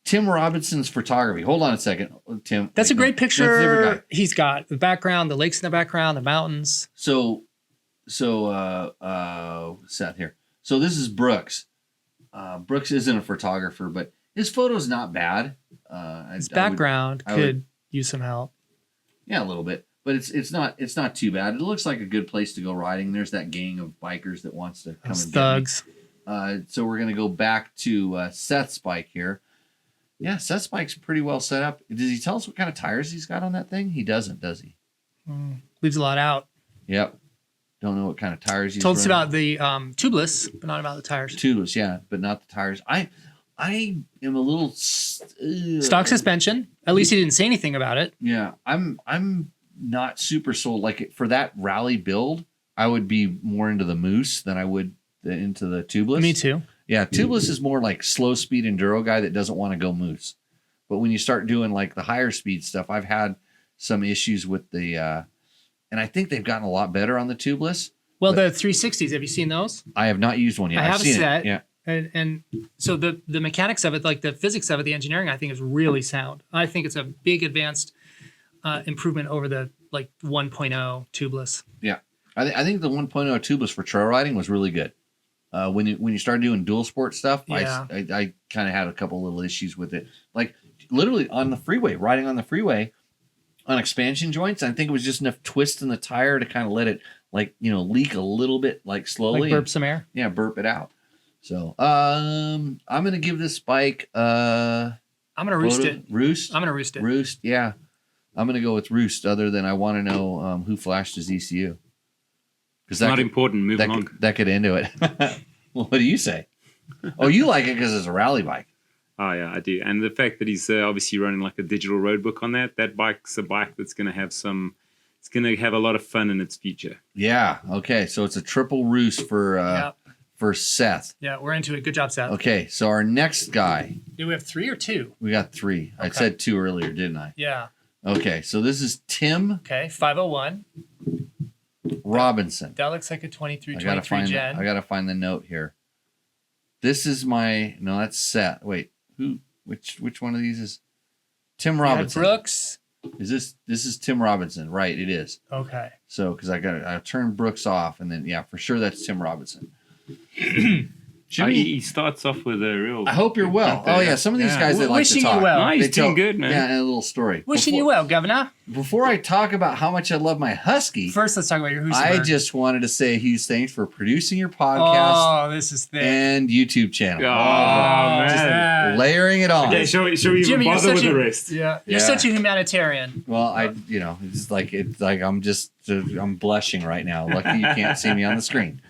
Tim Robinson's photography. Hold on a second, Tim. That's a great That's a different picture. guy. He's got the background, the lakes in the background, the mountains. So Seth here. So this is Brooks. Brooks isn't a photographer, but his photo's not bad. His background could use some help. Yeah, a little bit, but it's not too bad. It looks like a good place to go riding. There's that gang of bikers that wants to come Those and thugs. get me. So we're gonna go back to Seth's bike here. Yeah, Seth's bike's pretty well set up. Does he tell us what kind of tires he's got on that thing? He doesn't, does he? Leaves a lot out. Yep. Don't know what kind of tires he's Told us running. about the tubeless, but not about the tires. Tubeless, yeah, but not the tires. I am a little Stock suspension. At least he didn't say anything about it. Yeah, I'm not super sold. Like for that rally build, I would be more into the Moose than I would into the tubeless. Me too. Yeah, tubeless is more like slow speed enduro guy that doesn't want to go Moose. But when you start doing like the higher speed stuff, I've had some issues with the and I think they've gotten a lot better on the tubeless. Well, the 360s, have you seen those? I have not used one yet. I have I've seen a set. it. Yeah. And so the mechanics of it, like the physics of it, the engineering, I think is really sound. I think it's a big advanced improvement over the 1.0 tubeless. Yeah. I think the 1.0 tubeless for trail riding was really good. When you started doing dual sport stuff, Yeah. I kind of had a couple little issues with it. Like literally on the freeway, riding on the freeway on expansion joints, I think it was just enough twist in the tire to kind of let it leak a little bit slowly. Like burp some air. Yeah, burp it out. So I'm gonna give this bike I'm I'm gonna roost it. Roost? I'm gonna roost it. Roost, yeah. I'm going to go with Roost, other than I want to know who flashed his ECU. It's not important. Move along. That could end it. Well, what do you say? Oh, you like it because it's a rally bike. Oh, yeah, I do. And the fact that he's obviously running like a digital road book on that bike's a bike that's going to have it's going to have a lot of fun in its future. Yeah. Okay. So it's a triple Roost for Seth. Yeah, we're into it. Good job, Seth. Okay. So our next guy. Do we have 3 or 2? We got 3. Okay. I said 2 earlier, didn't I? Yeah. Okay. So this is Tim. Okay, 501. Robinson. That looks like a 23 I gotta find. gen. I gotta find the note here. This is my. No, that's Seth. Wait, who? Which one of these is Tim Robinson? Brooks. Is this is Tim Robinson? Right, it is. Okay. So because I turned Brooks off, and then yeah, for sure that's Tim Robinson. He starts off with a real. I hope you're well. Oh yeah, some of these guys they like to Wishing talk. you well. No, he's They tell- doing good, man. Yeah, and a little story. Wishing you well, Governor. Before I talk about how much I love my husky, First, let's talk about your I Hoosenberg. just wanted to say a huge thanks for producing your podcast Oh, this is thick. and YouTube channel. Oh, man. Layering it on. Okay, shall we even Jimmy, you're bother with such the a- rest? Yeah, you're Yeah. such a humanitarian. Well, it's like I'm blushing right now. Lucky you can't see me on the screen.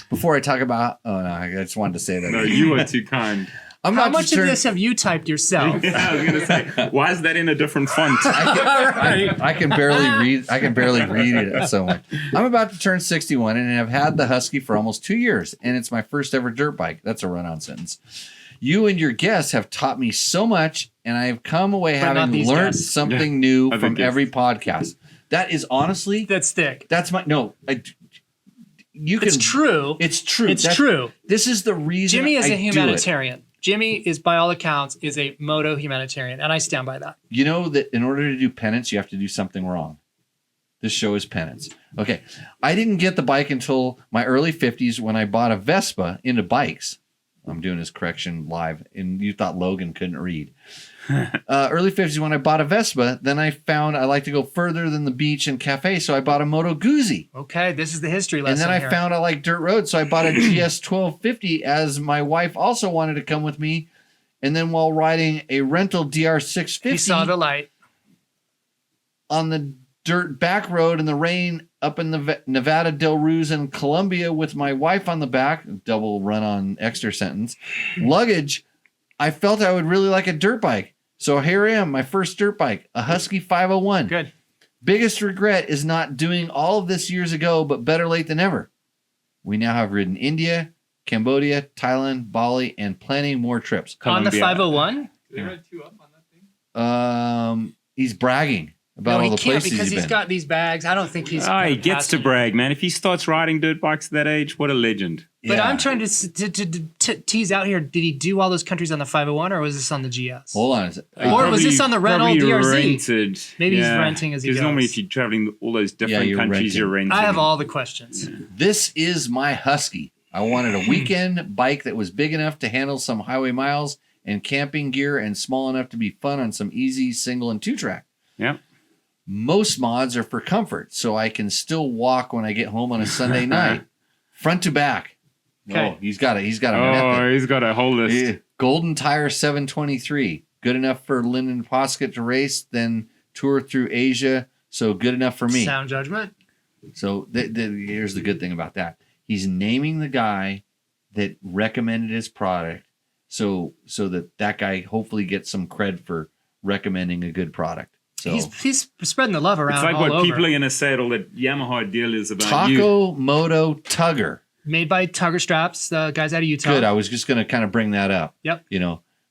Before I talk about, I just wanted to say that. No, you are too kind. I'm How not much of this have you typed yourself? Yeah, I was gonna say, why is that in a different font? I can barely read. I can barely read it so much. I'm about to turn 61 and have had the Husky for almost 2 years, and it's my first ever dirt bike. That's a run-on sentence. You and your guests have taught me so much, and I have come away But not having these learned guests. something new Other from guests. every podcast. That is honestly, That's thick. that's my no. You can. It's true. It's true. It's true. This is the reason. Jimmy is I a do it. humanitarian. Jimmy is, by all accounts, is a moto humanitarian, and I stand by that. You know that in order to do penance, you have to do something wrong. This show is penance. Okay. I didn't get the bike until my early 50s when I bought a Vespa into bikes. I'm doing this correction live, and you thought Logan couldn't read. Early 50s when I bought a Vespa, then I found I like to go further than the beach and cafe, so I bought a Moto Guzzi. Okay, this is the history lesson. And then I here. found I like dirt roads, so I bought a GS 1250 as my wife also wanted to come with me. And then while riding a rental DR 650, he saw the light. on the dirt back road in the rain up in the Nevada, Del Ruz, and Columbia with my wife on the back, double run on extra sentence, luggage, I felt I would really like a dirt bike. So here I am, my first dirt bike, a Husky 501. Good. Biggest regret is not doing all of this years ago, but better late than never. We now have ridden India, Cambodia, Thailand, Bali, and planning more trips. On the Colombia. 501? They read 2 up on that thing. He's bragging about No, all he the can't places because he's he's been. got these bags. I don't think he's. He gonna gets pass to it. brag, man. If he starts riding dirt bikes at that age, what a legend. But Yeah. I'm trying to tease out here. Did he do all those countries on the 501 or was this on the GS? Hold on. Or was this on the rental Probably DRZ? rented. Maybe he's renting as he Because normally goes. if you're traveling all those different you're countries, renting. you're renting. I have all the questions. This is my Husky. I wanted a weekend bike that was big enough to handle some highway miles and camping gear and small enough to be fun on some easy single and 2-track. Yeah. Most mods are for comfort, so I can still walk when I get home on a Sunday night, front to back. Okay. Oh, he's got a Oh, method. he's got a whole list. Yeah. Golden Tire 723, good enough for Lyndon Poskett to race, then tour through Asia. So good enough for me. Sound judgment. So here's the good thing about that. He's naming the guy that recommended his product, so that guy hopefully gets some cred for recommending a good product. So He's spreading the love around It's like all what over. people are going to say at all that Yamaha deal is about you. Taco Moto Tugger. Made by Tugger Straps, the guys out of Utah. Good. I was just going to kind of bring that up. Yep.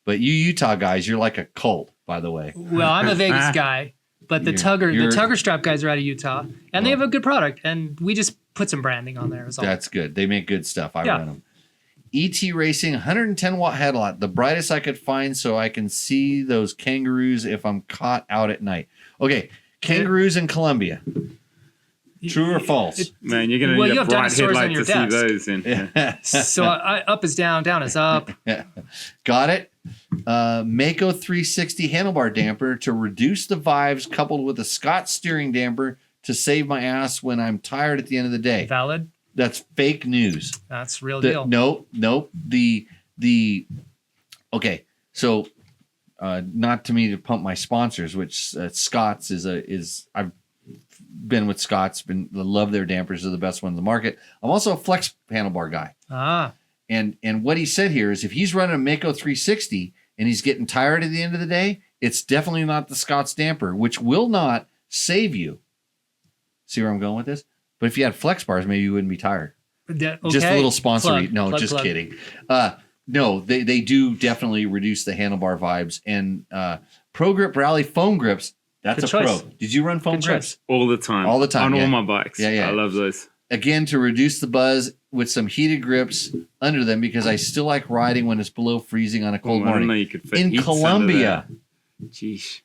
But you Utah guys, you're like a cult, by the way. Well, I'm a Vegas guy, but the You're- Tugger Strap guys are out of Utah, and they have a good product, and we just put some branding on there. Is all. That's good. They make good stuff. I Yeah. run them. ET Racing 110 watt headlight, the brightest I could find so I can see those kangaroos if I'm caught out at night. Okay, kangaroos in Colombia. True or false? Man, you're going to Well, need you a have bright dinosaurs on headlight your to see desk. those. In. So up is down, down is up. Got it. Mako 360 handlebar damper to reduce the vibes, coupled with a Scott steering damper to save my ass when I'm tired at the end of the day. Valid. That's fake news. That's real deal. Nope. Okay. So not to me to pump my sponsors, which Scott's is I've been with Scott's, love their dampers, they're the best ones in the market. I'm also a flex handlebar guy. And what he said here is if he's running a Mako 360 and he's getting tired at the end of the day, it's definitely not the Scott's damper, which will not save you. See where I'm going with this? But if you had flex bars, maybe you wouldn't be tired. Okay. Just a little sponsor. Plug. Kidding. No, they do definitely reduce the handlebar vibes. And Pro Grip Rally foam grips, that's Good a choice. pro. Did you run foam grips? All the time. All the time, On yeah. all my bikes. Yeah. I love those. Again, to reduce the buzz with some heated grips under them because I still like riding when it's below freezing on a cold I don't know morning. you could fit In heats under Colombia. that. Jeez.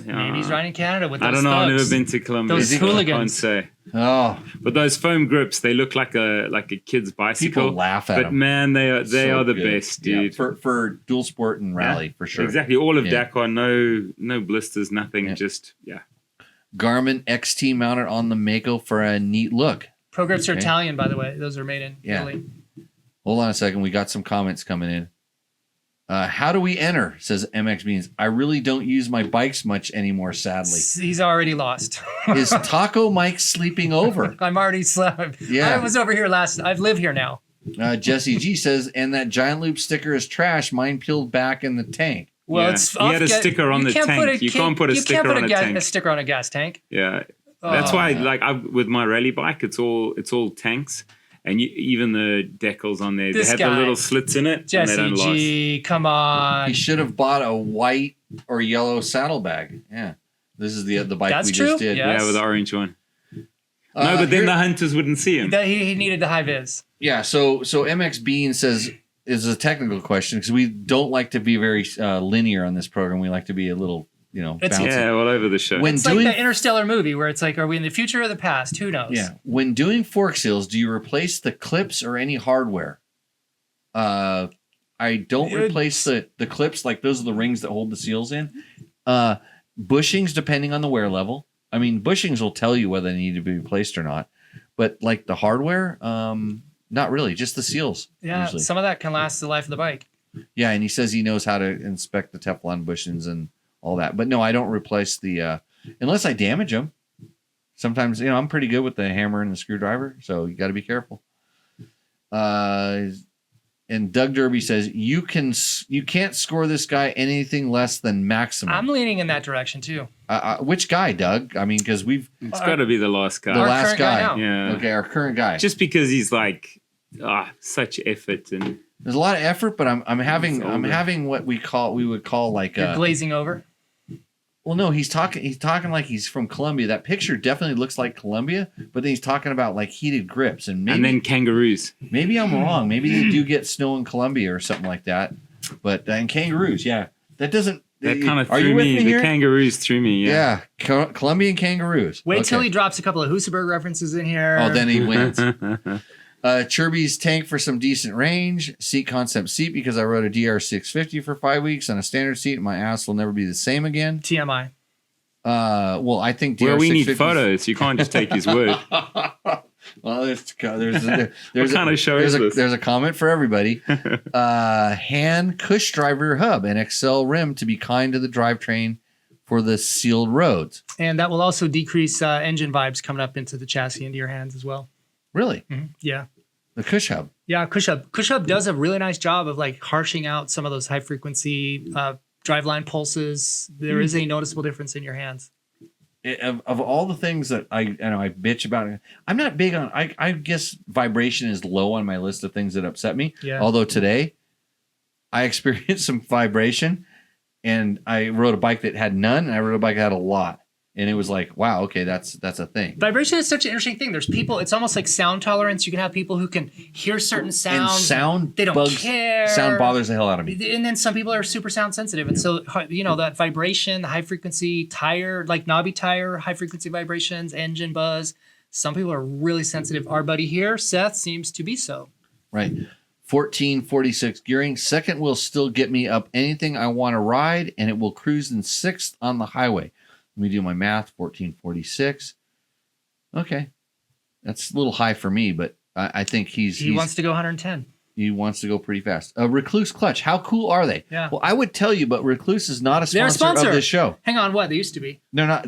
Maybe he's riding in Canada with those I don't know. I've never thugs. been to Colombia. Those so I can't hooligans. say. Oh, But those foam grips, they look like a kid's bicycle. people laugh at But them. man, they are So the good. best, dude. Yeah, for dual sport and rally, for sure. Exactly. All of Yeah. Dakar, no blisters, nothing. Yeah. Just Garmin XT mounted on the Mako for a neat look. Pro grips are Okay. Italian, by the way. Those are made in Yeah. Italy. Hold on a second. We got some comments coming in. How do we enter? Says MX Beans. I really don't use my bikes much anymore, sadly. He's already lost. Is Taco Mike sleeping over? I'm already slept. Yeah. I was over here last. I live here now. Jesse G says, and that giant loop sticker is trash. Mine peeled back in the tank. Well, Yeah. it's He had a sticker on the tank. You can't put a sticker on a tank. a sticker on a gas tank. yeah. That's why, like, with my rally bike, it's all tanks, and even the decals on there, This they have guy, the little slits in it, and they Jesse don't last. G, come on. He should have bought a white or yellow saddlebag. Yeah. This is the bike That's we true. just did. Yeah. Yeah, with the orange one. No, but then here- the hunters wouldn't see him. He needed the high vis. Yeah, so MX Bean says is a technical question because we don't like to be very linear on this program. We like to be a little, It's- bouncy. Yeah, all over the show. When It's doing like the Interstellar movie where it's like, are we in the future or the past? Who knows? when doing fork seals, do you replace the clips or any hardware? I don't replace the clips. Like those are the rings that hold the seals in. Bushings, depending on the wear level. I mean, bushings will tell you whether they need to be replaced or not. But like the hardware, not really. Just the seals. Yeah, usually. some of that can last the life of the bike. Yeah, and he says he knows how to inspect the Teflon bushings and all that. But no, I don't replace the unless I damage them. Sometimes, I'm pretty good with the hammer and the screwdriver, so you got to be careful. And Doug Derby says you can't score this guy anything less than maximum. I'm leaning in that direction too. Which guy, Doug? I mean, because It's got to be the last guy. the Our last current guy guy. now. Yeah. Okay, our current guy. Just because he's like, such effort and There's a lot of effort, but I'm having It's older. what we would call like You're glazing over. well, no, he's talking like he's from Colombia. That picture definitely looks like Colombia, but then he's talking about like heated grips and then kangaroos. maybe I'm wrong. Maybe they do get snow in Colombia or something like that. But and kangaroos, yeah, that doesn't. That kind of are threw you with me. me The here? kangaroos threw me. Yeah. Colombian kangaroos. Wait till Okay. he drops a couple of Husaberg references in here. Oh, then he wins. Chirby's tank for some decent range. Seat concept seat because I rode a DR650 for 5 weeks on a standard seat. And my ass will never be the same again. TMI. Well, I think DR650. Well, we need photos. You can't just take his word. Well, there's What kind of show is this? There's a comment for everybody. Hand Cush driver hub and XL rim to be kind to the drivetrain for the sealed roads. And that will also decrease engine vibes coming up into the chassis into your hands as well. Really, Yeah. the Cush hub. Yeah, Cush Hub does a really nice job of like harshing out some of those high frequency driveline pulses. There is a noticeable difference in your hands. Of all the things that I bitch about, I'm not big on. I guess vibration is low on my list of things that upset me. Yeah. Although today, I experienced some vibration, and I rode a bike that had none, and I rode a bike that had a lot, and it was like, wow, okay, that's a thing. Vibration is such an interesting thing. There's people, it's almost like sound tolerance. You can have people who can hear certain sounds. And sound they don't bugs, care. Sound bothers the hell out of me. And then some people are super sound sensitive. And so, that vibration, the high frequency tire, like knobby tire, high frequency vibrations, engine buzz. Some people are really sensitive. Our buddy here, Seth, seems to be so. Right. 1446 gearing. Second will still get me up anything I want to ride, and it will cruise in sixth on the highway. Let me do my math. 1446. Okay. That's a little high for me, but I think he He wants to go 110. He wants to go pretty fast. Recluse Clutch. How cool are they? Yeah. Well, I would tell you, but Recluse is not a They're a sponsor, sponsor. of this show. Hang on, what? They used to be. They're not.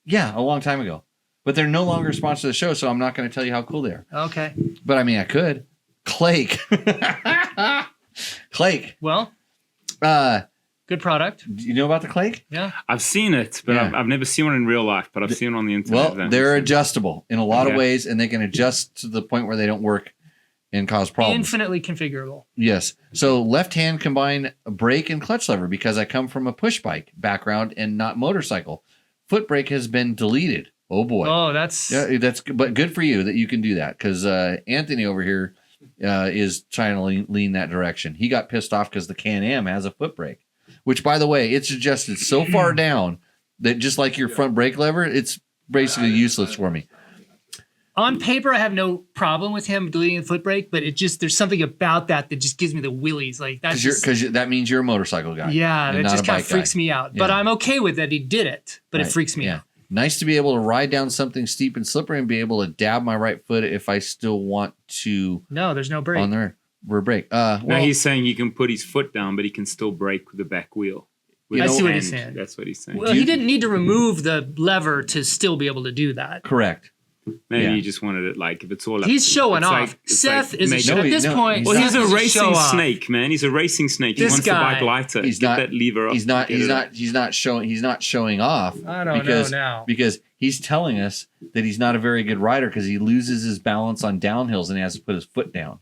Yeah, a long time ago. But they're no longer a sponsor of the show, so I'm not going to tell you how cool they are. Okay. But I mean, I could. Clake. Clake. Well, good product. Do you know about the Clake? Yeah. I've seen it, but Yeah. I've never seen one in real life. But I've seen it on the internet. Well, they're adjustable in a lot of Okay. ways, and they can adjust to the point where they don't work and cause problems. Infinitely configurable. Yes. So left hand combine brake and clutch lever because I come from a push bike background and not motorcycle. Foot brake has been deleted. Oh boy. Oh, that's But good for you that you can do that because Anthony over here is trying to lean that direction. He got pissed off because the Can-Am has a foot brake, which by the way, it's adjusted so far down that just like your front brake lever, it's basically useless for me. on paper. I have no problem with him deleting the foot brake, but there's something about that just gives me the willies. Like that's Because that means you're a motorcycle guy. yeah, and that not just a kind bike of freaks guy. me out. Yeah. But I'm okay with that he did it. But Right. it freaks me out. Nice to be able to ride down something steep and slippery and be able to dab my right foot if I still want to No, there's no brake. on the rear brake. No, Well, he's saying you can put his foot down, but he can still brake with the back wheel. With I his see what he's hand. saying. That's what he's saying. Well, he didn't need to remove the lever to still be able to do that. correct. Maybe yeah. he just wanted it like if it's all up. He's showing it's off. like- it's Seth like is make- No, at this no, point. he's Well, he's Seth a is racing show-off. snake, man. He's a racing snake. He This wants to guy- bike lighter. He's Get not- that lever up. He's not Get it up. showing off. I don't because, know now. because he's telling us that he's not a very good rider because he loses his balance on downhills and he has to put his foot down.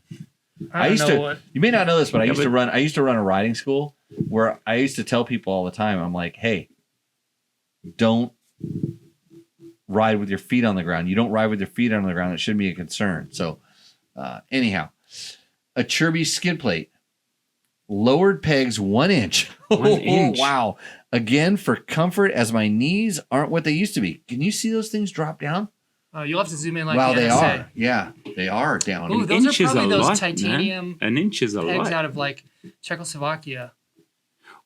I don't know what. You may not know this, but I Yeah, used to run a riding school where I used to tell people all the time, I'm like, hey, don't ride with your feet on the ground. You don't ride with your feet on the ground. It shouldn't be a concern. So anyhow, a Chirby skid plate, lowered pegs 1 inch. 1 inch. Wow. Again, for comfort as my knees aren't what they used to be. Can you see those things drop down? You'll have to zoom in like Wow, the they NSA. are. Yeah, they are down. Ooh, An those inch are is probably a those lot, titanium man. An inch is a pegs lot. out of like Czechoslovakia.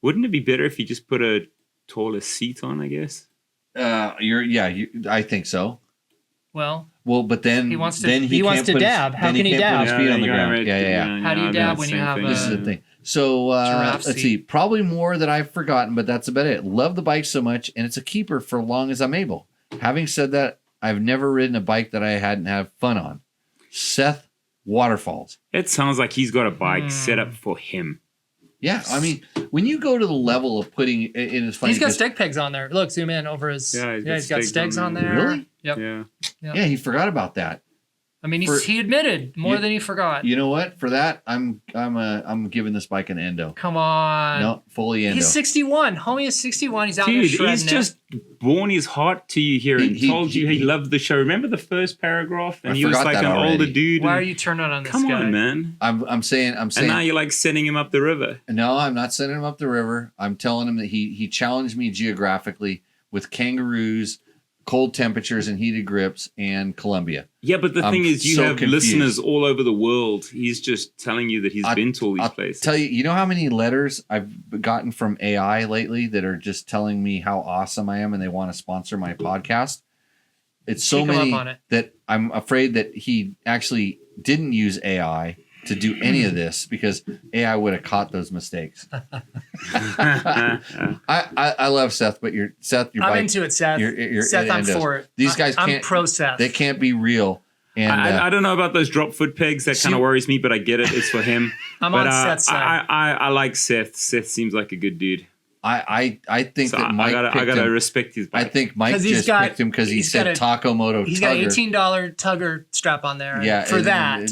Wouldn't it be better if you just put a taller seat on? I guess. I think so. Well, Well, but then He wants to- then he wants can't to put his- dab. How then can he can't dab? Put his feet on the you ground. gotta Yeah. How do you I've dab done the when you same have thing. a- This is the thing. So Giraffe let's seat. see. Probably more that I've forgotten, but that's about it. Love the bike so much, and it's a keeper for long as I'm able. Having said that, I've never ridden a bike that I hadn't had fun on. Seth Waterfalls. It sounds like he's got a bike set up for him. Yeah, I mean, when you go to the level of putting in his funny. he's got because- steg pegs on there. Look, zoom in over his. Yeah, he's got stegs on there. Really? Yep. Yeah. Yeah, he forgot about that. I mean, For- he admitted more You- than he forgot. You know what? For that, I'm giving this bike an endo. Come on. No, fully endo. He's 61. Homie is 61. He's out there Dude, shredding he's it. just born his heart to you here and He- told you he loved the show. Remember the first paragraph? And I he was forgot like that an already. older dude. Why and- are you turned on this Come guy? on, man. I'm saying. And now you're like sending him up the river. No, I'm not sending him up the river. I'm telling him that he challenged me geographically with kangaroos, cold temperatures and heated grips, and Colombia. Yeah, but the I'm thing is, you so have confused. listeners all over the world. He's just telling you that he's been to all these I'll places. tell you, you know how many letters I've gotten from AI lately that are just telling me how awesome I am and they want to sponsor my podcast? It's so Take 'em up many on it. that I'm afraid that he actually didn't use AI to do any of this because AI would have caught those mistakes. I love Seth, but your I'm bike, into it, Seth. you're Seth, I'm endos. for it. These guys I'm can't. pro Seth. They can't be real. And I don't know about those drop foot pegs. That kind See- of worries me, but I get it. It's for him. I'm but, on Seth's side. I like Seth. Seth seems like a good dude. I think So that Mike I picked gotta him. respect his I bike. think Mike 'Cause he's just got- picked him because he he's said got a- Taco Moto He's got an Tugger. $18 tugger strap on there. Yeah, For that,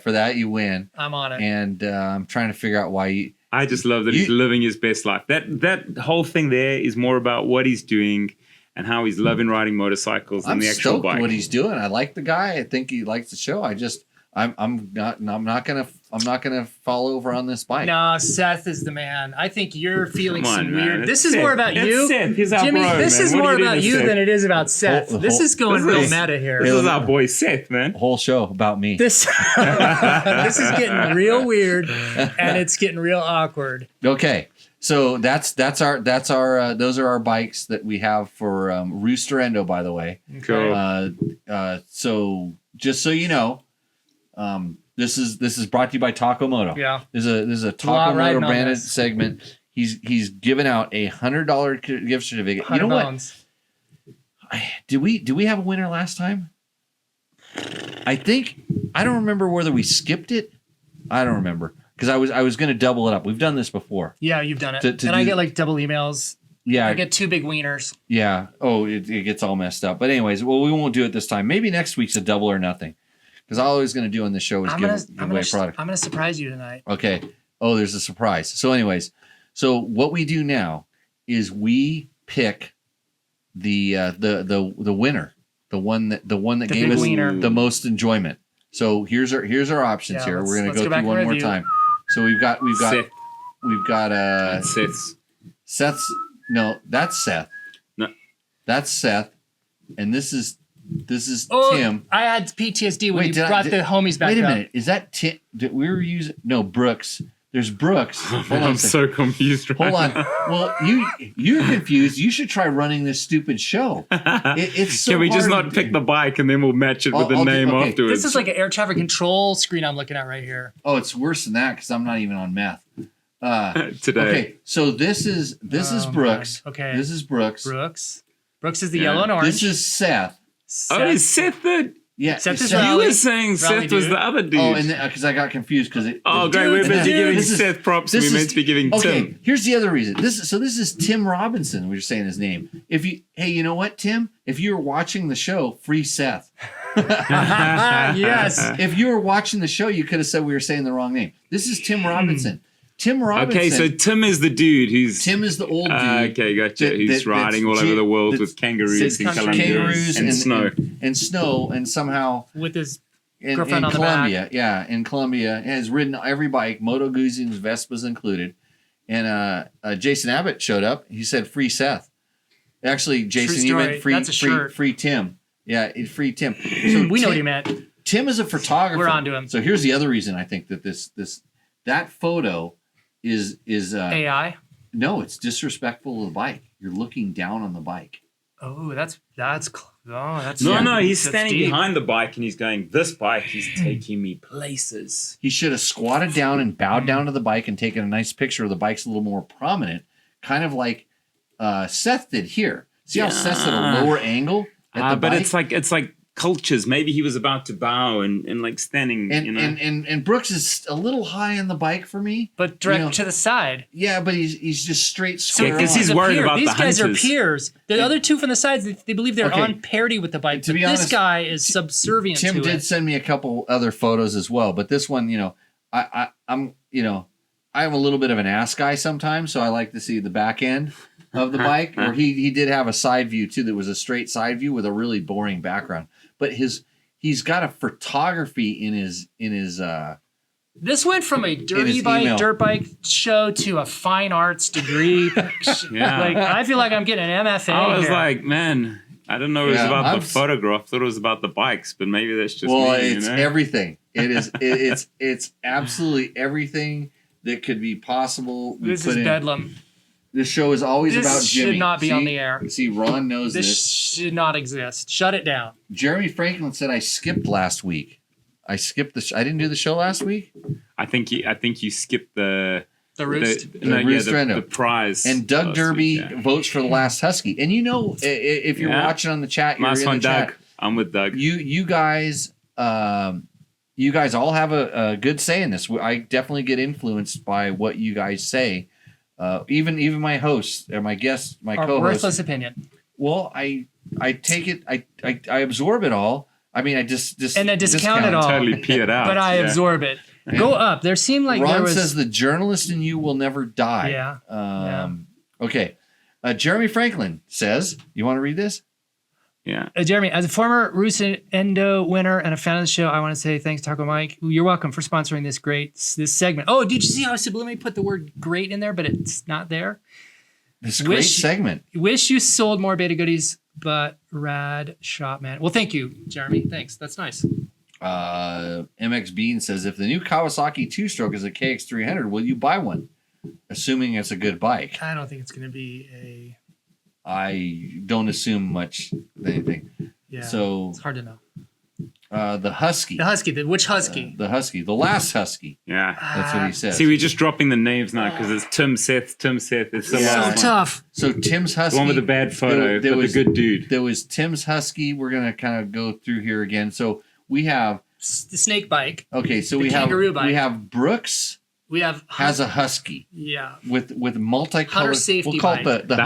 for that you win. I'm on it. And I'm trying to figure out why you. I just love that he's living his best life. That whole thing there is more about what he's doing and how he's loving riding motorcycles than I'm the actual stoked bike. what he's doing. I like the guy. I think he likes the show. I'm not gonna fall over on this bike. No, Seth is the man. I think you're feeling Come on, some man. weird. It's This is Seth. more about It's you, Seth. He's our Jimmy. bro, This man. is What are more you doing about to you Seth? than it is about Seth. Whole- This is going this real is- meta here. This is our boy Seth, man. Whole show about me. This this is getting real weird, and it's getting real awkward. Okay, so that's our those are our bikes that we have for Roost or Endo, by the way. Cool. So just so you know, This is brought to you by Takomoto. Yeah. This is a lot Takomoto riding on branded this. segment. He's given out a $100 gift certificate. You know what? Bones. Did we have a winner last time? I don't remember whether we skipped it. I don't remember because I was going to double it up. We've done this before. Yeah, you've done it. To I do- get like double emails. Yeah, I get 2 big wieners. yeah. Oh, it gets all messed up. But anyways, well, we won't do it this time. Maybe next week's a double or nothing. Because all I was going to do on this show is give away a product. I'm gonna surprise you tonight. Okay. Oh, there's a surprise. So anyways, so what we do now is we pick the winner, the one that gave big us wiener. the most enjoyment. So here's our options Yeah, here. We're gonna let's go go back through one and more review. time. So we've got That's Seth's. Seth's. No, that's Seth. No. That's Seth, and this is Oh, Tim. I had PTSD when Wait, you brought the homies back Wait a up. minute. Is that Tim? Did we were using Brooks? There's Brooks. Hold on a I'm second. so confused. Right Hold on. now. Well, you're confused. You should try running this stupid show. It's so Can we just hard not to pick do. the bike and then we'll match it with the I'll do- name okay. afterwards? This is like an air traffic control screen I'm looking at right here. Oh, it's worse than that because I'm not even on meth. today. Okay, so this is Oh, Brooks. man. Okay. This is Brooks. Brooks is the Yeah. yellow and orange. This is Seth. Oh, is Seth the? Yeah, Seth is You Rally. were saying Rally Seth was dude. the other dude. Oh, and because I got confused because it. Oh, great. We're and meant to be then- giving this is- Seth props. this We're is- meant to be giving Okay, Tim. here's the other reason. This is Tim Robinson. We're just saying his name. Hey, you know what, Tim? If you were watching the show, free Seth. Yes. If you were watching the show, you could have said we were saying the wrong name. This is Tim Robinson. Tim Robinson. Okay, so Tim is the dude who's. Tim is the old dude. Okay, gotcha. that- Who's that's riding all over the world with kangaroos sits and country. kangaroos and snow. and snow, and somehow With his in Girlfriend on the Colombia, yeah, in Colombia, has ridden every bike, Moto Guzzi and Vespas included. And Jason Abbott showed up. He said, "Free Seth." Actually, Jason, you story. meant free, That's a shirt. free Tim. Yeah, free Tim. So we know Tim, what he meant. Tim is a photographer. We're onto him. So here's the other reason I think that that photo is AI. no, it's disrespectful to the bike. You're looking down on the bike. Oh, that's No, he's that's standing deep. behind the bike and he's going, this bike is taking me places. He should have squatted down and bowed down to the bike and taken a nice picture of the bike's a little more prominent, kind of like Seth did here. See how Seth's at a lower angle at the But bike? it's like cultures. Maybe he was about to bow and like standing, and, you know. and Brooks is a little high on the bike for me. But direct You know, to the side. Yeah, but he's just straight So square because on. he's a worried peer. about These the guys hunters. are peers. The other two from the sides, they believe they're Okay. on parity with the bike. To But be this honest, guy is subservient Tim to did it. send me a couple other photos as well, but this one, I'm I have a little bit of an ass guy sometimes, so I like to see the back end of the bike. Or he did have a side view too that was a straight side view with a really boring background. But he's got a photography in his This went from a dirty his bike, email. dirt bike show to a fine arts degree. Yeah. Like I feel like I'm getting an MFA. I was here. like, man, I don't know it was Yeah, about I'm the photograph. I thought it was about the bikes, but maybe that's just well, me, it's you know? everything. It is it's absolutely everything that could be possible. We this put is in. bedlam. This show is always This about Jimmy. should not be See? on the air. See, Ron knows This this. should not exist. Shut it down. Jeremy Franklin said I skipped last week. I skipped I didn't do the show last week. I think you skipped the The Roost. Roost Endo. the prize. And Doug last Derby week, yeah. votes for the last Husky. And if you're Yeah. watching on the chat, you're Last in one, the chat. Doug. I'm with Doug. You guys all have a good say in this. I definitely get influenced by what you guys say. Even my hosts or my guests, my Our co-hosts. worthless opinion. Well, I take it. I absorb it all. I mean, I just And I discount it all. Totally peered out. But I yeah. absorb it. Go up. There seemed like Ron there was. says the journalist in you will never die. Yeah. Okay. Jeremy Franklin says, you want to read this? Yeah. Jeremy, as a former Roost Endo winner and a fan of the show, I want to say thanks, Taco Mike. You're welcome for sponsoring this segment. Oh, did you see how I subliminally put the word "great" in there, but it's not there? This great segment. Wish you sold more beta goodies, but rad shop, man. Well, thank you, Jeremy. Thanks. That's nice. MX Bean says, if the new Kawasaki 2-stroke is a KX300, will you buy one? Assuming it's a good bike. I don't think it's going to be a. I don't assume much of anything. Yeah. So it's hard to know. The Husky. Which Husky? The Husky. The last Husky. Yeah. That's what he says. See, we're just dropping the names now because it's Tim Seth. It's So someone. tough. So Tim's Husky. The one with the bad photo, there but was, the good dude. There was Tim's Husky. We're going to kind of go through here again. So we have... The snake bike. Okay, so The kangaroo bike. we have Brooks We have has a Husky. Yeah. With multicolored... Hunter safety we'll call bike. it the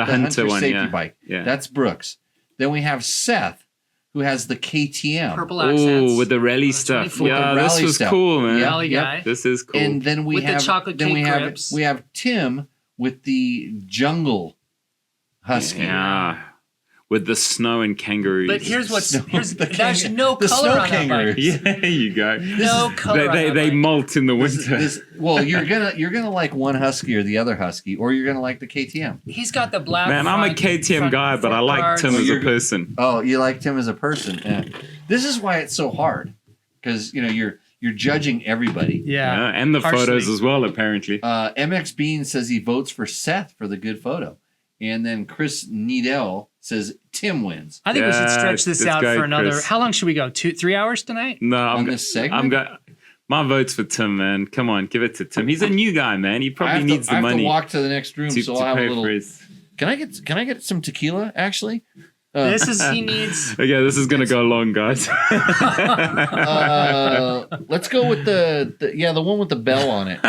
Hunter one, safety yeah. bike. Yeah. That's Brooks. Then we have Seth, who has the KTM. Purple accents. Oh, with the rally stuff. 24. Yeah, With the this rally was stuff. cool, man. Yeah. Rally Yep. guy. This is cool. And then we With the have chocolate then cake we have grips. we have Tim with the jungle Husky. yeah, with the snow and kangaroos. But here's what's Snow- here's the there's kang- no the color snow on that kangaroo. bike. Yeah, there you go. No color. on that They bike. molt in the winter. Well, you're gonna like one Husky or the other Husky, or you're gonna like the KTM. He's got the black. Man, I'm a front- KTM front guy, but I like guards. Tim as a you're- person. Oh, you like Tim as a person. Yeah. This is why it's so hard, because you're judging everybody. Yeah. Yeah, and the Harshly. photos as well, apparently. MX Bean says he votes for Seth for the good photo, and then Chris Needell says Tim wins. I think we should Yeah, stretch this let's out go, for another. Chris. How long should we go? 3 hours tonight? No, On I'm this segment? I'm got my vote's for Tim, man. Come on, give it to Tim. He's a new guy, man. He I probably have needs to, the I have money to walk to the next room, to so I'll have a pay little. for his. Can I get some tequila? Actually, He needs. Okay, this is gonna go long, guys. let's go with the one with the bell on it.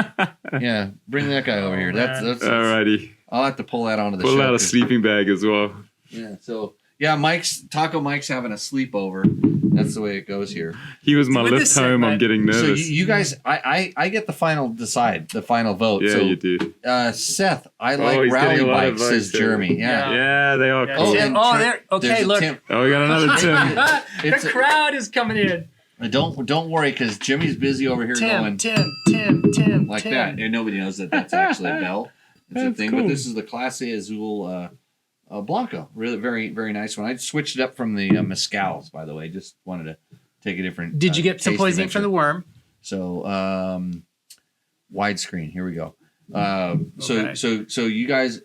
Yeah, bring that guy over here. That's Alrighty, I'll have to pull that onto the pull show. out a 'cause- sleeping bag as well. Yeah, so yeah, Taco Mike's having a sleepover. That's the way it goes here. He was my With lift this home. I'm segment- getting So nervous. you guys, I get the final vote. Yeah, so, you do. Seth, I like he's rally getting a lot of bikes, says votes there. Jeremy. Yeah. Yeah, they are Yeah, cool. Tim- and oh, Trent- there. Okay, there's a look. Tim. Oh, we got another Tim. It's The a- crowd is coming in. Don't worry, because Jimmy's busy over here going Tim. like Tim. that, and nobody knows that that's actually a bell. It's a That's thing, cool. but this is the Clase Azul Blanco. Really, very, very nice one. I switched it up from the Mescals, by the way. Just wanted to take a different. Did you get some taste poisoning adventure. from the worm? So widescreen. Here we go. Okay. So you guys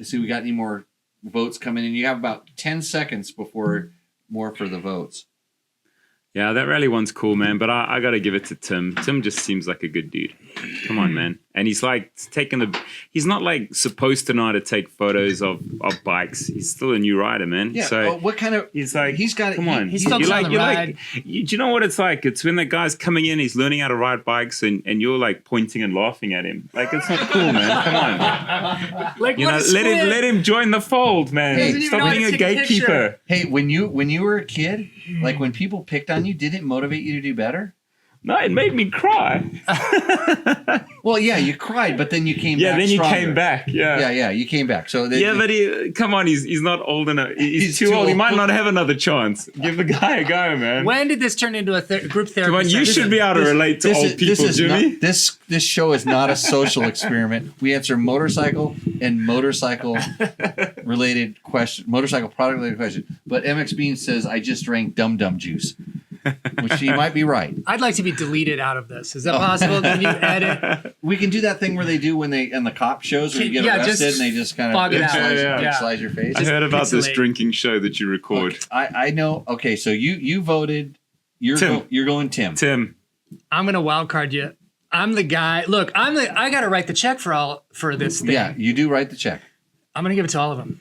see we got any more votes coming in? You have about 10 seconds before more for the votes. Yeah, that rally one's cool, man. But I got to give it to Tim. Tim just seems like a good dude. Come on, man. And he's like he's not like supposed to know how to take photos of bikes. He's still a new rider, man. Yeah. So what kind of? he's like, He's got. come on. He's focused on the ride. do you know what it's like? It's when the guy's coming in, he's learning how to ride bikes, and you're like pointing and laughing at him. Like, it's not cool, man. Come on. Like, You what know, a squid. let him join the fold, man. Hey, Doesn't even know Stop how being to a take a gatekeeper. picture. Hey, when you were a kid, like when people picked on you, did it motivate you to do better? No, it made me cry. Well, yeah, you cried, but then you came Yeah, back. then you stronger. came back. Yeah, you came back. So Yeah, but come on, he's not old enough. He's too too old. He old. might not have another chance. Give the guy a go, man. When did this turn into a group therapy? Come on, you session? should be able to relate to old people, Jimmy. Not, this show is not a social experiment. We answer motorcycle and motorcycle related question, motorcycle product related question. But MX Bean says I just drank Dum Dum juice, which he might be right. I'd like to be deleted out of this. Is that possible? Can you edit? We can do that thing where they do when they in the cop shows where you get Yeah, arrested just and they just kind fog of it out. Yeah. slide your face. I heard about this pixelate. drinking show that you record. I know. Okay, so you voted. You're Tim. you're going Tim. Tim, I'm gonna wild card you. I'm the guy. Look, I gotta write the check for this thing. Yeah, you do write the check. I'm gonna give it to all of them.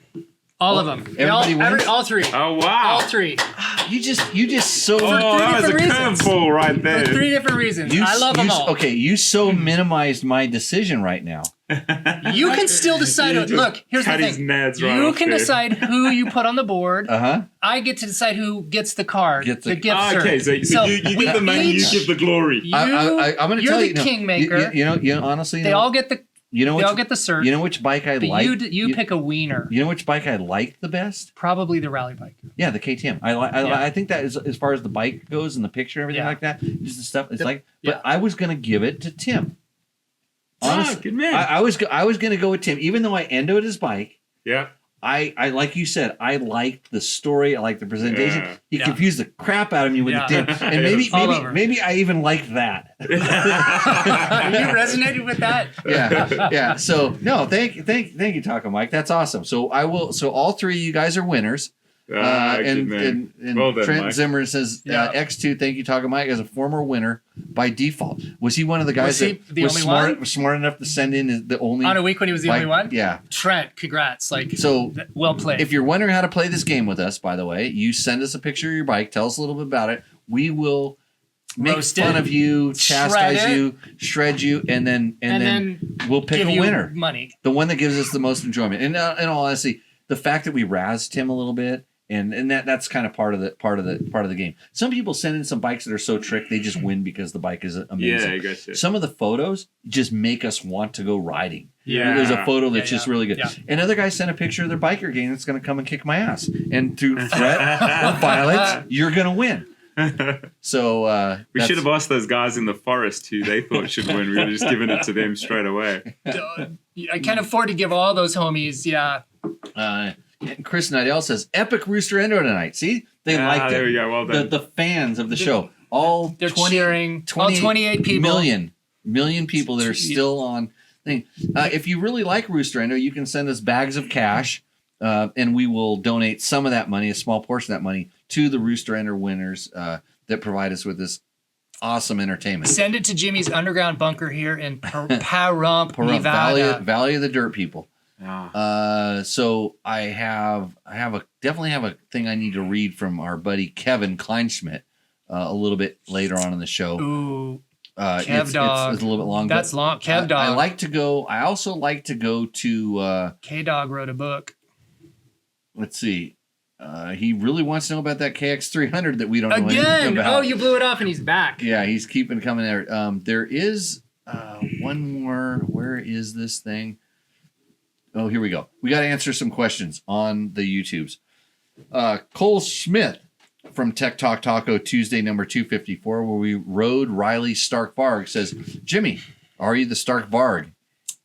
All of them. everybody wins? All three. oh wow! All three. You just so. Oh, that was a different reasons. curveball right For there. 3 different reasons. I love them all. Okay, you so minimized my decision right now. You can still decide. You just Look, here's the cut his thing. nads right You off can there. decide who you put on the board. Uh-huh. I get to decide who gets the card, Gets the- the gift Ah, cert. okay, so you we give the money, you each- give the glory. I'm going to you're tell the you. no, kingmaker. You know, honestly, They all get the. you know They which, all get the cert. You know which bike I but like. you pick a wiener. You know which bike I liked the best? Probably the rally bike. Yeah, the KTM. I think that is as far as the bike goes and the picture and everything Yeah. like that. Just the stuff. It's The- like, but yeah. I was going to give it to Tim. Honestly, good man. I was going to go with Tim, even though I endoed his bike. Yeah. I like you said, I liked the story. I liked the presentation. Yeah. He Yeah. confused the crap out of me with Yeah. the Tim, and All over. maybe I even liked that. You resonated with that? Yeah. So no, thank you, Taco Mike. That's awesome. So I will. So all three of you guys are winners. Good man. And Well done, Trent Mike. Zimmer says, Yeah. X2, thank you, Talking Mike, as a former winner by default. Was he one of the guys Was he that the was only smart, smart enough to send in the only On a week when he was the only one? Yeah. Trent, congrats. Like, So well played. if you're wondering how to play this game with us, by the way, you send us a picture of your bike, tell us a little bit about it. We will make Roast fun it, of you, chastise shred it, you, shred you, and then we'll pick give a you winner. money. The one that gives us the most enjoyment. And in all honesty, the fact that we razzed him a little bit, and that's kind of part of the game. Some people send in some bikes that are so tricked they just win because the bike is amazing. Yeah, I gotcha. Some of the photos just make us want to go riding. Yeah. There's a photo that's Yeah, just really good. yeah. Another guy sent a picture of their biker game that's going to come and kick my ass. And through threat or violence, you're going to win. So We should have asked those guys in the forest who they thought should win. We would have just given it to them straight away. I can't afford to give all those homies. Yeah. And Chris Nidell says, epic Rooster Endo tonight. See? They liked it. There we go. Well done. The fans of the show. All They're 20, cheering. All 28 people. million people that are still on thing. If you really like Rooster Endo, you can send us bags of cash, and we will donate some of that money, a small portion of that money, to the Rooster Endo winners that provide us with this awesome entertainment. Send it to Jimmy's underground bunker here in Pahrump, Nevada. Valley of the Dirt People. Ah. So I definitely have a thing I need to read from our buddy Kevin Kleinschmidt a little bit later on in the show. Ooh, It's a little bit long. that's but long. Kev Dog. I like to go. I also like to go to. K Dog wrote a book. Let's see. He really wants to know about that KX300 that we don't know anything Again. about. Oh, you blew it off and he's back. Yeah, he's keeping coming there. There is one more. Where is this thing? Oh, here we go. We got to answer some questions on the YouTubes. Cole Smith from Tech Talk Taco Tuesday number 254, where we rode Riley Stark Varg, says, Jimmy, are you the Stark Varg?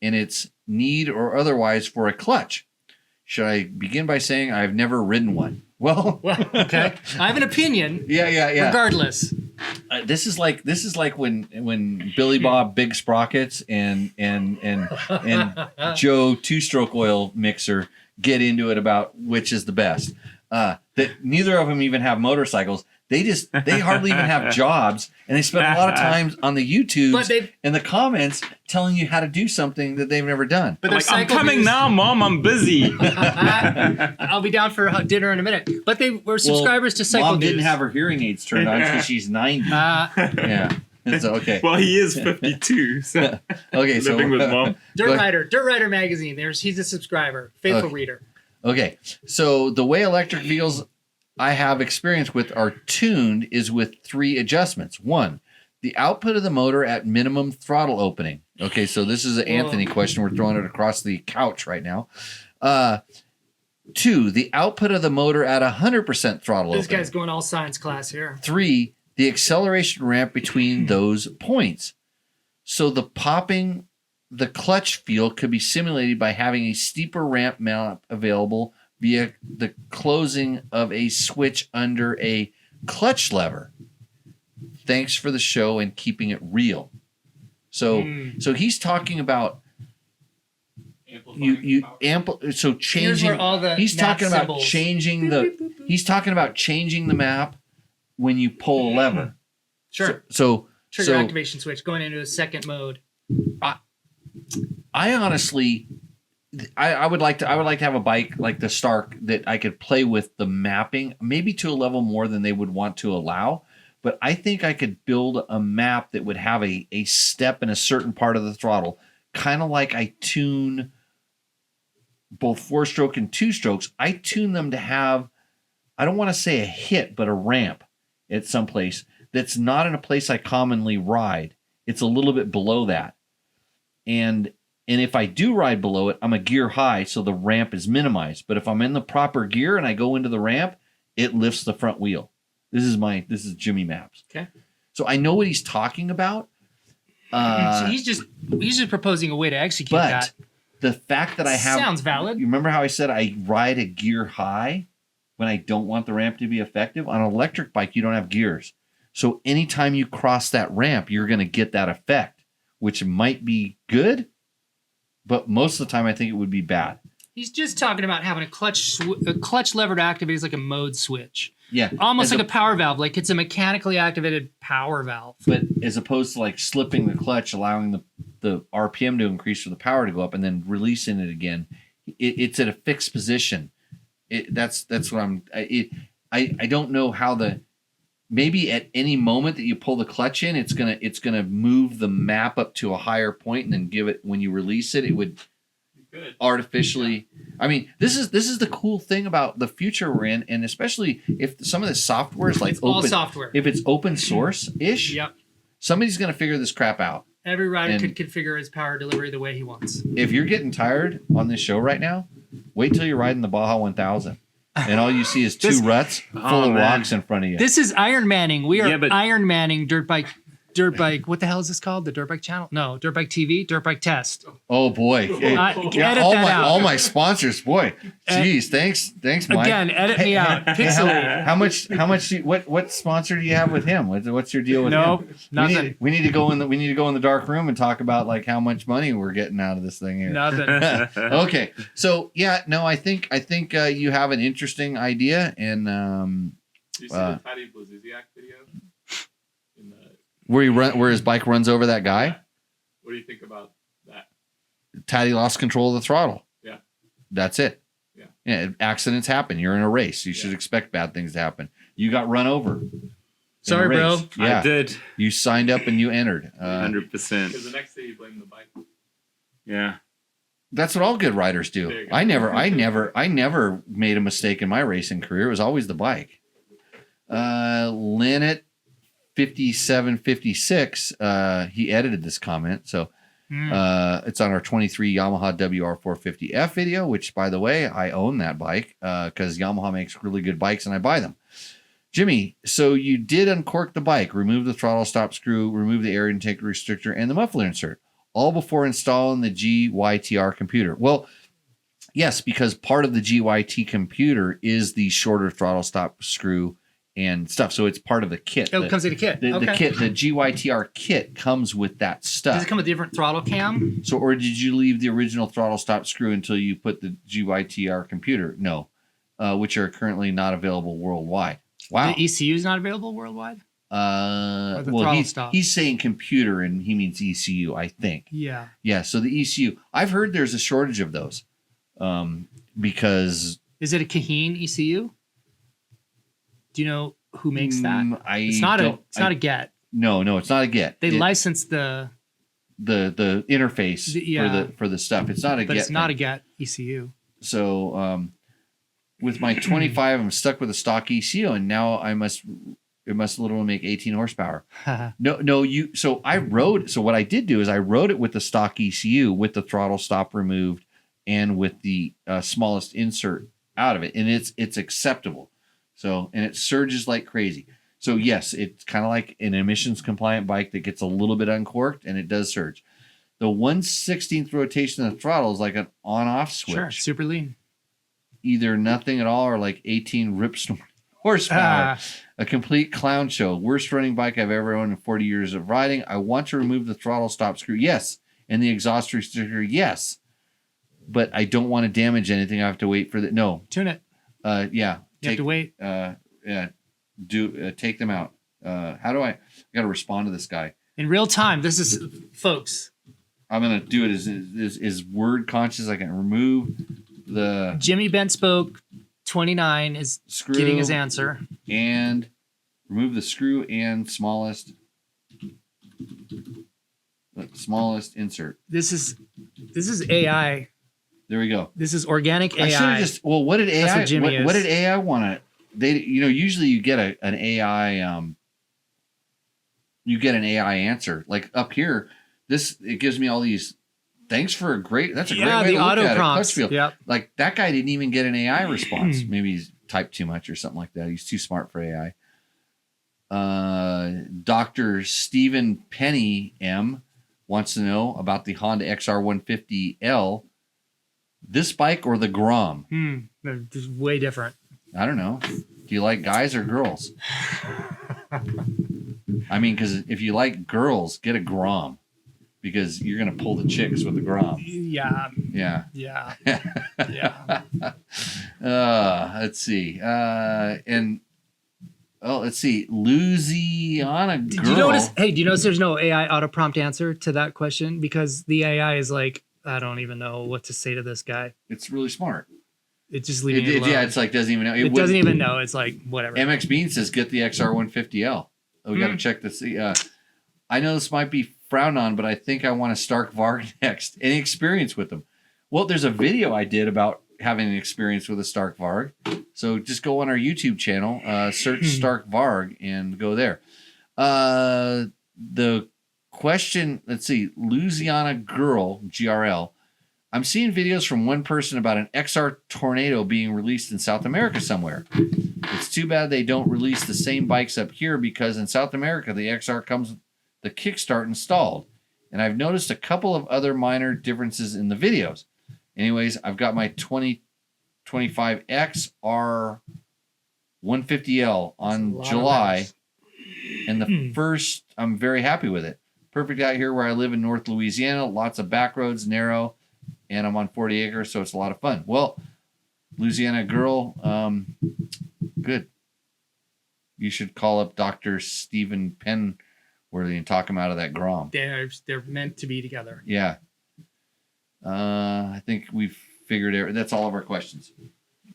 And it's need or otherwise for a clutch. Should I begin by saying I've never ridden one? Well, Okay. I have an opinion. yeah. Regardless. This is like when Billy Bob Big Sprockets and Joe Two Stroke Oil Mixer get into it about which is the best. That neither of them even have motorcycles. They hardly even have jobs, and they spend a lot of time on the YouTube and the comments telling you how to do something that they've never done. But Like, I'm coming now, Mom. I'm busy. I'll be down for dinner in a minute. But they were subscribers to Cycle Mom didn't News. have her hearing aids turned on because she's 90. Yeah. So, okay. Well, he is 52. So Okay. So living with Mom. Dirt Rider magazine. He's a subscriber, faithful reader. Okay, so the way electric vehicles I have experience with are tuned is with 3 adjustments. 1, the output of the motor at minimum throttle opening. Okay, so this is an Anthony question. We're throwing it across the couch right now. 2, the output of the motor at 100% throttle This opening. guy's going all science class here. 3, the acceleration ramp between those points. So the popping the clutch feel could be simulated by having a steeper ramp mount available via the closing of a switch under a clutch lever. Thanks for the show and keeping it real. So he's talking about so changing. Here's where all the he's map talking about symbols. changing the. He's talking about changing the map when you pull a lever. Sure. So Trigger activation switch going into a second mode. I honestly, I would like to have a bike like the Stark that I could play with the mapping, maybe to a level more than they would want to allow. But I think I could build a map that would have a step in a certain part of the throttle, kind of like I tune both 4-stroke and 2-strokes. I tune them to have, I don't want to say a hit, but a ramp at some place that's not in a place I commonly ride. It's a little bit below that. And if I do ride below it, I'm a gear high, so the ramp is minimized. But if I'm in the proper gear and I go into the ramp, it lifts the front wheel. This is Jimmy Maps. Okay. So I know what he's talking about. So he's just proposing a way to execute But that. the fact that I have Sounds valid. You remember how I said I ride a gear high when I don't want the ramp to be effective? On an electric bike, you don't have gears. So anytime you cross that ramp, you're going to get that effect, which might be good, but most of the time I think it would be bad. He's just talking about having a clutch lever to activate is like a mode switch. Yeah. Almost like a power valve. Like it's a mechanically activated power valve. But as opposed to like slipping the clutch, allowing the RPM to increase for the power to go up and then releasing it again, it's at a fixed position. That's what I don't know how maybe at any moment that you pull the clutch in, it's gonna move the map up to a higher point and then give it, when you release it, it would artificially. I mean, this is the cool thing about the future we're in, and especially if some of the software is like It's open all software. If it's open source ish, Yep. somebody's gonna figure this crap out. Every rider And- could configure his power delivery the way he wants. If you're getting tired on this show right now, wait till you're riding the Baja 1000, and all you see is two ruts full of man. rocks in front of you. This is Iron Manning. We are Yeah, but- Iron Manning dirt bike. What the hell is this called? The Dirt Bike Channel? No, Dirt Bike TV, Dirt Bike Test. Oh boy! Hey, Edit all that my out. all my sponsors, boy. Jeez, thanks, Mike. Again, edit me out. Pixelate. How much? What sponsor do you have with him? What's your deal with Nope, him? nothing. We need to go in the dark room and talk about like how much money we're getting out of this thing here. Nothing. Okay, so yeah, no, I think you have an interesting idea, and Do you see the Taddy Blaziziak video? In the, where his bike runs over that guy. what do you think about that? Taddy lost control of the throttle. Yeah. That's it. Yeah. Accidents happen. You're in a race. You should expect bad things to happen. You got run over. Sorry, in a bro. race. Yeah. I did. You signed up and you entered. 100%. Because the next day you blame the bike. Yeah. That's what all good riders There do. you go. I never made a mistake in my racing career. It was always the bike. Linnet 5756, he edited this comment. So it's on our 23 Yamaha WR450F video, which, by the way, I own that bike because Yamaha makes really good bikes and I buy them. Jimmy, so you did uncork the bike, remove the throttle stop screw, remove the air intake restrictor and the muffler insert, all before installing the GYTR computer. Well, yes, because part of the GYT computer is the shorter throttle stop screw and stuff. So it's part of the kit. Oh, it comes in a kit. The Okay. kit, the GYTR kit comes with that stuff. Does it come with a different throttle cam? So, or did you leave the original throttle stop screw until you put the GYTR computer? No, which are currently not available worldwide. Wow. The ECU is not available worldwide? Or the Well, throttle stop? he's saying computer and he means ECU, I think. Yeah. Yeah. So the ECU, I've heard there's a shortage of those because Is it a Kaheen ECU? Do you know who makes that? It's not a Get. No, it's not a Get. They license the interface for the stuff. It's not a but Get. it's not thing. a Get ECU. So with my 25, I'm stuck with a stock ECU, and now it must literally make 18 horsepower. So I rode. So what I did do is I rode it with the stock ECU with the throttle stop removed and with the smallest insert out of it, and it's acceptable. So, and it surges like crazy. So yes, it's kind of like an emissions compliant bike that gets a little bit uncorked and it does surge. The 1/16th rotation of the throttle is like an on-off switch. Sure, super lean. Either nothing at all or like 18 horsepower. A complete clown show. Worst running bike I've ever owned in 40 years of riding. I want to remove the throttle stop screw. Yes. And the exhaust restrictor. Yes. But I don't want to damage anything. I have to wait for the... No. Tune it. Yeah. You have to wait. Take them out. How do I got to respond to this guy? In real time. This is, folks. I'm going to do it as word conscious. I can remove the Jimmy Bent Spoke 29 is screw getting his answer. and remove the screw and smallest insert. This is AI. There we go. This is organic AI. I should have just. Well, what did AI? That's what Jimmy what is. did AI want to? They, usually you get an AI. You get an AI answer. Like up here, it gives me all these. Thanks for a great. That's a great way the to look auto at prompts. it. Clutch feel. Yep. Like that guy didn't even get an AI response. Maybe he's typed too much or something like that. He's too smart for AI. Dr. Stephen Penny M wants to know about the Honda XR150L. This bike or the Grom? They're just way different. I don't know. Do you like guys or girls? I mean, because if you like girls, get a Grom. because you're gonna pull the chicks with the Grom. Yeah. Yeah. Yeah. Yeah. Let's see. Let's see. Louisiana girl. Did you notice? Hey, do you notice there's no AI auto prompt answer to that question because the AI is like, I don't even know what to say to this guy. It's really smart. It's just leaving it alone. Yeah, it's like doesn't even know. It doesn't even know. It's like whatever. MX Bean says get the XR150L. Oh, we got to check this. I know this might be frowned on, but I think I want a Stark Varg next. Any experience with them? Well, there's a video I did about having an experience with a Stark Varg. So just go on our YouTube channel, search Stark Varg, and go there. The question, let's see, Louisiana Girl, GRL. I'm seeing videos from one person about an XR Tornado being released in South America somewhere. It's too bad they don't release the same bikes up here because in South America, the XR comes with the kickstart installed. And I've noticed a couple of other minor differences in the videos. Anyways, I've got my 2025X R150L on July. And the first, I'm very happy with it. Perfect out here where I live in North Louisiana. Lots of back roads, narrow. And I'm on 40 acres, so it's a lot of fun. Well, Louisiana girl, good. You should call up Dr. Stephen Penworthy and talk him out of that Grom. They're meant to be together. Yeah. I think we've figured it. That's all of our questions.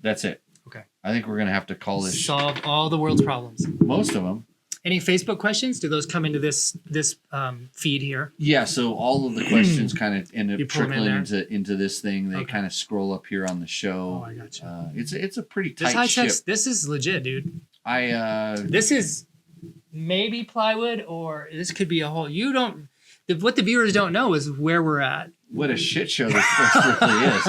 That's it. Okay. I think we're going to have to call this. Solve all the world's problems. Most of them. Any Facebook questions? Do those come into this feed here? Yeah, so all of the questions kind of end up You pull 'em in trickling into this thing. They Okay. kind of scroll up here on the show. Oh, I gotcha. It's a pretty This tight high ship. tech. This is legit, dude. This This is maybe plywood, or this could be a whole. You don't. What the viewers don't know is where we're at. what a shit show this place really is.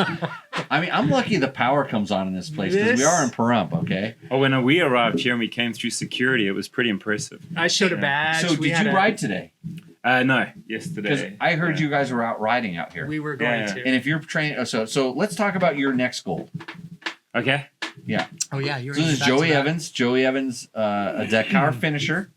I mean, I'm lucky the power comes on in this place because we are in Pahrump, okay? Oh, when we arrived here and we came through security, it was pretty impressive. I showed a badge. So did you ride today? No, Because yesterday. I heard you guys were out riding out here. We were going Yeah. to. And if you're training, so let's talk about your next goal. Okay. Yeah. Oh yeah, you're. So this is Joey Evans. Joey Evans, a Dakar finisher,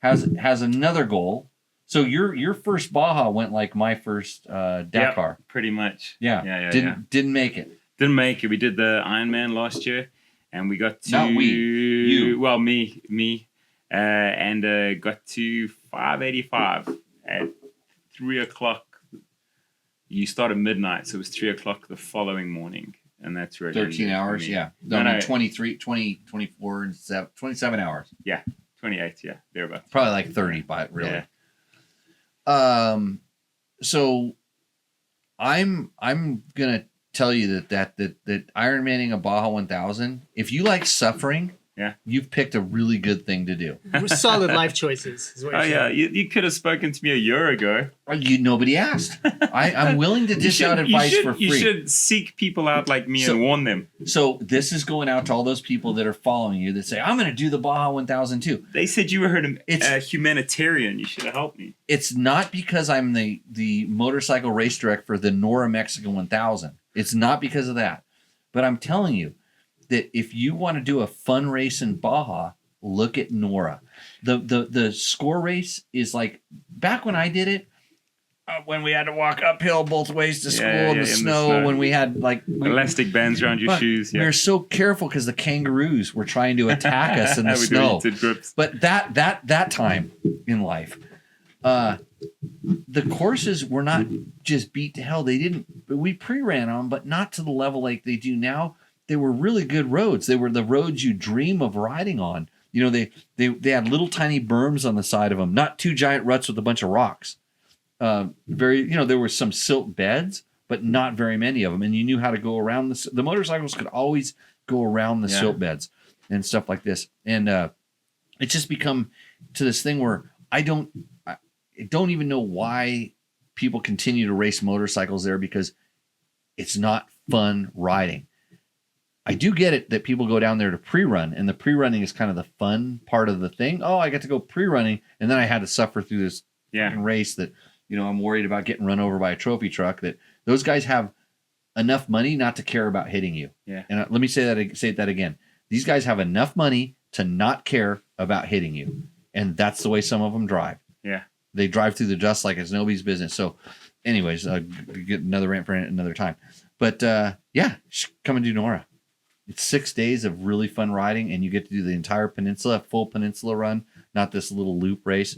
has another goal. So your first Baja went like my first Dakar. Yep, pretty much. Yeah. Yeah. Didn't make it. Didn't make it. We did the Ironman last year, and we got to Not we, you. Well, me, and got to 585 at 3:00. You start at midnight, so it was 3:00 the following morning, and that's where it 13 ended for hours, me. yeah. No, 23, 20, 24, and 27 hours. 28, yeah, thereabouts. Probably like 30, but really. Yeah. So I'm gonna tell you that Ironmaning a Baja 1000, if you like suffering, you've picked a really good thing to do. Solid life choices. Is what you're saying. You could have spoken to me a year ago. Nobody asked. I'm willing to dish out advice for free. You should seek people out like me and warn them. So this is going out to all those people that are following you that say, I'm going to do the Baja 1000 too. They said you were a humanitarian. You should have helped me. It's not because I'm the motorcycle race director for the Nora Mexican 1000. It's not because of that. But I'm telling you that if you want to do a fun race in Baja, look at Nora. The score race is like, back when I did it, when we had to walk uphill both ways to school in the snow, when we had like elastic bands around your shoes. We were so careful because the kangaroos were trying to attack us in the snow. But that time in life, the courses were not just beat to hell. We pre-ran on, but not to the level like they do now. They were really good roads. They were the roads you dream of riding on. You know, they had little tiny berms on the side of them, not two giant ruts with a bunch of rocks. There were some silt beds, but not very many of them. And you knew how to go around the motorcycles could always go around the silt beds and stuff like this. And it's just become to this thing where I don't even know why people continue to race motorcycles there, because it's not fun riding. I do get it that people go down there to pre-run, and the pre-running is kind of the fun part of the thing. Oh, I got to go pre-running, and then I had to suffer through this race that, I'm worried about getting run over by a trophy truck. That those guys have enough money not to care about hitting you. Yeah. And let me say that again. These guys have enough money to not care about hitting you, and that's the way some of them drive. Yeah. They drive through the dust like it's nobody's business. So, anyways, get another rant for another time. But yeah, come and do Nora. It's 6 days of really fun riding, and you get to do the entire peninsula, full peninsula run, not this little loop race.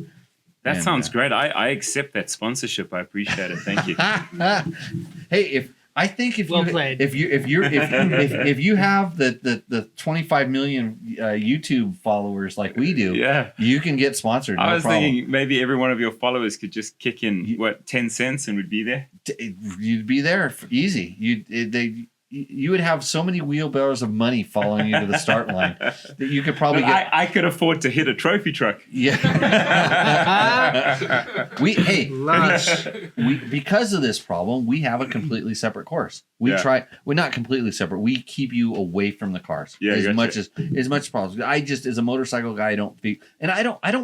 That And, sounds great. I accept that sponsorship. I appreciate it. Thank you. Hey, if Well played. if you have the 25 million YouTube followers like we do, Yeah. you can get sponsored. I No was problem. thinking maybe every one of your followers could just kick in 10 cents and we'd be there. You'd be there easy. You would have so many wheelbarrows of money following you to the start line that you could probably But get. I could afford to hit a trophy truck. Yeah. Lush. Because of this problem, we have a completely separate course. We Yeah. try. Well, not completely separate. We keep you away from the cars Yeah, as gotcha. much as possible. I just, as a motorcycle guy, I don't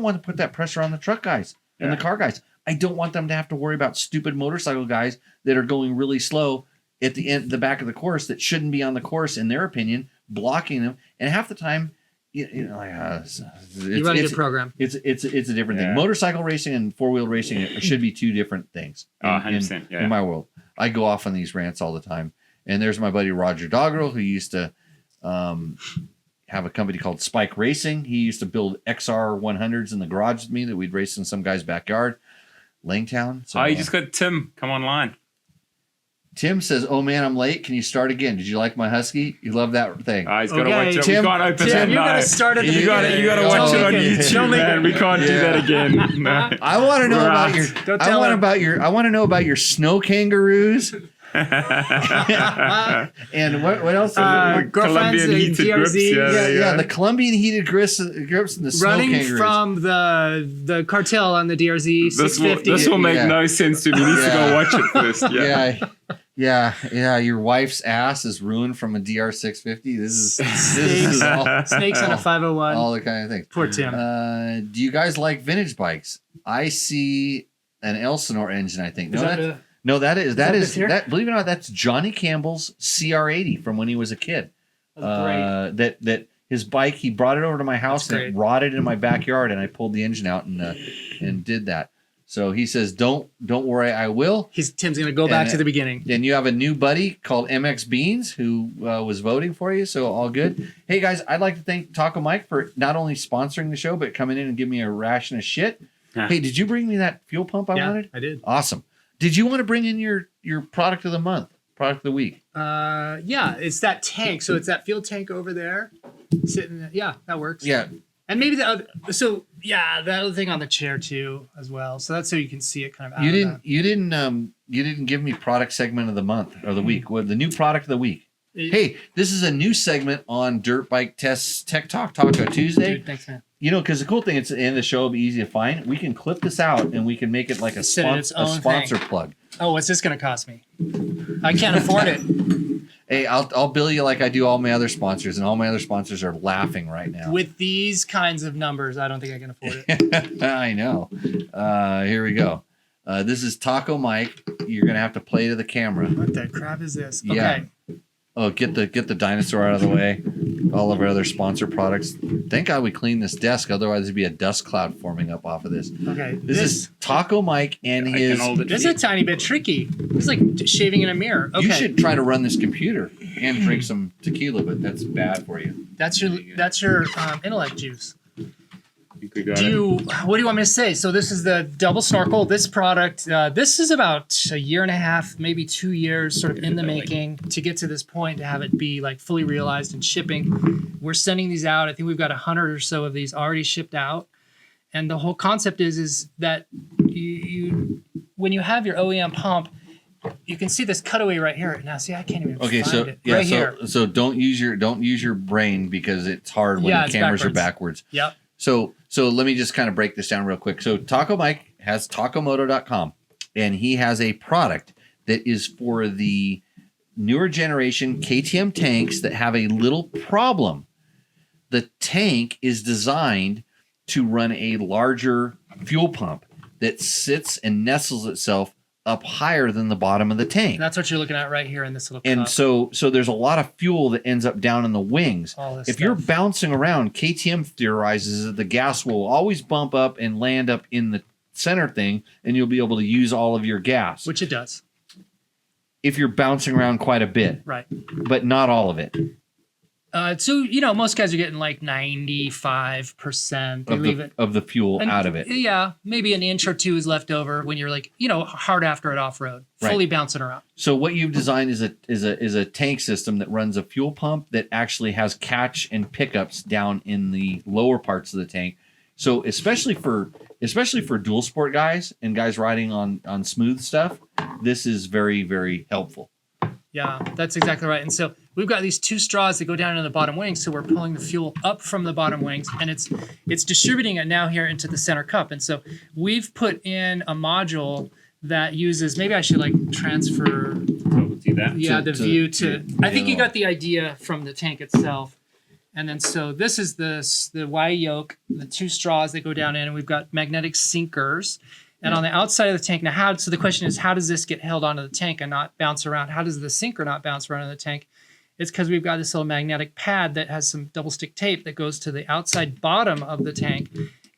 want to put that pressure on the truck guys and the Yeah. car guys. I don't want them to have to worry about stupid motorcycle guys that are going really slow at the back of the course that shouldn't be on the course, in their opinion, blocking them. And half the time, you You run a good program. It's a different Yeah. thing. Motorcycle racing and four-wheel racing should be two different things. Oh, 100%, yeah. In my world, I go off on these rants all the time. And there's my buddy Roger Doggerel, who used to have a company called Spike Racing. He used to build XR 100s in the garage with me that we'd race in some guy's backyard, Langtown. So, You just got Tim. Come online. Tim says, "Oh man, I'm late. Can you start again? Did you like my husky? You love that thing." He's got to Okay, watch it. Tim- We can't open Tim, that you now. gotta start at the You got beginning. to Don't watch it on make it. YouTube, Don't make man. it. We can't do that again. No. I want to know about your. Don't I tell want him. I want to know about your snow kangaroos. And what else? Girlfriends Colombian and heated grips, DRZ. yeah. The Colombian heated grips and the snow Running kangaroos. from the cartel on the DRZ This 650. will make Yeah. no sense to me. You need to Yeah. go watch it first. Yeah. Your wife's ass is ruined from a DR 650. This is all, Snakes on a 501. all the kind of things. Poor Tim. Do you guys like vintage bikes? I see an Elsinore engine. I think Is that that this here? believe it or not, that's Johnny Campbell's CR80 from when he was a kid. That's great. That his bike, he brought it over to my house That's and it great. rotted in my backyard, and I pulled the engine out and did that. So he says, "Don't worry, I will." Tim's gonna go back to the beginning. And you have a new buddy called MX Beans who was voting for you, so all good. Hey guys, I'd like to thank Taco Mike for not only sponsoring the show but coming in and giving me a ration of shit. Yeah. Hey, did you bring me that fuel pump I wanted? I did. Awesome. Did you want to bring in your product of the month, product of the week? Yeah, it's that tank. So it's that fuel tank over there, sitting there. Yeah, that works. Yeah. And maybe the other. So yeah, the other thing on the chair too, as well. So that's so you can see it kind of. Out You of didn't give me product segment of the month or the week. What the new product of the week? that. Hey, this is a new segment on Dirt Bike Tests Tech Talk Taco Tuesday. Dude, thanks, man. You know, because the cool thing, it's at the end of the show, it'll be easy to find. We can clip this out and we can make it like a Sit in its own sponsor thing. plug. Oh, what's this gonna cost me? I can't afford it. Hey, I'll bill you like I do all my other sponsors, and all my other sponsors are laughing right now. With these kinds of numbers, I don't think I can afford it. I know. Here we go. This is Taco Mike. You're gonna have to play to the camera. What the crap is this? Okay. Yeah. Oh, get the dinosaur out of the way. All of our other sponsor products. Thank God we cleaned this desk, otherwise there'd be a dust cloud forming up off of this. Okay. This is Taco Mike and I his. can hold it. This is a tiny bit tricky. It's like shaving in a mirror. Okay. You should try to run this computer and drink some tequila, but that's bad for you. That's your intellect juice. I think we got it. What do you want me to say? So this is the double snorkel. This product, this is about a year and a half, maybe 2 years, sort of in the making to get to this point to have it be like fully realized and shipping. We're sending these out. I think we've got 100 or so of these already shipped out. And the whole concept is that you when you have your OEM pump, you can see this cutaway right here. Now, see, I can't even Okay, find so it. yeah, right here. so don't use your brain because it's hard when Yeah, the it's cameras are backwards. Yep. So let me just kind of break this down real quick. So Taco Mike has tacomoto.com, and he has a product that is for the newer generation KTM tanks that have a little problem. The tank is designed to run a larger fuel pump that sits and nestles itself up higher than the bottom of the tank. That's what you're looking at right here in this little And cup. so there's a lot of fuel that ends up down in the wings. All this If stuff. you're bouncing around, KTM theorizes that the gas will always bump up and land up in the center thing, and you'll be able to use all of your gas. Which it does. If you're bouncing around quite a bit, Right. but not all of it. So, most guys are getting like 95%. They leave it. Of the fuel And, out of it. Yeah, maybe an inch or two is left over when you're like, hard after it off road, fully bouncing around. So what you've designed is a tank system that runs a fuel pump that actually has catch and pickups down in the lower parts of the tank. So especially for dual sport guys and guys riding on smooth stuff, this is very, very helpful. Yeah, that's exactly right. And so we've got these two straws that go down into the bottom wings. So we're pulling the fuel up from the bottom wings, and it's distributing it now here into the center cup. And so we've put in a module that uses, maybe I should like transfer See that? the view to, I think you got the idea from the tank itself. And then so this is the Y yoke, the two straws that go down in, and we've got magnetic sinkers. And on the outside of the tank, now so the question is, how does this get held onto the tank and not bounce around? How does the sinker not bounce around in the tank? It's because we've got this little magnetic pad that has some double stick tape that goes to the outside bottom of the tank.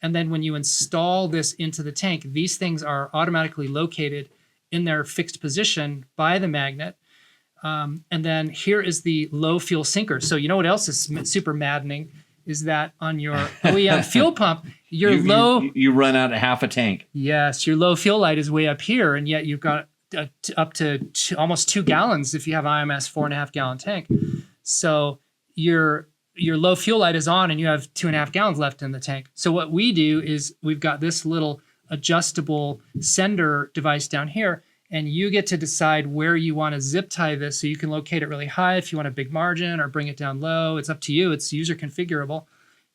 And then when you install this into the tank, these things are automatically located in their fixed position by the magnet. And then here is the low fuel sinker. So you know what else is super maddening is that on your OEM fuel pump, you run out of half a tank. Yes, your low fuel light is way up here, and yet you've got up to almost 2 gallons if you have IMS 4.5 gallon tank. So your low fuel light is on, and you have 2.5 gallons left in the tank. So what we do is we've got this little adjustable sender device down here, and you get to decide where you want to zip tie this. So you can locate it really high if you want a big margin, or bring it down low. It's up to you. It's user configurable.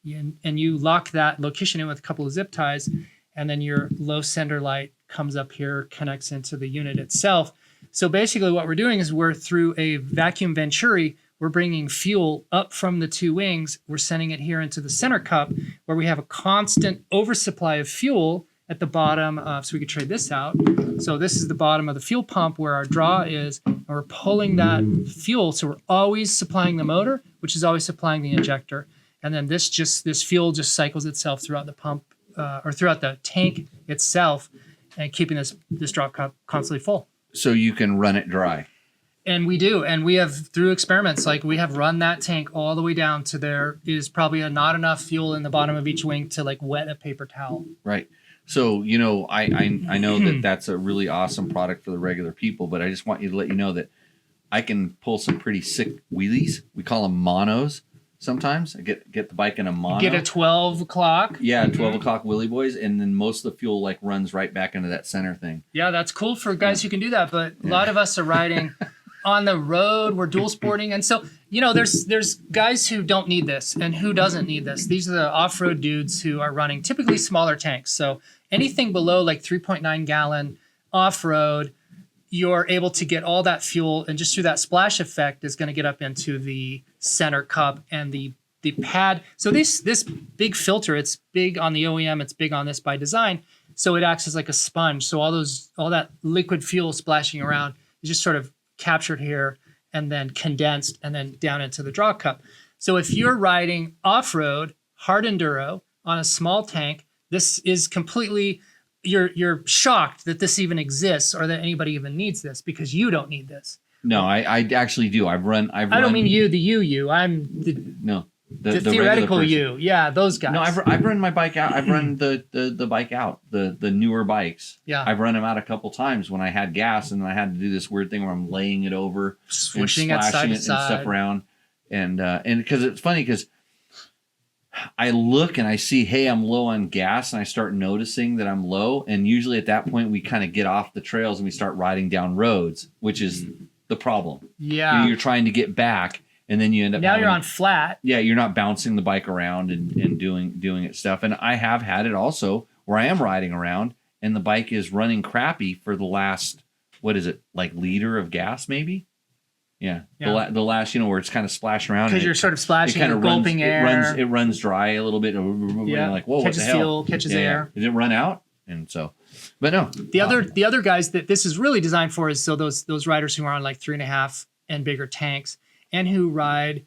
And you lock that location in with a couple of zip ties, and then your low sender light comes up here, connects into the unit itself. So basically what we're doing is we're through a vacuum venturi, we're bringing fuel up from the two wings. We're sending it here into the center cup where we have a constant oversupply of fuel at the bottom. So we could trade this out. So this is the bottom of the fuel pump where our draw is, and we're pulling that fuel. So we're always supplying the motor, which is always supplying the injector. And then this fuel just cycles itself throughout the pump or throughout the tank itself, and keeping this drop cup constantly full. So you can run it dry. And we do. And we have, through experiments, like we have run that tank all the way down to there is probably not enough fuel in the bottom of each wing to like wet a paper towel. Right. So, I know that that's a really awesome product for the regular people, but I just want you to let you know that I can pull some pretty sick wheelies. We call them monos. Sometimes I get the bike in a mono. Get a 12 o'clock. Yeah, 12 o'clock Willy Boys, and then most of the fuel like runs right back into that center thing. Yeah, that's cool for guys who can do that, but a lot of us are riding on the road. We're dual sporting, and so there's guys who don't need this and who doesn't need this. These are the off-road dudes who are running typically smaller tanks. So anything below like 3.9 gallon off-road, you're able to get all that fuel, and just through that splash effect is going to get up into the center cup and the pad. So this big filter, it's big on the OEM, it's big on this by design. So it acts as like a sponge. So all that liquid fuel splashing around is just sort of captured here and then condensed and then down into the draw cup. So if you're riding off-road, hard enduro on a small tank, this is completely, you're shocked that this even exists or that anybody even needs this, because you don't need this. No, I actually do. I've run. I don't mean you, the you. I'm the theoretical you. Yeah, those guys. No, I've run my bike out. I've run the bike out, the newer bikes. Yeah. I've run them out a couple times when I had gas, and I had to do this weird thing where I'm laying it over, swishing and it side to and side, stuff around, and because it's funny because I look and I see, hey, I'm low on gas, and I start noticing that I'm low, and usually at that point we kind of get off the trails and we start riding down roads, which is the problem. Yeah, you're trying to get back, and then you end up you're on flat. Yeah, you're not bouncing the bike around and doing it stuff. And I have had it also where I am riding around and the bike is running crappy for the last, what is it, like liter of gas maybe? Yeah. The last, where it's kind of splashing around. Because you're sort of splashing and gulping air. It runs dry a little bit. Yeah. Like, whoa, catches what the hell? Fuel, catches air. Did it run out? And so, but no. The other guys that this is really designed for is so those riders who are on like 3.5 and bigger tanks and who ride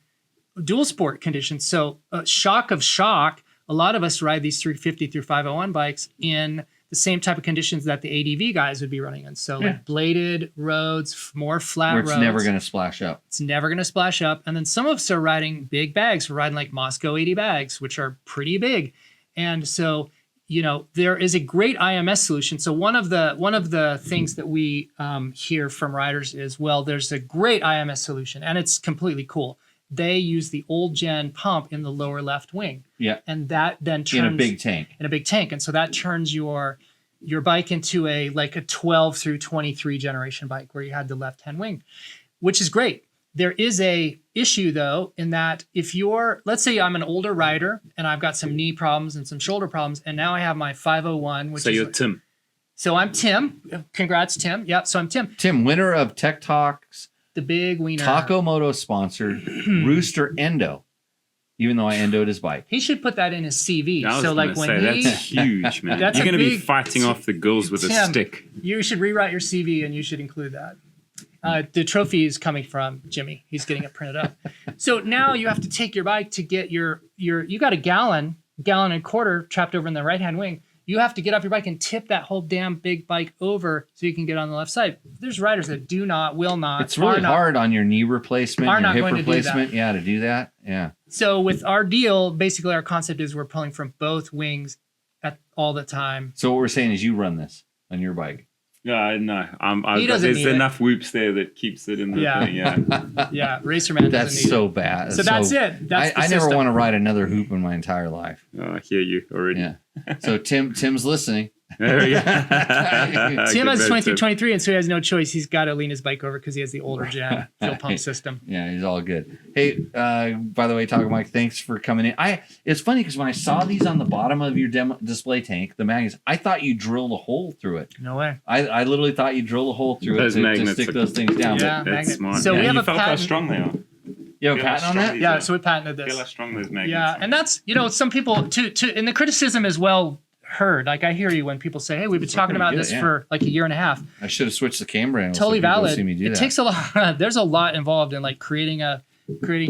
dual sport conditions. So shock of shock, a lot of us ride these 350 through 501 bikes in the same type of conditions that the ADV guys would be running in. So like bladed roads, more flat Where roads. it's never going to splash up. It's never going to splash up. And then some of us are riding big bags. We're riding like Moscow 80 bags, which are pretty big. And so, you know, there is a great IMS solution. So one of the things that we hear from riders is, well, there's a great IMS solution, and it's completely cool. They use the old gen pump in the lower left wing. Yeah. And that then turns In a big tank. And so that turns your bike into a 12 through 23 generation bike where you had the left hand wing, which is great. There is a issue though, in that if let's say I'm an older rider and I've got some knee problems and some shoulder problems, and now I have my 501, which So you're Tim. So I'm Tim. Congrats, Tim. Yep. So I'm Tim. Tim, winner of Tech Talk's The big wiener. Taco Moto sponsored Rooster Endo, even though I endoed his bike. He should put that in his CV. I was So like gonna when say, he, that's huge, man. That's You're a going to be big- fighting off the girls with a Tim, stick. You should rewrite your CV and you should include that. The trophy is coming from Jimmy. He's getting it printed up. So now you have to take your bike to get you got a gallon and a quarter trapped over in the right hand wing. You have to get off your bike and tip that whole damn big bike over so you can get on the left side. There's riders that will not. It's really hard on your knee replacement, are your not hip going to do replacement. Yeah, to do that. Yeah. So with our deal, basically our concept is we're pulling from both wings all the time. So what we're saying is you run this on your bike. No, He doesn't there's need it. enough whoops there that keeps it in the Yeah. thing. Yeah. Yeah, Racerman doesn't That's need so it. bad. So that's it. That's the I never system. want to ride another hoop in my entire life. Oh, I hear you already. Yeah. So Tim's listening. There we go. Tim has Good 23, Tim. 23, and so he has no choice. He's got to lean his bike over because he has the older gen fuel pump system. Yeah, he's all good. Hey, by the way, Taco Mike, thanks for coming in. It's funny because when I saw these on the bottom of your display tank, the magnets, I thought you drilled a hole through it. No way. I literally thought you drilled a hole through Those it to magnets stick are- those things down. Yeah. But That's magnet. smart. So we have you a felt how patent. strong they are. you have a Feel how patent on strong that? these Yeah, are. so we patented Feel how this. strong those magnets Yeah, are. and that's, some people, to and the criticism is well heard. Like I hear you when people say, hey, we've been talking about pretty this good, yeah. for like a year and a half. I should have switched the camera angle. Totally so people valid. See me do It that. takes a lot. There's a lot involved in like creating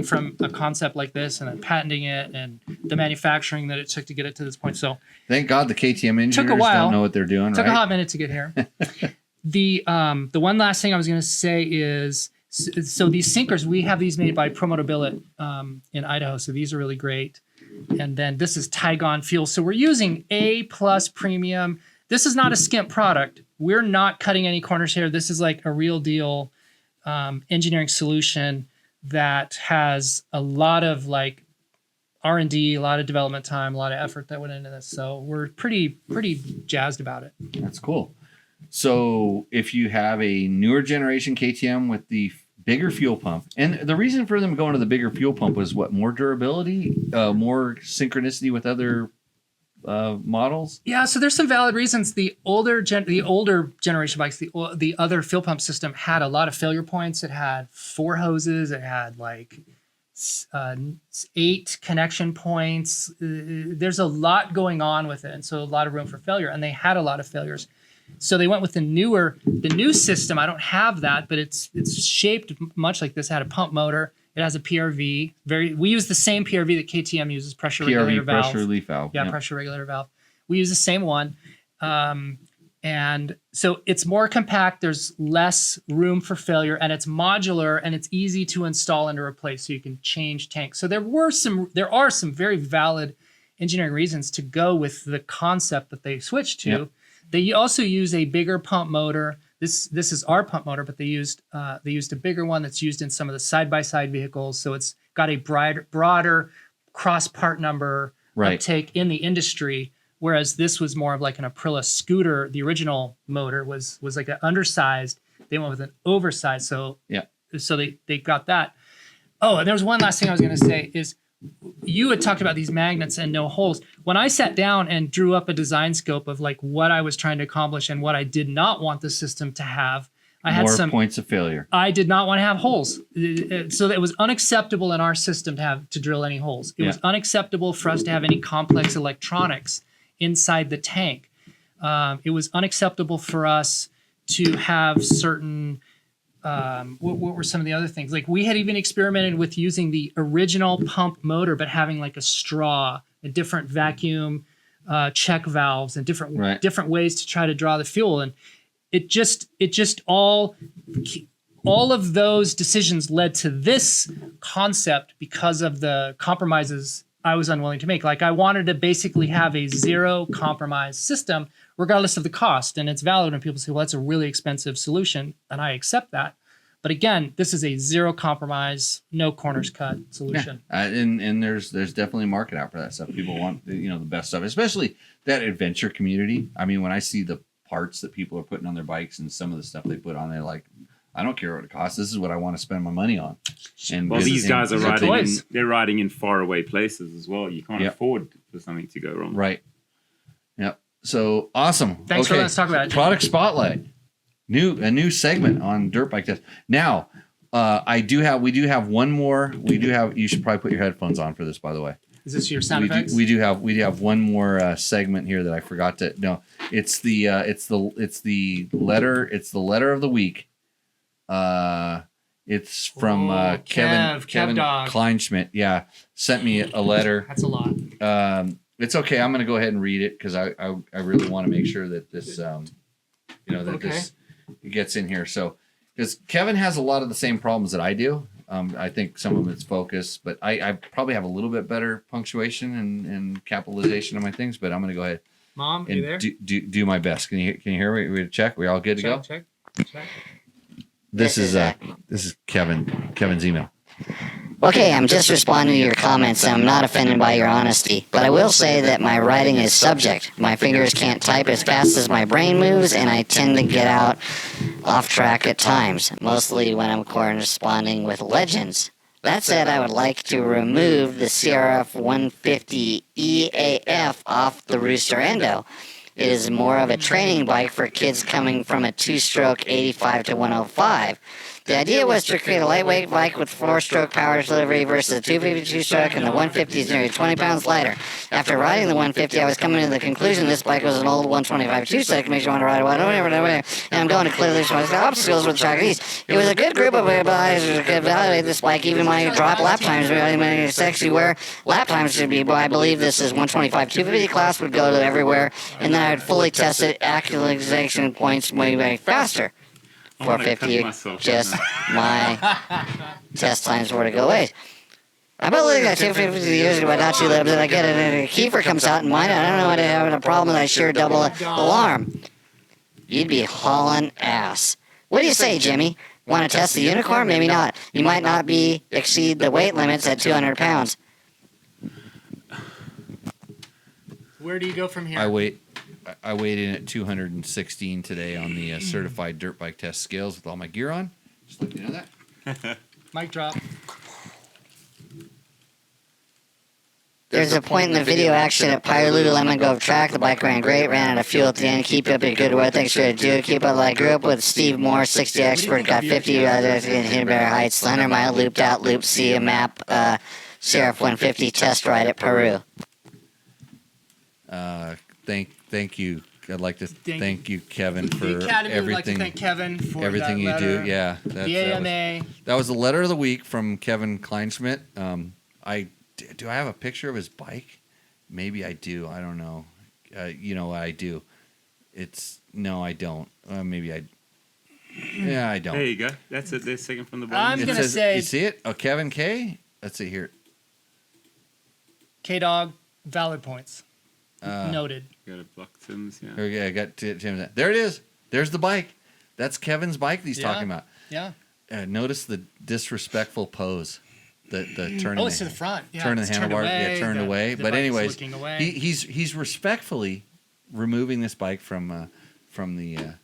from a concept like this and then patenting it and the manufacturing that it took to get it to this point. So Thank God the KTM engineers while. don't know what they're doing. took right? a hot minute to get here. The one last thing I was going to say is, so these sinkers, we have these made by Promoto Billet in Idaho. So these are really great. And then this is Tygon fuel. So we're using A+ premium. This is not a skimp product. We're not cutting any corners here. This is like a real deal engineering solution that has a lot of like R&D, a lot of development time, a lot of effort that went into this. So we're pretty jazzed about it. That's cool. So if you have a newer generation KTM with the bigger fuel pump, and the reason for them going to the bigger fuel pump was what? More durability, more synchronicity with other models. Yeah, so there's some valid reasons. The older generation bikes, the other fuel pump system had a lot of failure points. It had 4 hoses. It had like 8 connection points. There's a lot going on with it, and so a lot of room for failure. And they had a lot of failures. So they went with the new system. I don't have that, but it's shaped much like this. It had a pump motor. It has a PRV. We use the same PRV that KTM uses, pressure regulator PRV, valve. pressure relief valve. Yeah, pressure regulator valve. We use the same one. And so it's more compact. There's less room for failure, and it's modular, and it's easy to install and to replace, so you can change tanks. So there are some very valid engineering reasons to go with the concept that they switched to. Yep. They also use a bigger pump motor. This is our pump motor, but they used a bigger one that's used in some of the side-by-side vehicles. So it's got a broader cross part number uptake in the industry. Whereas this was more of like an Aprilia scooter. The original motor was like an undersized. They went with an oversized. So they got that. Oh, and there was one last thing I was going to say is, you had talked about these magnets and no holes. When I sat down and drew up a design scope of like what I was trying to accomplish and what I did not want the system to have, I had some points of failure. I did not want to have holes. So it was unacceptable in our system to drill any holes. It was unacceptable for us to have any complex electronics inside the tank. It was unacceptable for us to have certain what were some of the other things? Like we had even experimented with using the original pump motor, but having like a straw, a different vacuum check valves and Right. different ways to try to draw the fuel. And it just all of those decisions led to this concept because of the compromises I was unwilling to make. Like I wanted to basically have a zero compromise system, regardless of the cost. And it's valid when people say, well, that's a really expensive solution. And I accept that. But again, this is a zero compromise, no corners cut solution. And there's definitely a market out for that stuff. People want the best stuff, especially that adventure community. I mean, when I see the parts that people are putting on their bikes and some of the stuff they put on there, like, I don't care what it costs. This is what I want to spend my money on. And Well, these guys are these are riding. toys. They're riding in faraway places as well. You can't Yep. afford for something to go wrong. Right. Yep. So awesome. Thanks for letting us talk about it. Product spotlight. A new segment on Dirt Bike Test. Now, we do have one more. You should probably put your headphones on for this, by the way. Is this your sound effects? We do have one more segment here that I forgot to. No, it's the letter of the week. It's from Kevin Dog. Kleinschmidt. Yeah, sent me a letter. That's a lot. It's okay. I'm going to go ahead and read it because I really want to make sure that this this gets in here. So because Kevin has a lot of the same problems that I do. I think some of it's focus, but I probably have a little bit better punctuation and capitalization of my things. But I'm going to go ahead Mom, are and you there? do my best. Can you hear me? We check. We all good to go? Check. This is Zach. this is Kevin's email. Okay, I'm just responding to your comments. I'm not offended by your honesty, but I will say that my writing is subject. My fingers can't type as fast as my brain moves, and I tend to get out off track at times, mostly when I'm corresponding with legends. That said, I would like to remove the CRF 150 EAF off the Roost Endo. It is more of a training bike for kids coming from a two-stroke 85 to 105. The idea was to create a lightweight bike with 4-stroke power delivery versus the 252 stroke, and the 150 is nearly 20 pounds lighter. After riding the 150, I was coming to the conclusion this bike was an old 125 2-stroke, makes you want to ride a whatever, and I'm going to clearly show obstacles with track ease. It was a good group of guys who could evaluate this bike, even my drop lap times. It's actually where lap times should be, but I believe this is 125 250 class would go to everywhere, and then I would fully test it, accuracy points way faster. 450, just my test times were to go away. I believe that 250 years ago, but not too late, but I get it, and a Kiefer comes out and mine, I don't know what I have a problem with, I sure double alarm. You'd be hauling ass. What do you say, Jimmy? Want to test the unicorn? Maybe not. You might not exceed the weight limits at 200 pounds. Where do you go from here? I weighed in at 216 today on the certified dirt bike test scales with all my gear on. Just let you know that. Mic drop. There's a point in the video action at Pyre Lululemon Grove track. The bike ran great, ran out of fuel at the end. Keep up your good work. Thanks for do. Keep up. I grew up with Steve Moore, 60 expert, got 50 in Hiddenberry Heights, Slender Mile, looped out, loop C, a map, Sheriff 150 test ride at Peru. Thank you. I'd like to thank you, Kevin, for The Academy would like to everything. thank Kevin for Everything that you letter. do. Yeah. The AMA. That was the letter of the week from Kevin Kleinschmidt. Do I have a picture of his bike? Maybe I do. I don't know. I do. No, I don't. Maybe I. Yeah, I don't. There you go. That's it. They're second from the bottom. I'm gonna say You see it? Oh, Kevin K. Let's see here. K-Dog, valid points. Uh, Noted. Got to block Tim's. Yeah. Here we go. I got Tim's. There it is. There's the bike. That's Kevin's bike that he's talking about. Yeah. Notice the disrespectful pose. The turning. Oh, it's to the front. Yeah, turning the it's turned handlebar. away, Turned away. the But bike's anyways, looking away. he's respectfully removing this bike from the thing.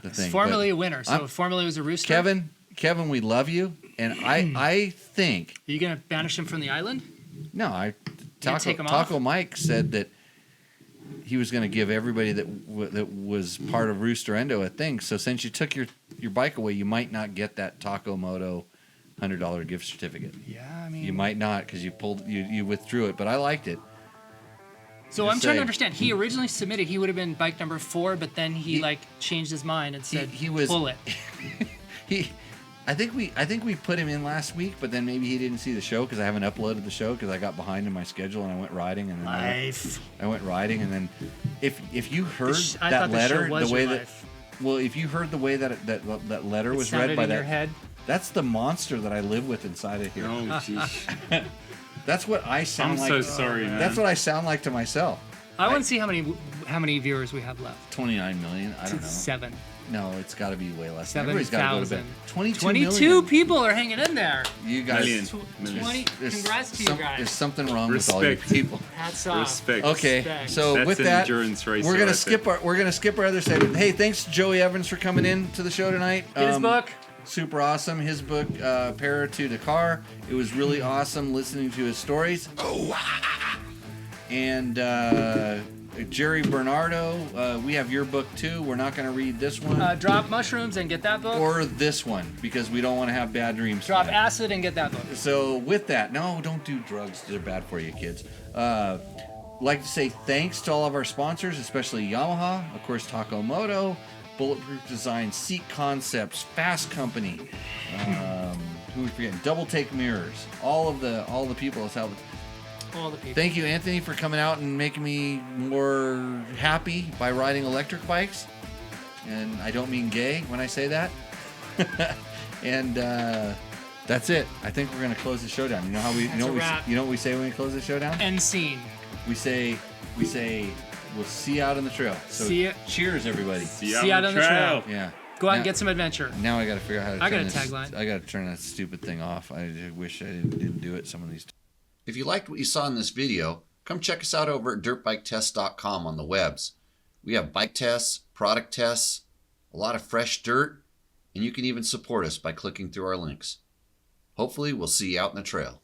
It's formerly a winner. So I'm- formerly was a rooster. Kevin, we love you, and I think Are you gonna banish him from the island? no. take him Taco off? Mike said that he was going to give everybody that was part of Rooster Endo a thing. So since you took your bike away, you might not get that Taco Moto $100 gift certificate. Yeah, I mean. You might not because you withdrew it, but I liked it. So Just I'm trying saying. to understand. He originally submitted. He would have been bike number 4, but then he changed his mind and said, he was- "Pull it." I think we put him in last week, but then maybe he didn't see the show because I haven't uploaded the show because I got behind in my schedule and I went riding and then I went riding and then if you heard I that thought letter the show was the way your that life. well if you heard the way that letter was Sounded read by in your that head. that's the monster that I live with inside of here. Oh, jeez. That's what I sound I'm like. so sorry, man. That's what I sound like to myself. I want to see how many viewers we have left. 29 million. I don't know. 7. No, it's got to be way less. Everybody's got to go to bed. 7,000. 22 22 million. people are hanging in there. You guys. Million. 20. There's Congrats to you There's guys. something wrong with all you Respect. people. Hats off. Respect. Okay, Respect. so That's with an that, endurance race we're gonna right skip our other segment. Hey, thanks to Joey Evans for coming in to the show tonight. Get his book. Super awesome. His book, Para to Dakar. It was really awesome listening to his stories. And Jerry Bernardo, we have your book too. We're not going to read this one Drop mushrooms and get that book. or this one because we don't want to have bad dreams. Drop tonight. acid and get that book. So with that, no, don't do drugs. They're bad for you, kids. Like to say thanks to all of our sponsors, especially Yamaha, of course, Takamoto, Bulletproof Design, Seat Concepts, Fast Company. Who we forgetting? Double Take Mirrors. All the people that's helped. All the people. Thank you, Anthony, for coming out and making me more happy by riding electric bikes. And I don't mean gay when I say that. And that's it. I think we're gonna close the show down. You know how we That's a wrap. you know what we say when we close the show down? End scene. We say we'll see you out on the trail. So See ya. cheers, everybody. See See you out on the trail. Yeah. Go out Now- and get some adventure. Now I got to figure out how to. I got turn a this- tagline. I got to turn that stupid thing off. I wish I didn't do it some of these. If you liked what you saw in this video, come check us out over at dirtbiketest.com on the webs. We have bike tests, product tests, a lot of fresh dirt, and you can even support us by clicking through our links. Hopefully, we'll see you out in the trail.